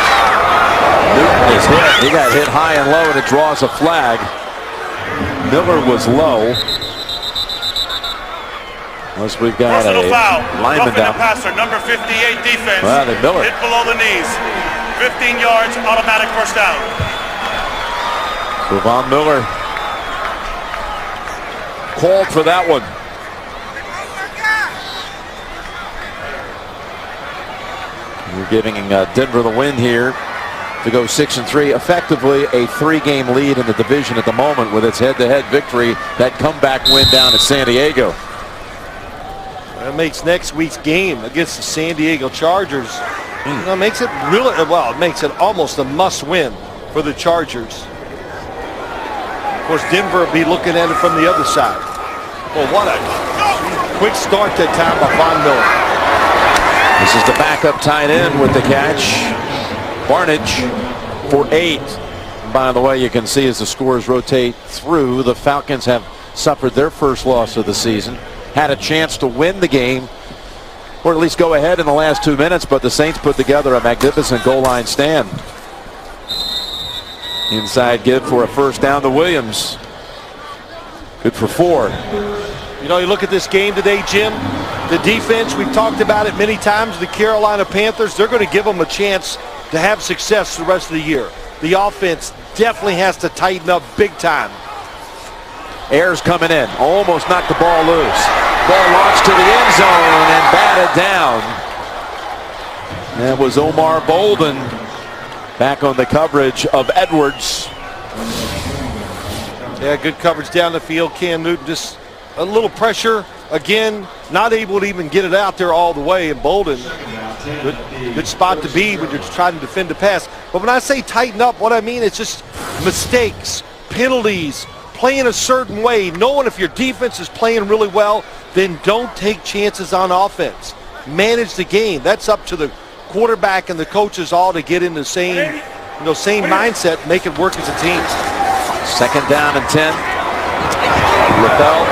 Newton is hit. He got hit high and low, and it draws a flag. Miller was low. Unless we've got a lineman down. Passer, number 58 defense. Well, Miller hit below the knees. 15 yards, automatic first down. So Von Miller called for that one. We're giving Denver the win here to go 6-3. Effectively a 3-game lead in the division at the moment with its head-to-head victory, that comeback win down at San Diego. That makes next week's game against the San Diego Chargers. Makes it really, well, it makes it almost a must-win for the Chargers. Of course, Denver will be looking at it from the other side. Well, what a quick start that time by Von Miller. This is the backup tight end with the catch. Barnage for 8. By the way, you can see as the scores rotate through, the Falcons have suffered their first loss of the season. Had a chance to win the game, or at least go ahead in the last 2 minutes, but the Saints put together a magnificent goal line stand. Inside give for a first down to Williams. Good for 4. You look at this game today, Jim, the defense, we've talked about it many times, the Carolina Panthers, they're going to give them a chance to have success the rest of the year. The offense definitely has to tighten up big time. Ayers coming in, almost knocked the ball loose. Ball launched to the end zone and batted down. That was Omar Bolden back on the coverage of Edwards. Yeah, good coverage down the field. Cam Newton just a little pressure. Again, not able to even get it out there all the way. And Bolden, good spot to be when you're trying to defend the pass. But when I say tighten up, what I mean is just mistakes, penalties, playing a certain way. Knowing if your defense is playing really well, then don't take chances on offense. Manage the game. That's up to the quarterback and the coaches all to get in the same mindset, make it work as a team. 2nd down and 10. Rappel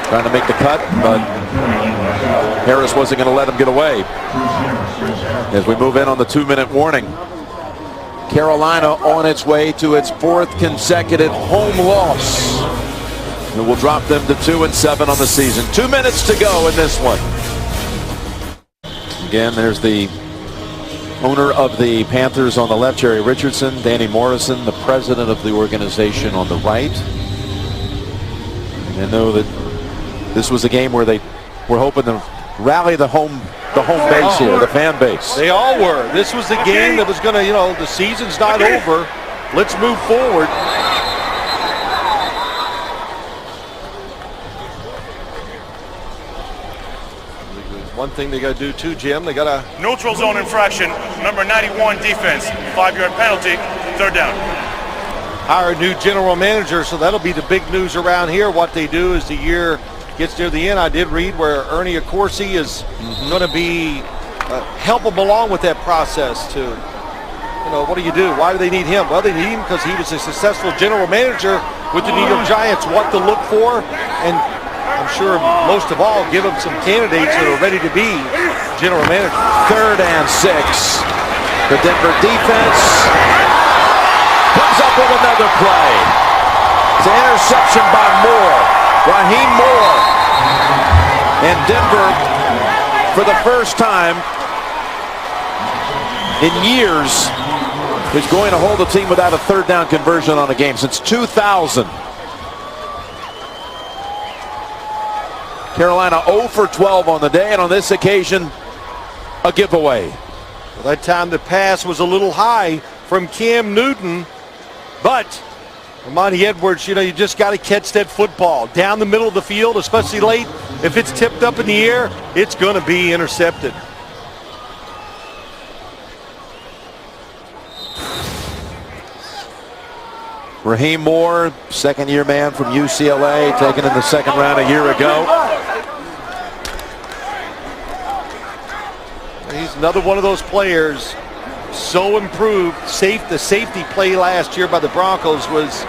trying to make the cut, but Harris wasn't going to let him get away. As we move in on the 2-minute warning. Carolina on its way to its 4th consecutive home loss. It will drop them to 2-7 on the season. 2 minutes to go in this one. Again, there's the owner of the Panthers on the left, Jerry Richardson. Danny Morrison, the president of the organization, on the right. And I know that this was a game where they were hoping to rally the home base here, the fan base. They all were. This was the game that was going to, the season's not over. Let's move forward. One thing they got to do too, Jim, they got to Neutral zone infraction, number 91 defense, 5-yard penalty, 3rd down. hire a new general manager, so that'll be the big news around here. What they do as the year gets near the end. I did read where Ernie Accorsi is going to be help them along with that process to, what do you do? Why do they need him? Well, they need him because he was a successful general manager with the New York Giants. What to look for, and I'm sure most of all, give them some candidates that are ready to be general managers. 3rd and 6. The Denver defense comes up with another play. It's an interception by Moore. Raheem Moore. And Denver, for the first time in years, is going to hold a team without a 3rd down conversion on a game since 2000. Carolina 0 for 12 on the day, and on this occasion, a giveaway. Well, that time the pass was a little high from Cam Newton, but Monty Edwards, you just got to catch that football down the middle of the field, especially late. If it's tipped up in the air, it's going to be intercepted. Raheem Moore, 2nd-year man from UCLA, taken in the 2nd round a year ago. He's another one of those players so improved. The safety play last year by the Broncos was,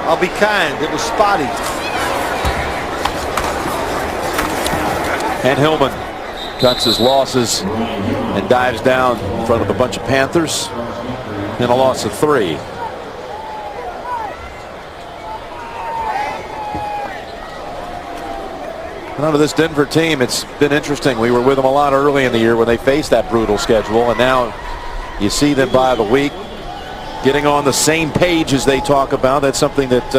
I'll be kind, it was spotty. And Hillman cuts his losses and dives down in front of a bunch of Panthers in a loss of 3. And under this Denver team, it's been interesting. We were with them a lot early in the year when they faced that brutal schedule, and now you see them by the week getting on the same page as they talk about. That's something that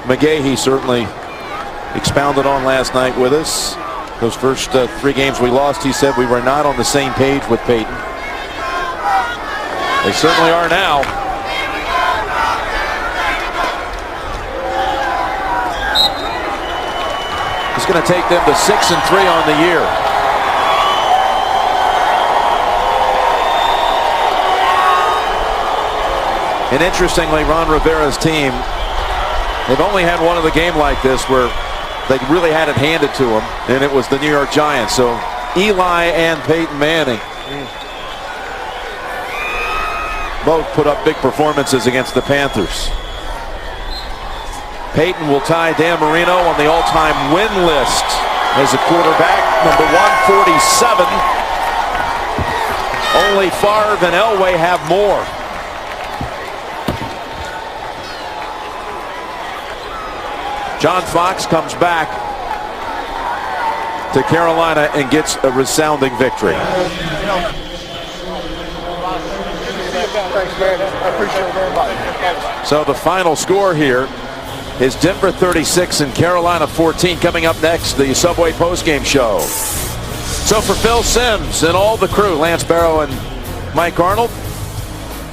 McGahee certainly expounded on last night with us. Those first 3 games we lost, he said we were not on the same page with Peyton. They certainly are now. It's going to take them to 6-3 on the year. And interestingly, Ron Rivera's team, they've only had one other game like this where they really had it handed to them, and it was the New York Giants. So Eli and Peyton Manning both put up big performances against the Panthers. Peyton will tie Dan Marino on the all-time win list as a quarterback, number 147. Only Favre and Elway have more. John Fox comes back to Carolina and gets a resounding victory. Thanks, man. I appreciate it very much. So the final score here is Denver 36 and Carolina 14. Coming up next, the Subway postgame show. So for Phil Simms and all the crew, Lance Barrow and Mike Arnold,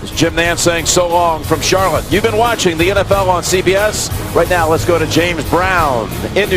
it's Jim Nantz saying so long from Charlotte. You've been watching the NFL on CBS. Right now, let's go to James Brown in New York.